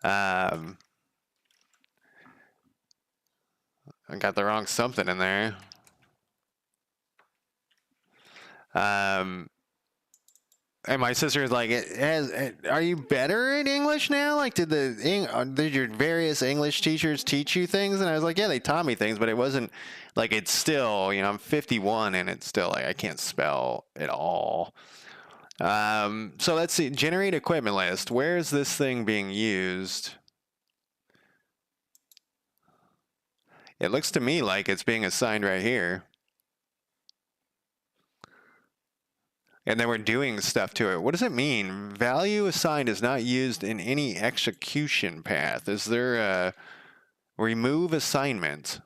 I got the wrong something in there. And my sister was like, "Are you better at English now? Like, did your various English teachers teach you things?" And I was like, "Yeah, they taught me things, but it wasn't like it's still, I'm 51 and it's still like I can't spell at all." So let's see, generate equipment list. Where is this thing being used? It looks to me like it's being assigned right here. And then we're doing stuff to it. What does it mean? Value assigned is not used in any execution path. Is there a remove assignment?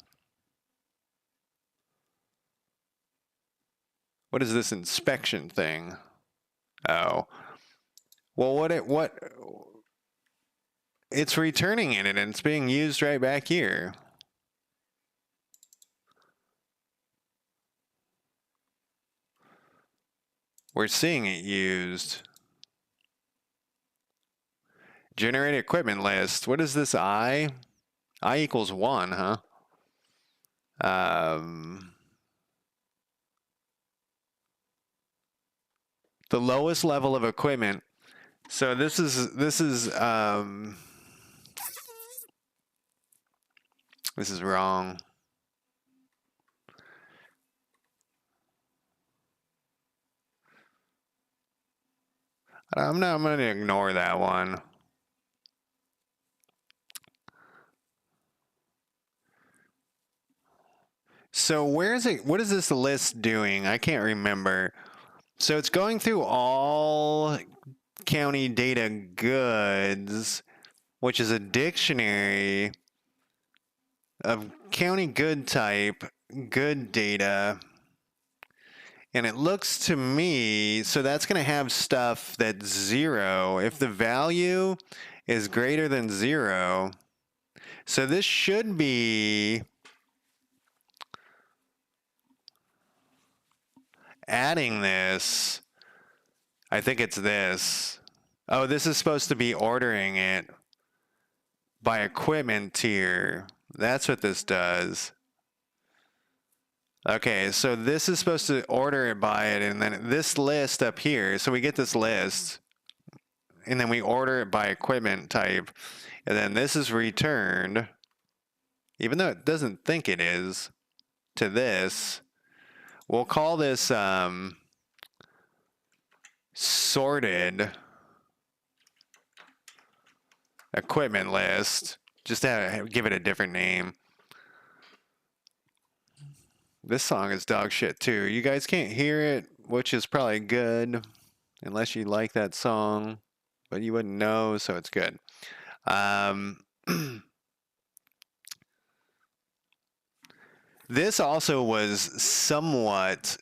What is this inspection thing? Oh. Well, it's returning it and it's being used right back here. We're seeing it used. Generate equipment list. What is this I? I equals 1, huh? The lowest level of equipment. So this is wrong. I'm going to ignore that one. So where is it? What is this list doing? I can't remember. So it's going through all county data goods, which is a dictionary of county good type, good data. And it looks to me, so that's going to have stuff that's 0. If the value is greater than 0, so this should be adding this. I think it's this. Oh, this is supposed to be ordering it by equipment tier. That's what this does. Okay, so this is supposed to order it by it, and then this list up here, so we get this list, and then we order it by equipment type, and then this is returned, even though it doesn't think it is, to this. We'll call this sorted equipment list, just to give it a different name. This song is dog shit too. You guys can't hear it, which is probably good, unless you like that song, but you wouldn't know, so it's good. This also was somewhat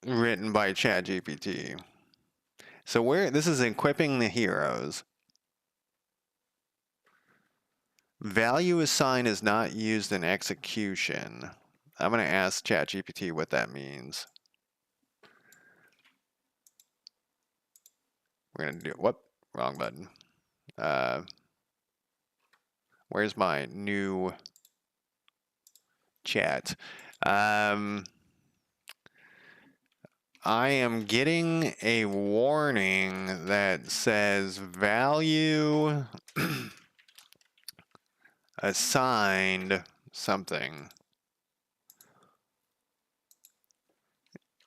written by ChatGPT. So this is equipping the heroes. Value assigned is not used in execution. I'm going to ask ChatGPT what that means. We're going to do, whoop, wrong button. Where's my new chat? I am getting a warning that says value assigned something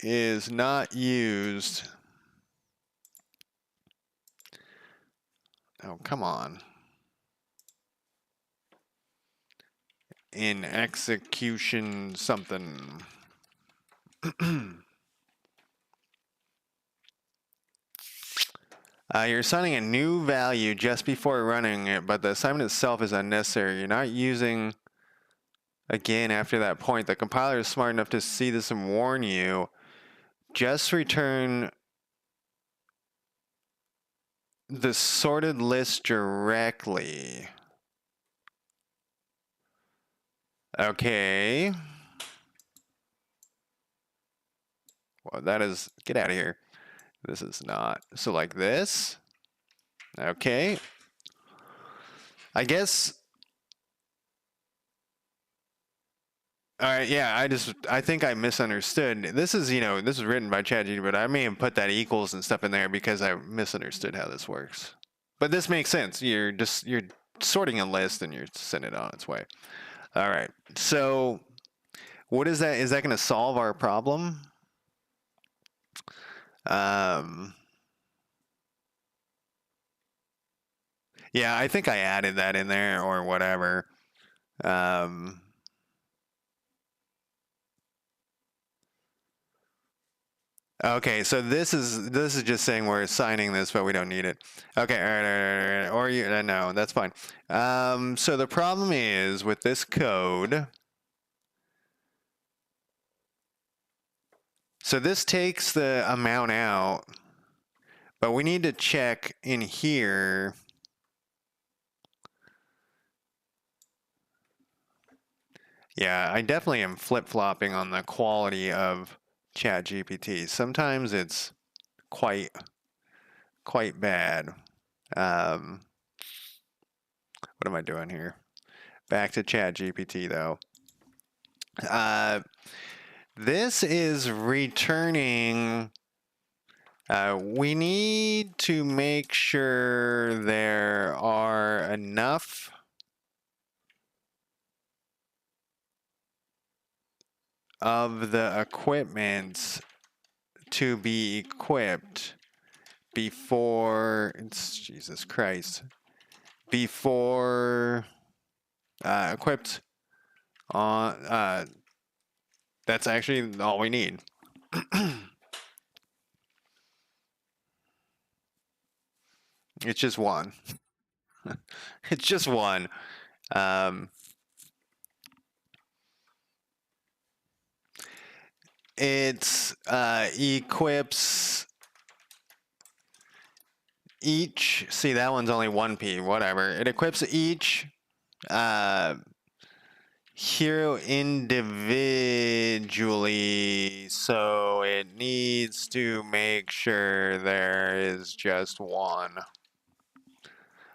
is not used. Oh, come on. In execution something. You're assigning a new value just before running it, but the assignment itself is unnecessary. You're not using again after that point. The compiler is smart enough to see this and warn you. Just return the sorted list directly. Okay. Well, that is, get out of here. This is not. So like this. Okay. I guess. All right, yeah, I think I misunderstood. This is, this is written by ChatGPT, but I may have put that equals and stuff in there because I misunderstood how this works. But this makes sense. You're sorting a list and you're sending it on its way. All right. So what is that? Is that going to solve our problem? Yeah, I think I added that in there or whatever. Okay, so this is just saying we're assigning this, but we don't need it. Okay, all right. Or you no, that's fine. So the problem is with this code. So this takes the amount out, but we need to check in here. Yeah, I definitely am flip-flopping on the quality of ChatGPT. Sometimes it's quite bad. What am I doing here? Back to ChatGPT though. This is returning. We need to make sure there are enough of the equipment to be equipped before it's Jesus Christ. Before equipped on that's actually all we need. It's just one. It's just one. It's equips each. See, that one's only 1p. Whatever. It equips each hero individually, so it needs to make sure there is just one.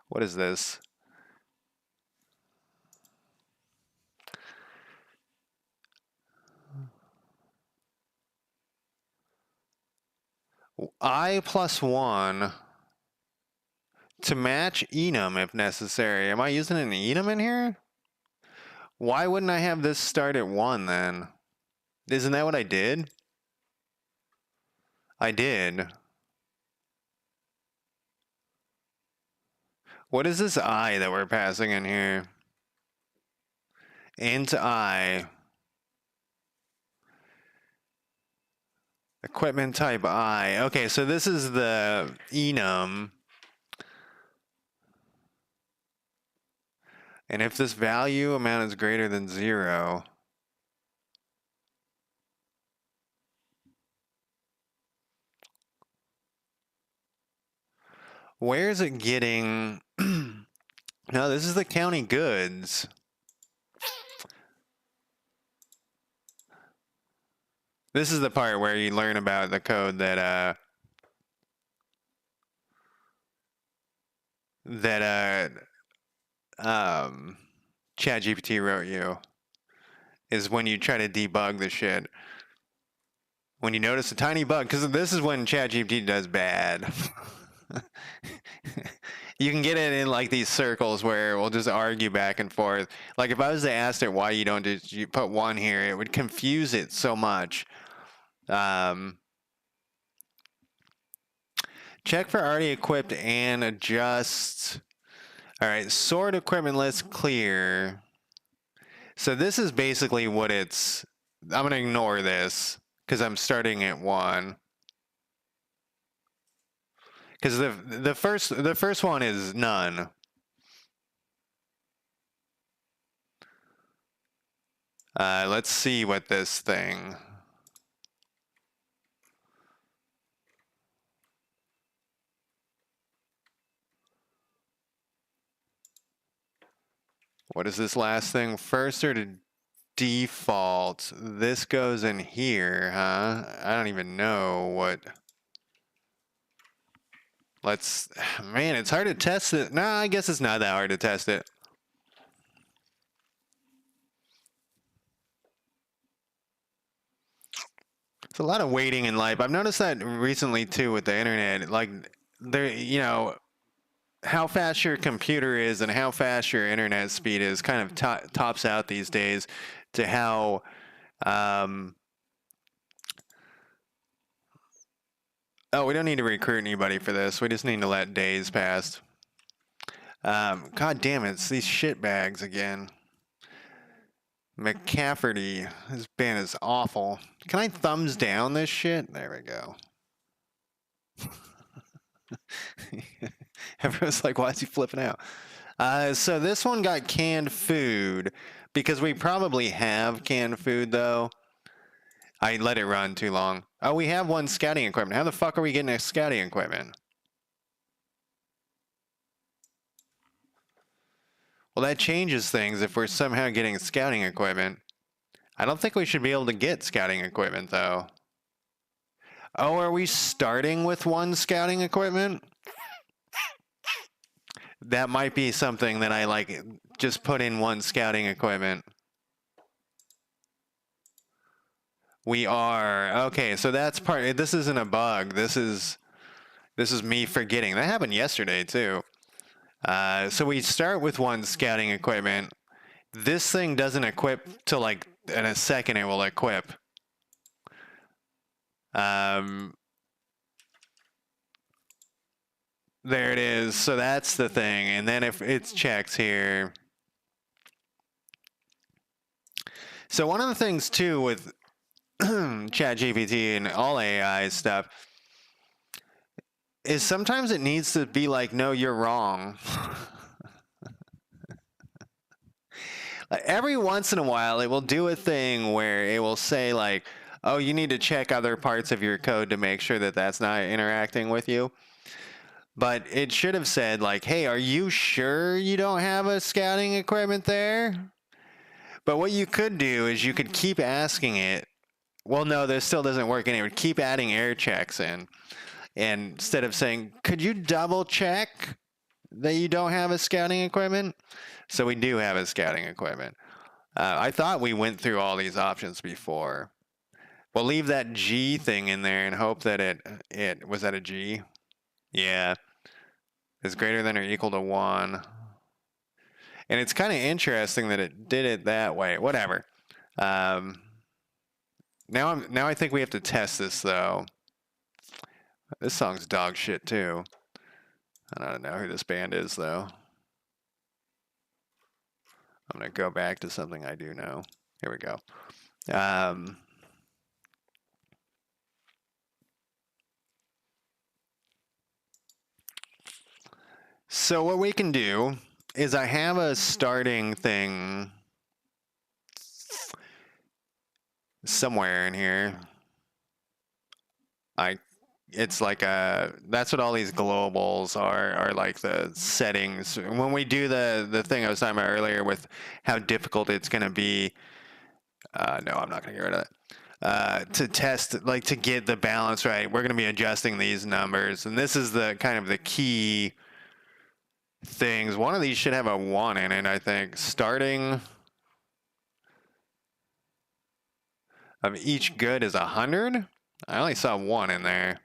What is this? I+1 to match enum if necessary. Am I using an enum in here? Why wouldn't I have this start at 1 then? Isn't that what I did? I did. What is this I that we're passing in here? Int I. Equipment type I. Okay, so this is the enum. And if this value amount is greater than 0, where is it getting? No, this is the county goods. This is the part where you learn about the code that ChatGPT wrote you, is when you try to debug the shit. When you notice a tiny bug, because this is when ChatGPT does bad. You can get it in like these circles where we'll just argue back and forth. Like if I was to ask it why you don't just you put 1 here, it would confuse it so much. Check for already equipped and adjust. All right, sort equipment list clear. So this is basically what it's. I'm gonna ignore this because I'm starting at 1. Because the first one is none. Let's see what this thing. What is this last thing? First or to default? This goes in here, huh? I don't even know what. Man, it's hard to test it. No, I guess it's not that hard to test it. It's a lot of waiting in life. I've noticed that recently too with the internet. Like, how fast your computer is and how fast your internet speed is kind of tops out these days to how. Oh, we don't need to recruit anybody for this. We just need to let days pass. God damn it, it's these shitbags again. McCafferty, his band is awful. Can I thumbs down this shit? There we go. Everyone's like, why is he flipping out? So this one got canned food because we probably have canned food though. I let it run too long. Oh, we have 1 scouting equipment. How the fuck are we getting a scouting equipment? Well, that changes things if we're somehow getting scouting equipment. I don't think we should be able to get scouting equipment, though. Oh, are we starting with 1 scouting equipment? That might be something that I like. Just put in 1 scouting equipment. We are. Okay, so that's part. This isn't a bug. This is me forgetting. That happened yesterday, too. So we start with 1 scouting equipment. This thing doesn't equip till like in a second it will equip. There it is. So that's the thing. And then if it's checks here. So one of the things too with ChatGPT and all AI stuff is sometimes it needs to be like, no, you're wrong. Every once in a while, it will do a thing where it will say like, oh, you need to check other parts of your code to make sure that that's not interacting with you. But it should have said like, hey, are you sure you don't have a scouting equipment there? But what you could do is you could keep asking it. Well, no, this still doesn't work. And it would keep adding error checks in. And instead of saying, could you double check that you don't have a scouting equipment? So we do have a scouting equipment. I thought we went through all these options before. We'll leave that G thing in there and hope that it was that a G? Yeah. Is greater than or equal to 1. And it's kind of interesting that it did it that way. Whatever. Now I think we have to test this though. This song's dog shit too. I don't know who this band is though. I'm gonna go back to something I do know. Here we go. So what we can do is I have a starting thing somewhere in here. It's like that's what all these globals are like the settings. When we do the thing I was talking about earlier with how difficult it's going to be, no, I'm not going to get rid of it. To test, like to get the balance right, we're going to be adjusting these numbers. And this is the kind of the key things. One of these should have a 1 in it, I think. Starting of each good is 100. I only saw 1 in there.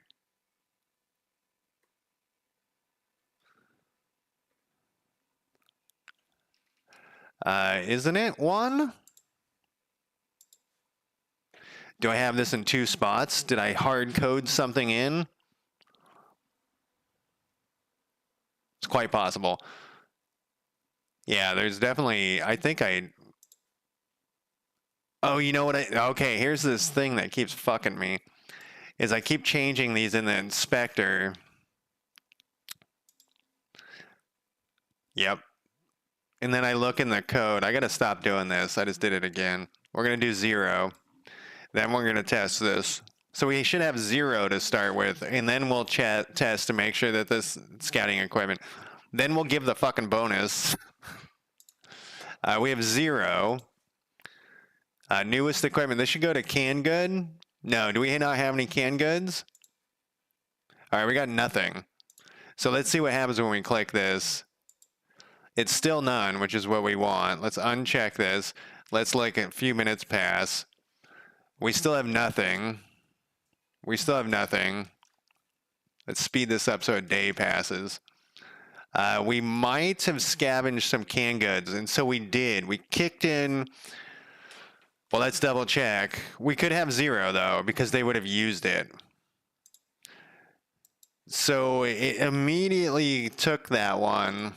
Isn't it 1? Do I have this in 2 spots? Did I hard code something in? It's quite possible. Yeah, there's definitely, I think oh, you know what okay, here's this thing that keeps fucking me, is I keep changing these in the inspector. Yep. And then I look in the code. I gotta stop doing this. I just did it again. We're gonna do 0. Then we're gonna test this. So we should have 0 to start with, and then we'll test to make sure that this scouting equipment. Then we'll give the fucking bonus. We have 0. Newest equipment. This should go to canned good. No, do we not have any canned goods? All right, we got nothing. So let's see what happens when we click this. It's still none, which is what we want. Let's uncheck this. Let's let a few minutes pass. We still have nothing. We still have nothing. Let's speed this up so a day passes. We might have scavenged some canned goods, and so we did. We kicked in. Well, let's double check. We could have 0, though, because they would have used it. So it immediately took that one,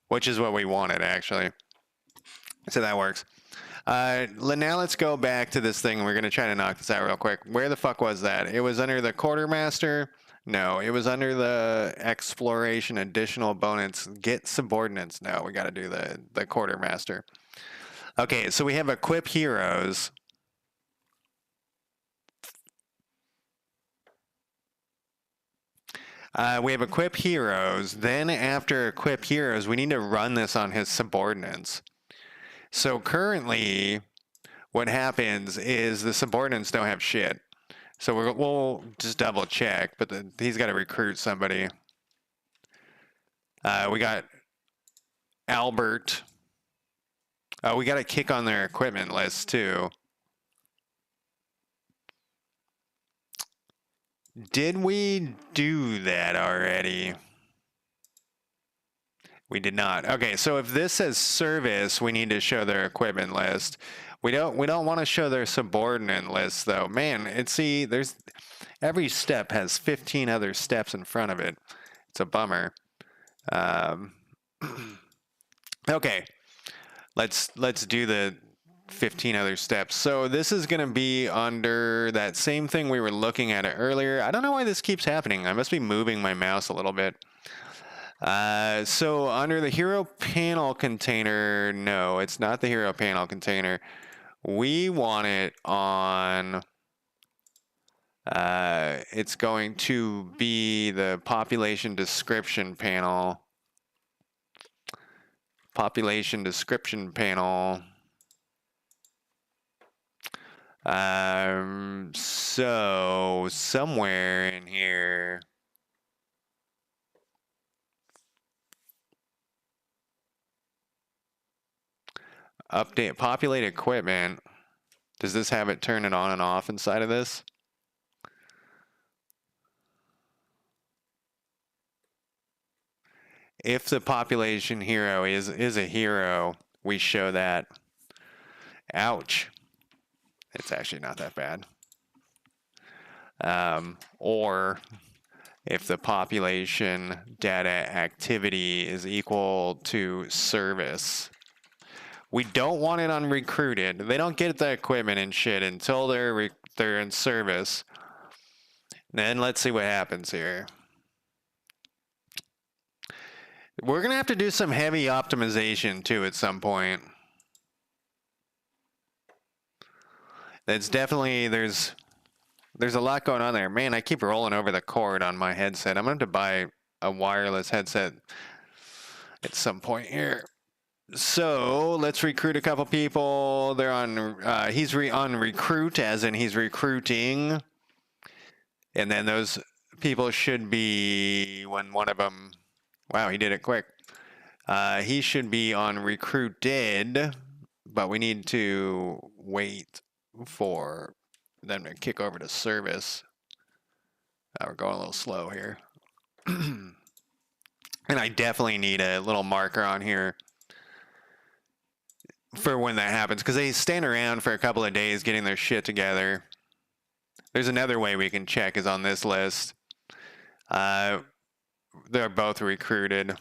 which is what we wanted, actually. So that works. Now let's go back to this thing. We're going to try to knock this out real quick. Where the fuck was that? It was under the quartermaster. No, it was under the exploration additional bonus. Get subordinates. No, we got to do the quartermaster. Okay, so we have equip heroes. We have equip heroes. Then after equip heroes, we need to run this on his subordinates. So currently, what happens is the subordinates don't have shit. So we'll just double check, but he's got to recruit somebody. We got Albert. We got to kick on their equipment list too. Did we do that already? We did not. Okay, so if this says service, we need to show their equipment list. We don't want to show their subordinate list though. Man, there's every step has 15 other steps in front of it. It's a bummer. Okay, let's do the 15 other steps. So this is going to be under that same thing we were looking at it earlier. I don't know why this keeps happening. I must be moving my mouse a little bit. So under the hero panel container, no, it's not the hero panel container. We want it on, it's going to be the population description panel. Population description panel. So somewhere in here, update populate equipment. Does this have it turn it on and off inside of this? If the population hero is a hero, we show that. Ouch. It's actually not that bad. Or if the population data activity is equal to service. We don't want it on recruited. They don't get the equipment and shit until they're in service. And let's see what happens here. We're going to have to do some heavy optimization too at some point. That's definitely, there's a lot going on there. Man, I keep rolling over the cord on my headset. I'm going to have to buy a wireless headset at some point here. So let's recruit a couple people. They're on, he's on recruit, as in he's recruiting. And then those people should be, when one of them, wow, he did it quick. He should be on recruited, but we need to wait for them to kick over to service. We're going a little slow here. And I definitely need a little marker on here for when that happens, because they stand around for a couple of days getting their shit together. There's another way we can check is on this list. They're both recruited.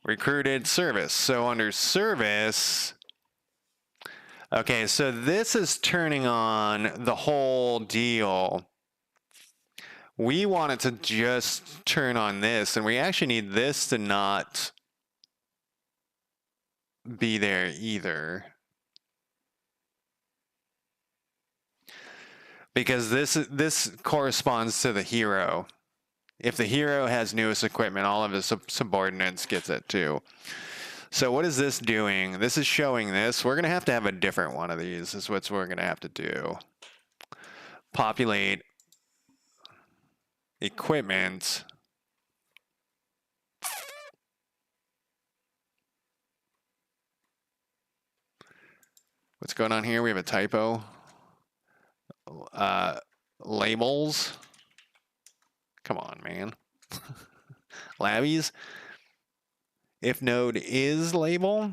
Recruited service. So under service, okay, so this is turning on the whole deal. We want it to just turn on this, and we actually need this to not be there either. Because this corresponds to the hero. If the hero has newest equipment, all of his subordinates gets it too. So what is this doing? This is showing this. We're going to have a different one of these. Is what we're going to have to do. Populate equipment. What's going on here? We have a typo. Labels. Come on, man. Labbies. If node is label.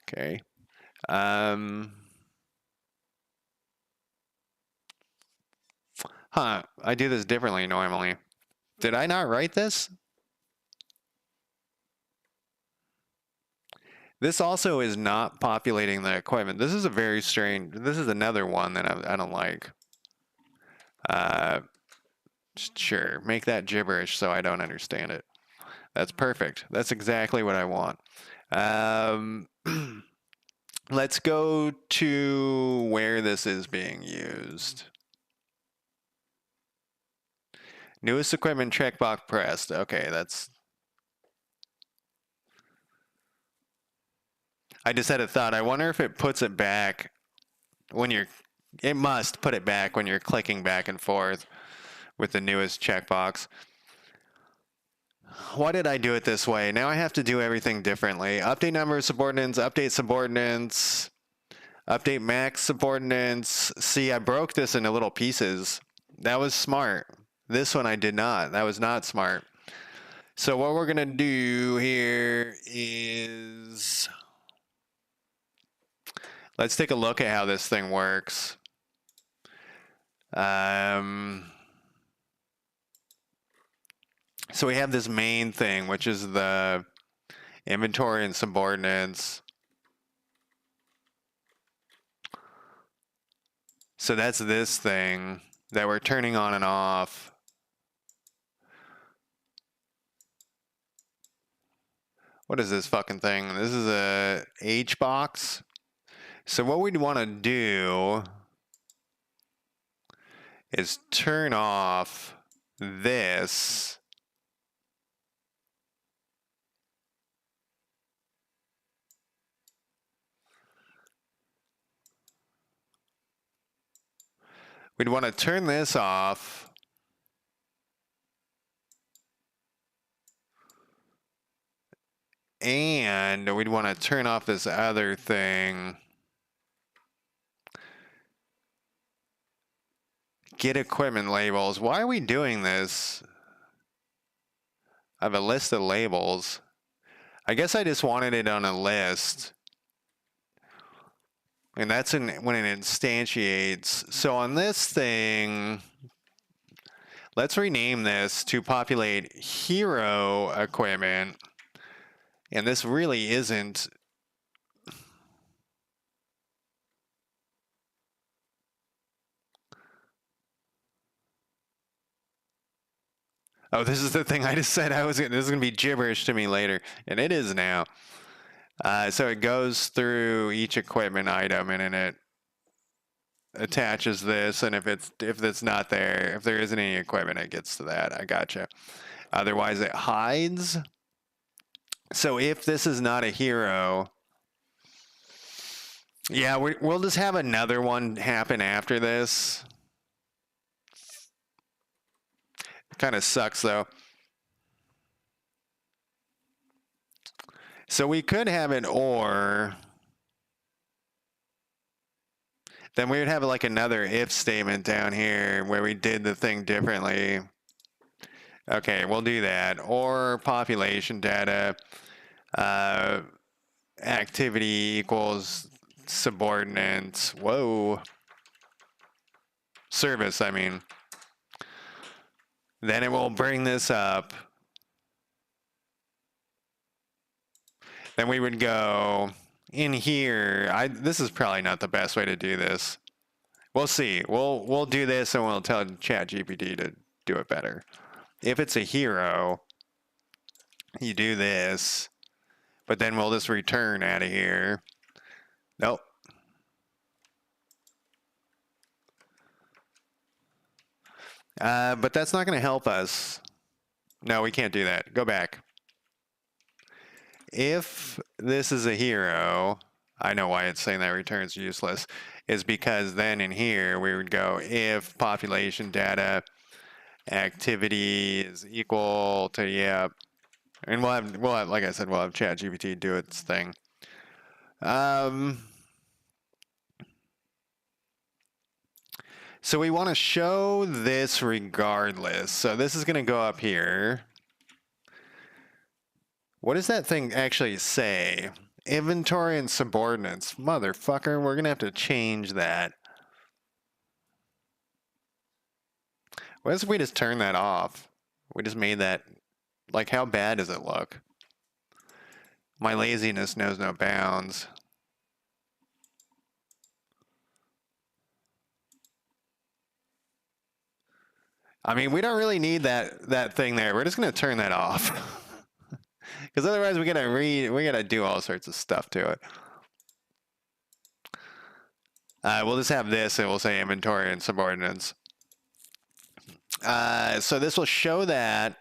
Okay. I do this differently normally. Did I not write this? This also is not populating the equipment. This is a very strange, this is another one that I don't like. Sure, make that gibberish so I don't understand it. That's perfect. That's exactly what I want. Let's go to where this is being used. Newest equipment checkbox pressed. Okay, that's... I just had a thought. I wonder if it puts it back when you're... It must put it back when you're clicking back and forth with the newest checkbox. Why did I do it this way? Now I have to do everything differently. Update number of subordinates, update subordinates, update max subordinates. See, I broke this into little pieces. That was smart. This one I did not. That was not smart. So what we're going to do here is... Let's take a look at how this thing works. So we have this main thing, which is the inventory and subordinates. So that's this thing that we're turning on and off. What is this fucking thing? This is a H box. So what we'd want to do is turn off this. We'd want to turn this off. And we'd want to turn off this other thing. Get equipment labels. Why are we doing this? I have a list of labels. I guess I just wanted it on a list. And that's when it instantiates. So on this thing, let's rename this to populate hero equipment. And this really isn't Oh, this is the thing I just said this is gonna be gibberish to me later, and it is now. So it goes through each equipment item, and then it attaches this, and if it's not there, if there isn't any equipment, it gets to that. I gotcha. Otherwise, it hides. So if this is not a hero, yeah, we'll just have another one happen after this. Kind of sucks though. So we could have it, or then we would have like another if statement down here where we did the thing differently. Okay, we'll do that. Or population data, activity equals subordinates. Whoa. Service, I mean. Then it will bring this up. Then we would go in here. This is probably not the best way to do this. We'll see. We'll do this and we'll tell ChatGPT to do it better. If it's a hero, you do this, but then we'll just return out of here. Nope. But that's not going to help us. No, we can't do that. Go back. If this is a hero, I know why it's saying that return's useless, is because then in here we would go if population data activity is equal to, yeah, and we'll have, like I said, we'll have ChatGPT do its thing. So we want to show this regardless. So this is going to go up here. What does that thing actually say? Inventory and subordinates. Motherfucker, we're going to have to change that. What if we just turn that off? We just made that, like, how bad does it look? My laziness knows no bounds. I mean, we don't really need that thing there. We're just going to turn that off. Because otherwise we gotta do all sorts of stuff to it. We'll just have this and we'll say inventory and subordinates. So this will show that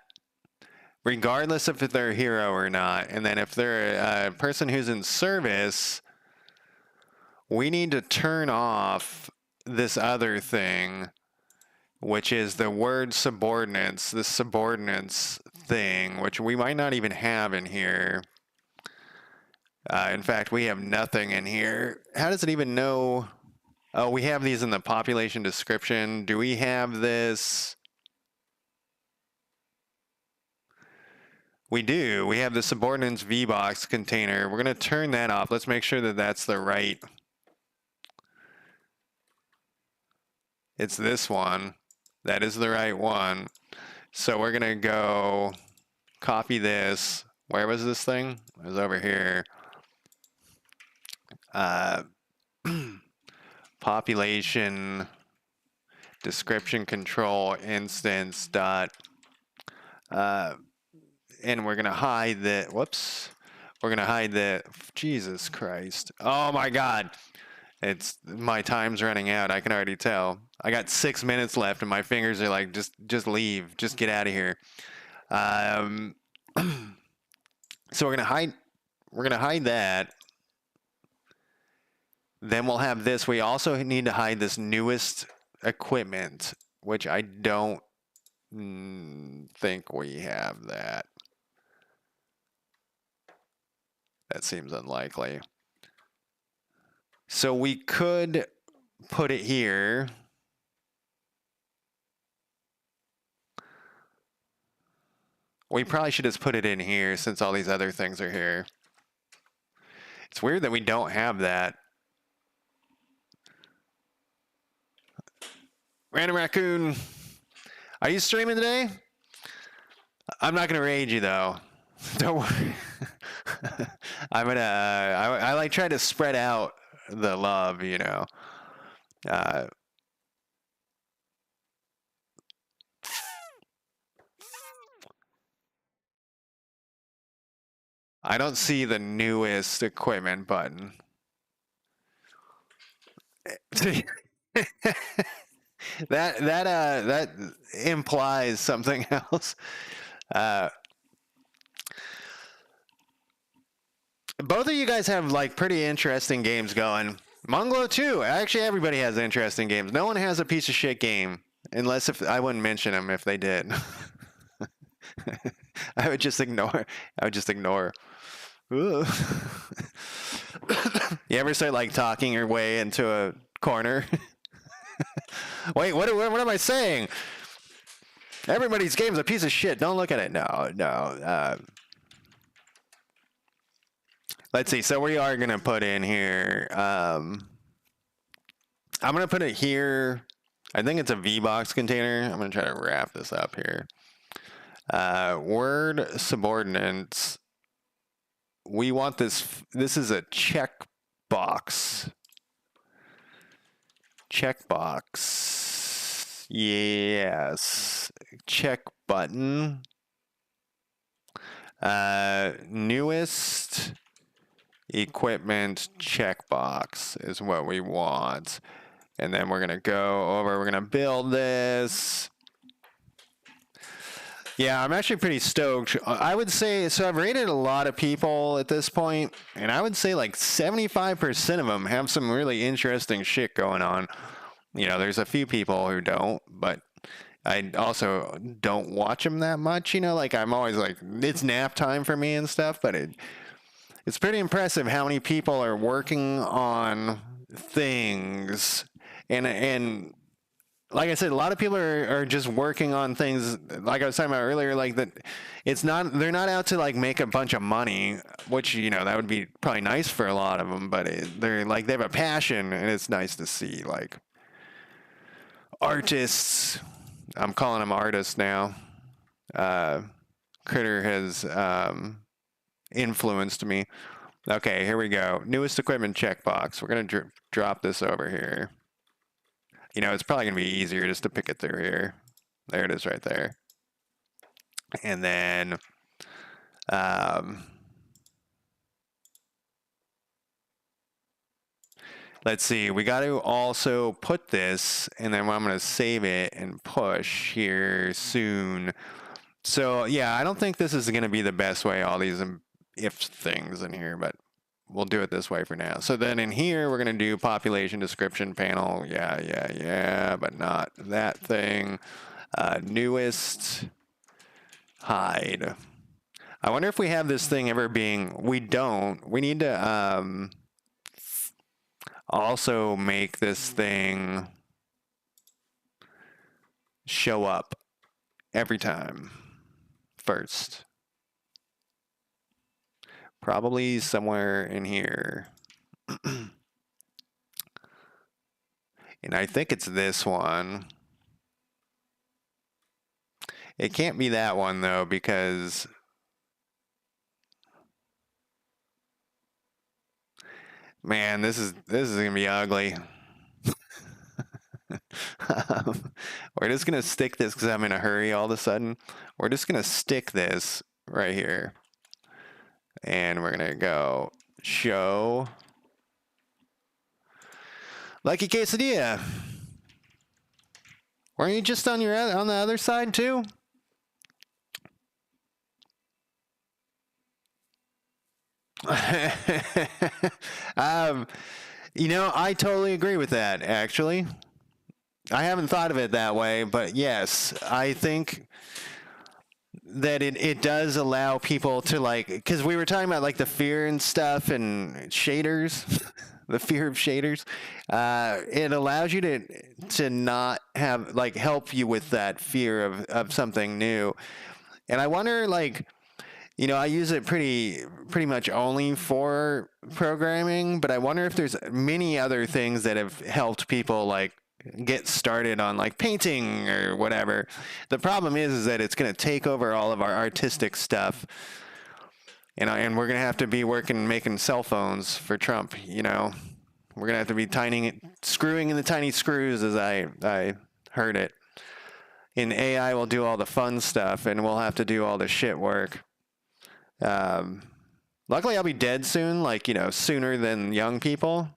regardless if they're a hero or not. And then if they're a person who's in service, we need to turn off this other thing, which is the word subordinates, the subordinates thing, which we might not even have in here. In fact, we have nothing in here. How does it even know? Oh, we have these in the population description. Do we have this? We do. We have the subordinates VBox container. We're going to turn that off. Let's make sure that that's the right. It's this one. That is the right one. So we're going to go copy this. Where was this thing? It was over here. Population description control instance dot. And we're going to hide the, whoops. We're going to hide the, Jesus Christ. Oh my God. My time's running out. I can already tell. I got 6 minutes left and my fingers are like, just leave. Just get out of here. So we're going to hide that. Then we'll have this. We also need to hide this newest equipment, which I don't think we have that. That seems unlikely. So we could put it here. We probably should just put it in here since all these other things are here. It's weird that we don't have that. Random Raccoon, are you streaming today? I'm not gonna raid you though. Don't worry. I'm gonna. I like try to spread out the love, you know. I don't see the newest equipment button. That implies something else. Both of you guys have like pretty interesting games going. Monglo too. Actually, everybody has interesting games. No one has a piece of shit game, unless if I wouldn't mention them if they did. I would just ignore. I would just ignore. You ever start like talking your way into a corner? Wait, what am I saying? Everybody's game's a piece of shit. Don't look at it. No. Let's see. So we are gonna put in here. I'm gonna put it here. I think it's a VBox container. I'm gonna try to wrap this up here. Word subordinates. We want this. This is a checkbox. Checkbox. Yes. Check button. Newest equipment checkbox is what we want. And then we're going to go over, we're going to build this. Yeah, I'm actually pretty stoked. I would say, so I've rated a lot of people at this point, and I would say like 75% of them have some really interesting shit going on. You know, there's a few people who don't, but I also don't watch them that much. You know, like I'm always like, it's nap time for me and stuff, but it's pretty impressive how many people are working on things. And like I said, a lot of people are just working on things, like I was talking about earlier, like that they're not out to like make a bunch of money, which, you know, that would be probably nice for a lot of them, but they're like, they have a passion, and it's nice to see like artists. I'm calling them artists now. Critter has influenced me. Okay, here we go. Newest equipment checkbox. We're going to drop this over here. You know, it's probably going to be easier just to pick it through here. There it is right there. And then let's see. We got to also put this, and then I'm going to save it and push here soon. So, yeah, I don't think this is going to be the best way, all these if things in here, but we'll do it this way for now. So then in here, we're going to do population description panel. Yeah, but not that thing. Newest hide. I wonder if we have this thing ever being, we don't. We need to also make this thing show up every time first. Probably somewhere in here. And I think it's this one. It can't be that one though, because man, this is gonna be ugly. We're just gonna stick this because I'm in a hurry all of a sudden. We're just gonna stick this right here. And we're gonna go show Lucky Quesadilla. Weren't you just on the other side too? You know, I totally agree with that, actually. I haven't thought of it that way, but yes, I think that it does allow people to like, because we were talking about like the fear and stuff and shaders, the fear of shaders. It allows you to not have like help you with that fear of something new. And I wonder, like, you know, I use it pretty much only for programming, but I wonder if there's many other things that have helped people like get started on like painting or whatever. The problem is that it's going to take over all of our artistic stuff, and we're going to have to be making cell phones for Trump. You know, we're going to have to be screwing in the tiny screws, as I heard it. And AI will do all the fun stuff, and we'll have to do all the shit work. Luckily, I'll be dead soon, like, sooner than young people.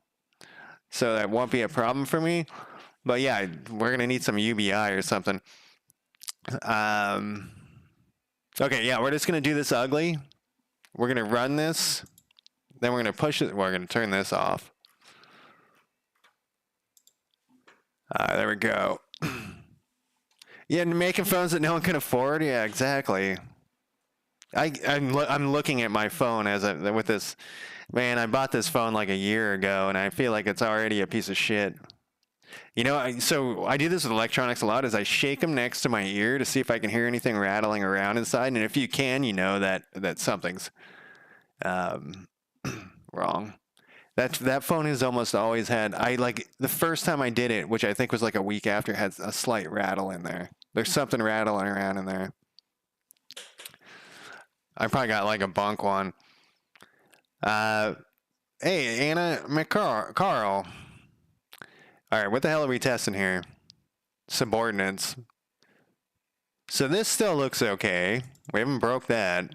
So that won't be a problem for me. But yeah, we're going to need some UBI or something. Okay, yeah, we're just going to do this ugly. We're going to run this. Then we're going to push it. We're going to turn this off. There we go. Yeah, making phones that no one can afford. Yeah, exactly. I'm looking at my phone with this. Man, I bought this phone like a year ago, and I feel like it's already a piece of shit. So I do this with electronics a lot. Is I shake them next to my ear to see if I can hear anything rattling around inside, and if you can, that something's wrong. That phone has almost always had. The first time I did it, which I think was like a week after, had a slight rattle in there. There's something rattling around in there. I probably got like a bunk one. Hey, Anna Carl. All right, what the hell are we testing here? Subordinates. So this still looks okay. We haven't broke that.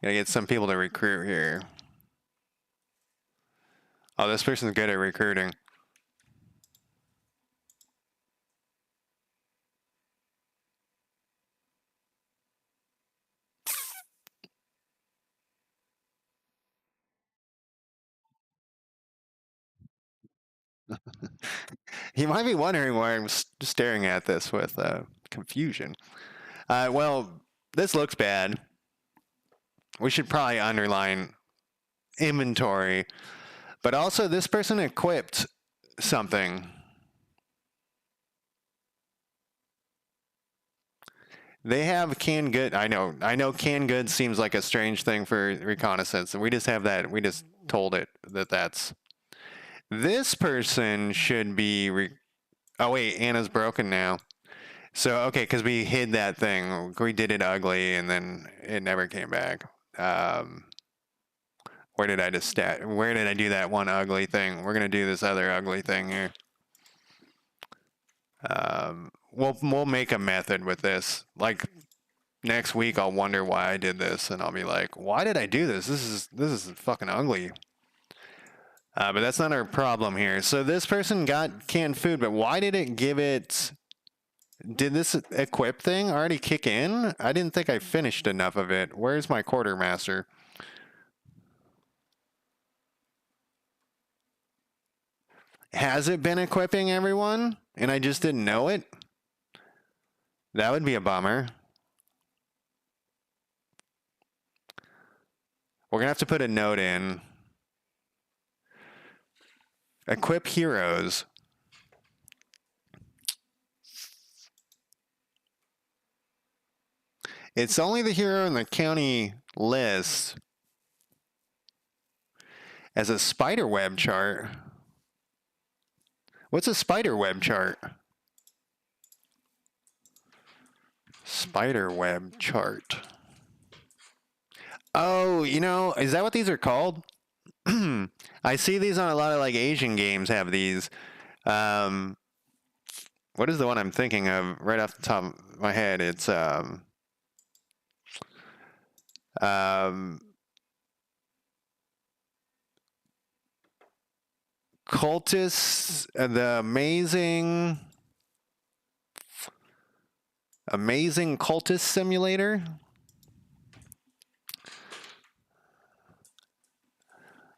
Gotta get some people to recruit here. Oh, this person's good at recruiting. You might be wondering why I'm staring at this with confusion. Well, this looks bad. We should probably underline inventory. But also, this person equipped something. They have canned good. I know canned goods seems like a strange thing for reconnaissance. And we just have that. We just told it that's. This person should be. Oh, wait. Anna's broken now. So, okay, because we hid that thing. We did it ugly, and then it never came back. Where did I Where did I do that one ugly thing? We're going to do this other ugly thing here. We'll make a method with this. Like, next week, I'll wonder why I did this, and I'll be like, why did I do this? This is fucking ugly. But that's not our problem here. So this person got canned food, but why did it give it... Did this equip thing already kick in? I didn't think I finished enough of it. Where's my quartermaster? Has it been equipping everyone? And I just didn't know it? That would be a bummer. We're going to have to put a note in. Equip heroes. It's only the hero in the county list as a spider web chart. What's a spider web chart? Spider web chart. Oh, is that what these are called? I see these on a lot of like Asian games have these. What is the one I'm thinking of right off the top of my head? It's Cultists, the amazing Cultist Simulator.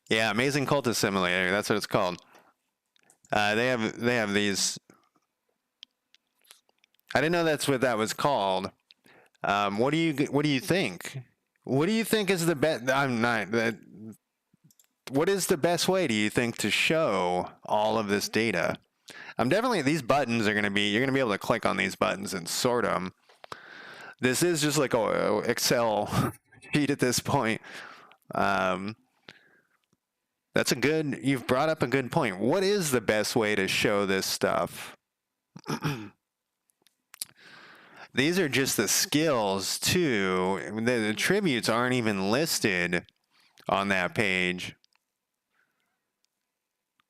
Yeah, Amazing Cultist Simulator. That's what it's called. They have these. I didn't know that's what that was called. What do you think? What do you think is the best? I'm not. What is the best way, do you think, to show all of this data? These buttons are going to be, you're going to be able to click on these buttons and sort them. This is just like a Excel sheet at this point. You've brought up a good point. What is the best way to show this stuff? These are just the skills, too. The attributes aren't even listed on that page.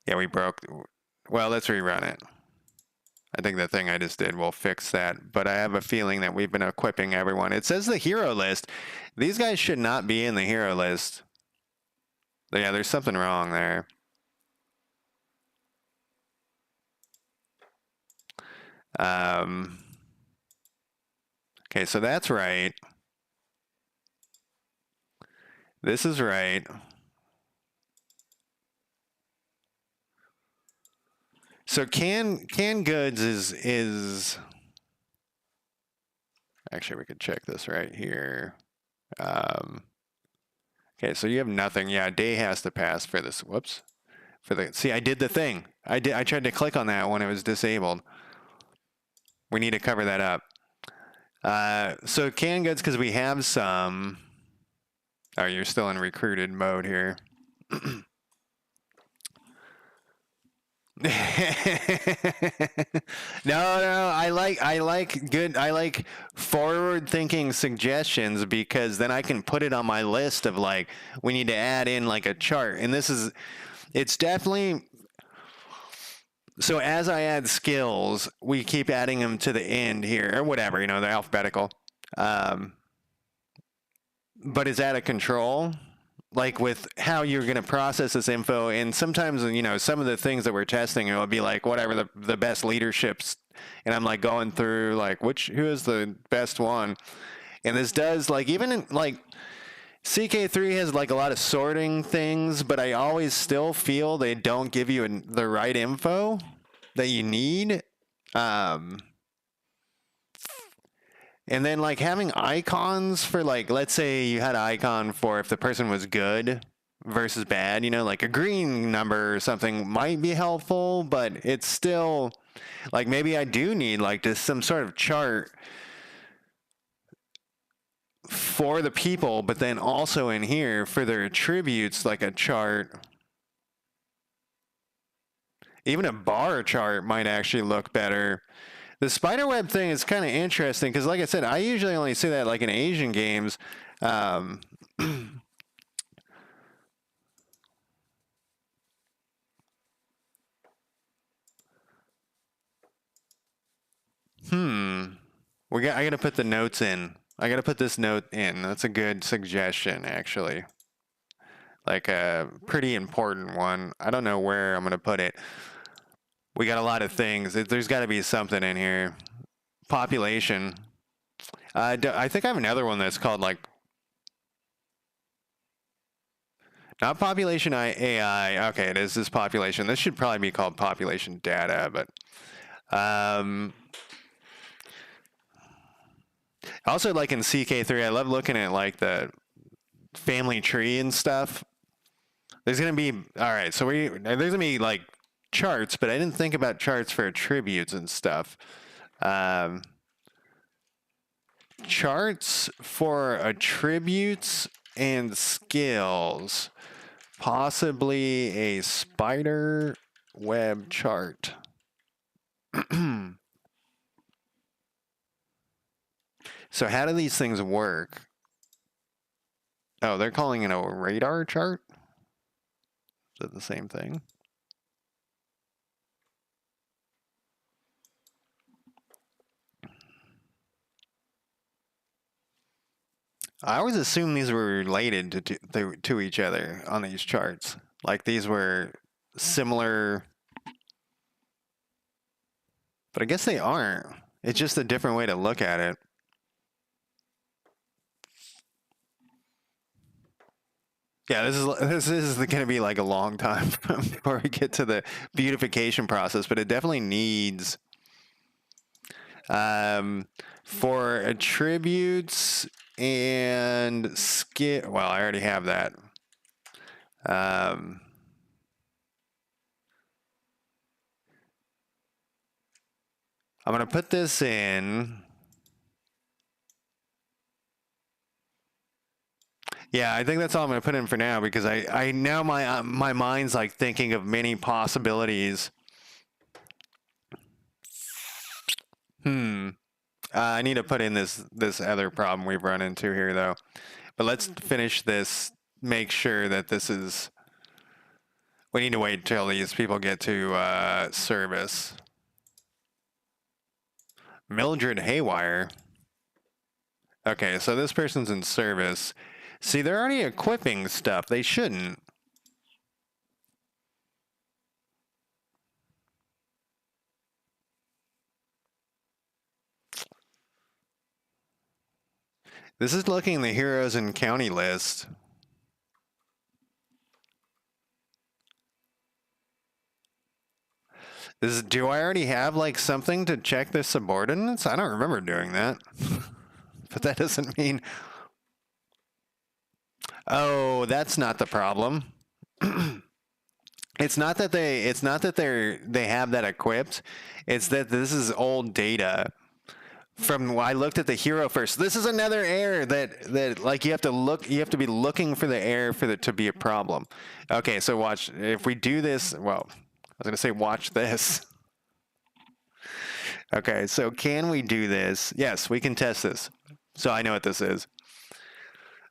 Yeah, we broke. Well, let's rerun it. I think the thing I just did will fix that, but I have a feeling that we've been equipping everyone. It says the hero list. These guys should not be in the hero list. Yeah, there's something wrong there. Okay, so that's right. This is right. So canned goods is actually we could check this right here. Okay, so you have nothing. Yeah, day has to pass for this. Whoops. See, I did the thing. I tried to click on that when it was disabled. We need to cover that up. So canned goods, because we have some. Oh, you're still in recruited mode here. No, I like forward thinking suggestions, because then I can put it on my list of like, we need to add in like a chart. And it's definitely, so as I add skills, we keep adding them to the end here or whatever, they're alphabetical. But it's out of control, like with how you're going to process this info. And sometimes, some of the things that we're testing, it will be like, whatever the best leaderships. And I'm like going through like, who is the best one? And this does like, even in like CK3 has like a lot of sorting things, but I always still feel they don't give you the right info that you need. And then like having icons for like, let's say you had an icon for if the person was good versus bad, like a green number or something might be helpful, but it's still like, maybe I do need like just some sort of chart for the people, but then also in here for their attributes, like a chart. Even a bar chart might actually look better. The spiderweb thing is kind of interesting because, like I said, I usually only see that like in Asian games. I got to put the notes in. I got to put this note in. That's a good suggestion, actually. Like a pretty important one. I don't know where I'm going to put it. We got a lot of things. There's got to be something in here. Population. I think I have another one that's called like, not population AI. Okay, it is this population. This should probably be called population data, but also like in CK3, I love looking at like the family tree and stuff. There's gonna be so there's gonna be like charts, but I didn't think about charts for attributes and stuff. Charts for attributes and skills. Possibly a spider web chart. So how do these things work? Oh, they're calling it a radar chart? Is it the same thing? I always assumed these were related to each other on these charts. Like these were similar, but I guess they aren't. It's just a different way to look at it. Yeah, this is going to be like a long time before we get to the beautification process, but it definitely needs for attributes and skill. Well, I already have that. I'm going to put this in. Yeah, I think that's all I'm going to put in for now, because I now my mind's like thinking of many possibilities. I need to put in this other problem we've run into here though. But let's finish this. Make sure that this is. We need to wait until these people get to service. Mildred Haywire. Okay, so this person's in service. See, they're already equipping stuff. They shouldn't. This is looking the heroes and county list. Do I already have like something to check the subordinates? I don't remember doing that. But that doesn't mean. Oh, that's not the problem. It's not that they have that equipped. It's that this is old data from I looked at the hero first. This is another error that like you have to be looking for the error for it to be a problem. Okay, so watch if we do this. Well, I was gonna say watch this. Okay, so can we do this? Yes, we can test this. So I know what this is.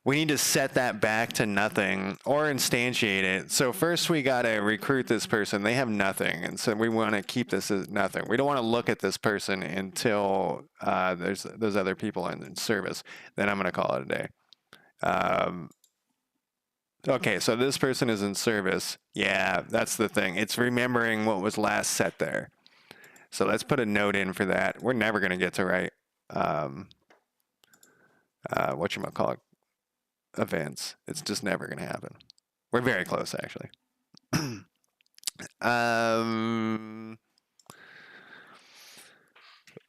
We need to set that back to nothing or instantiate it. So first we got to recruit this person. They have nothing. And so we want to keep this as nothing. We don't want to look at this person until there's those other people in service. Then I'm going to call it a day. Okay, so this person is in service. Yeah, that's the thing. It's remembering what was last set there. So let's put a note in for that. We're never going to get to write whatchamacallit, events. It's just never going to happen. We're very close, actually.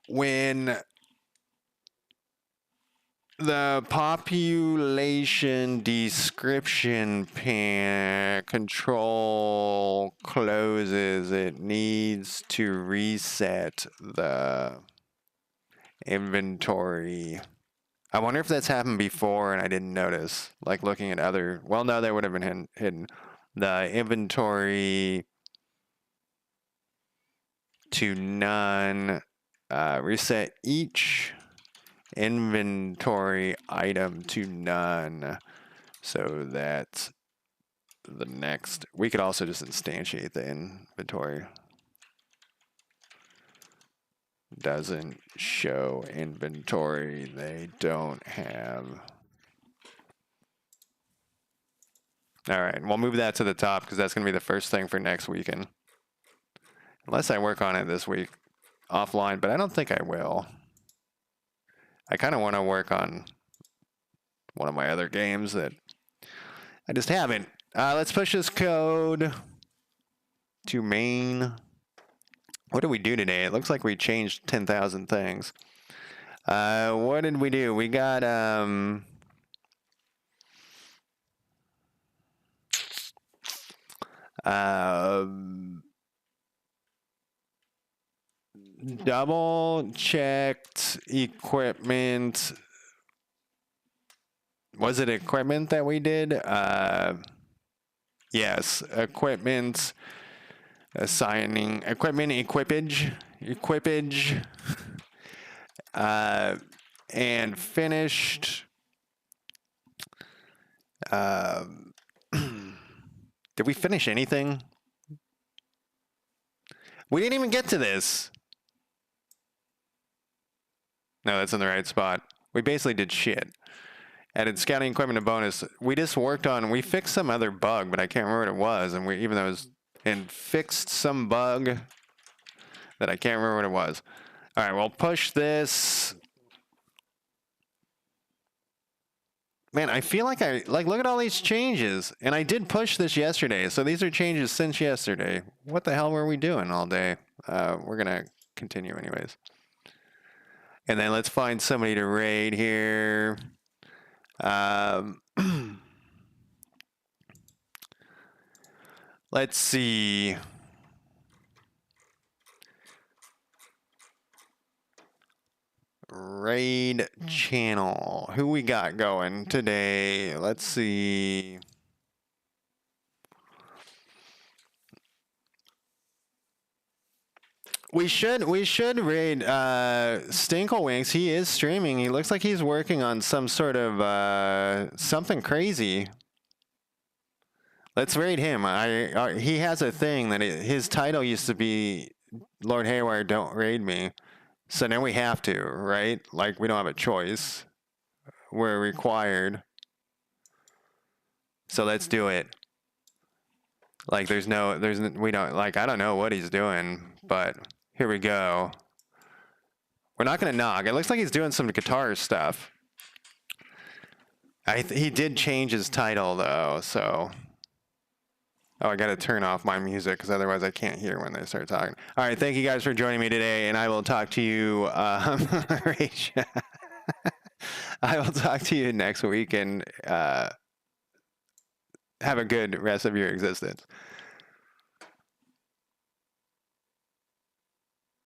When the population description control closes, it needs to reset the inventory. I wonder if that's happened before and I didn't notice. Like looking at other. Well, no, that would have been hidden. The inventory to none. Reset each inventory item to none so that the next. We could also just instantiate the inventory. Doesn't show inventory. They don't have. All right, we'll move that to the top because that's going to be the first thing for next weekend. Unless I work on it this week offline, but I don't think I will. I kind of want to work on one of my other games that I just haven't. Let's push this code to main. What did we do today? It looks like we changed 10,000 things. What did we do? We got double checked equipment. Was it equipment that we did? Yes, equipment. Assigning equipment, equipage, and finished. Did we finish anything? We didn't even get to this. No, that's in the right spot. We basically did shit. Added scouting equipment and bonus. We just worked on, we fixed some other bug, but I can't remember what it was. And even though it was, and fixed some bug that I can't remember what it was. All right, we'll push this. Man, I feel like look at all these changes. And I did push this yesterday. So these are changes since yesterday. What the hell were we doing all day? We're going to continue anyways. And then let's find somebody to raid here. Let's see. Raid channel. Who we got going today? Let's see. We should raid Stinklewinks. He is streaming. He looks like he's working on some sort of something crazy. Let's raid him. He has a thing that his title used to be Lord Haywire, don't raid me. So now we have to, right? Like, we don't have a choice. We're required. So let's do it. Like, we don't, like, I don't know what he's doing, but here we go. We're not going to knock. It looks like he's doing some guitar stuff. He did change his title, though, so. Oh, I got to turn off my music because otherwise I can't hear when they start talking. All right, thank you guys for joining me today, and I will talk to you, Rachel. I will talk to you next week, and have a good rest of your existence.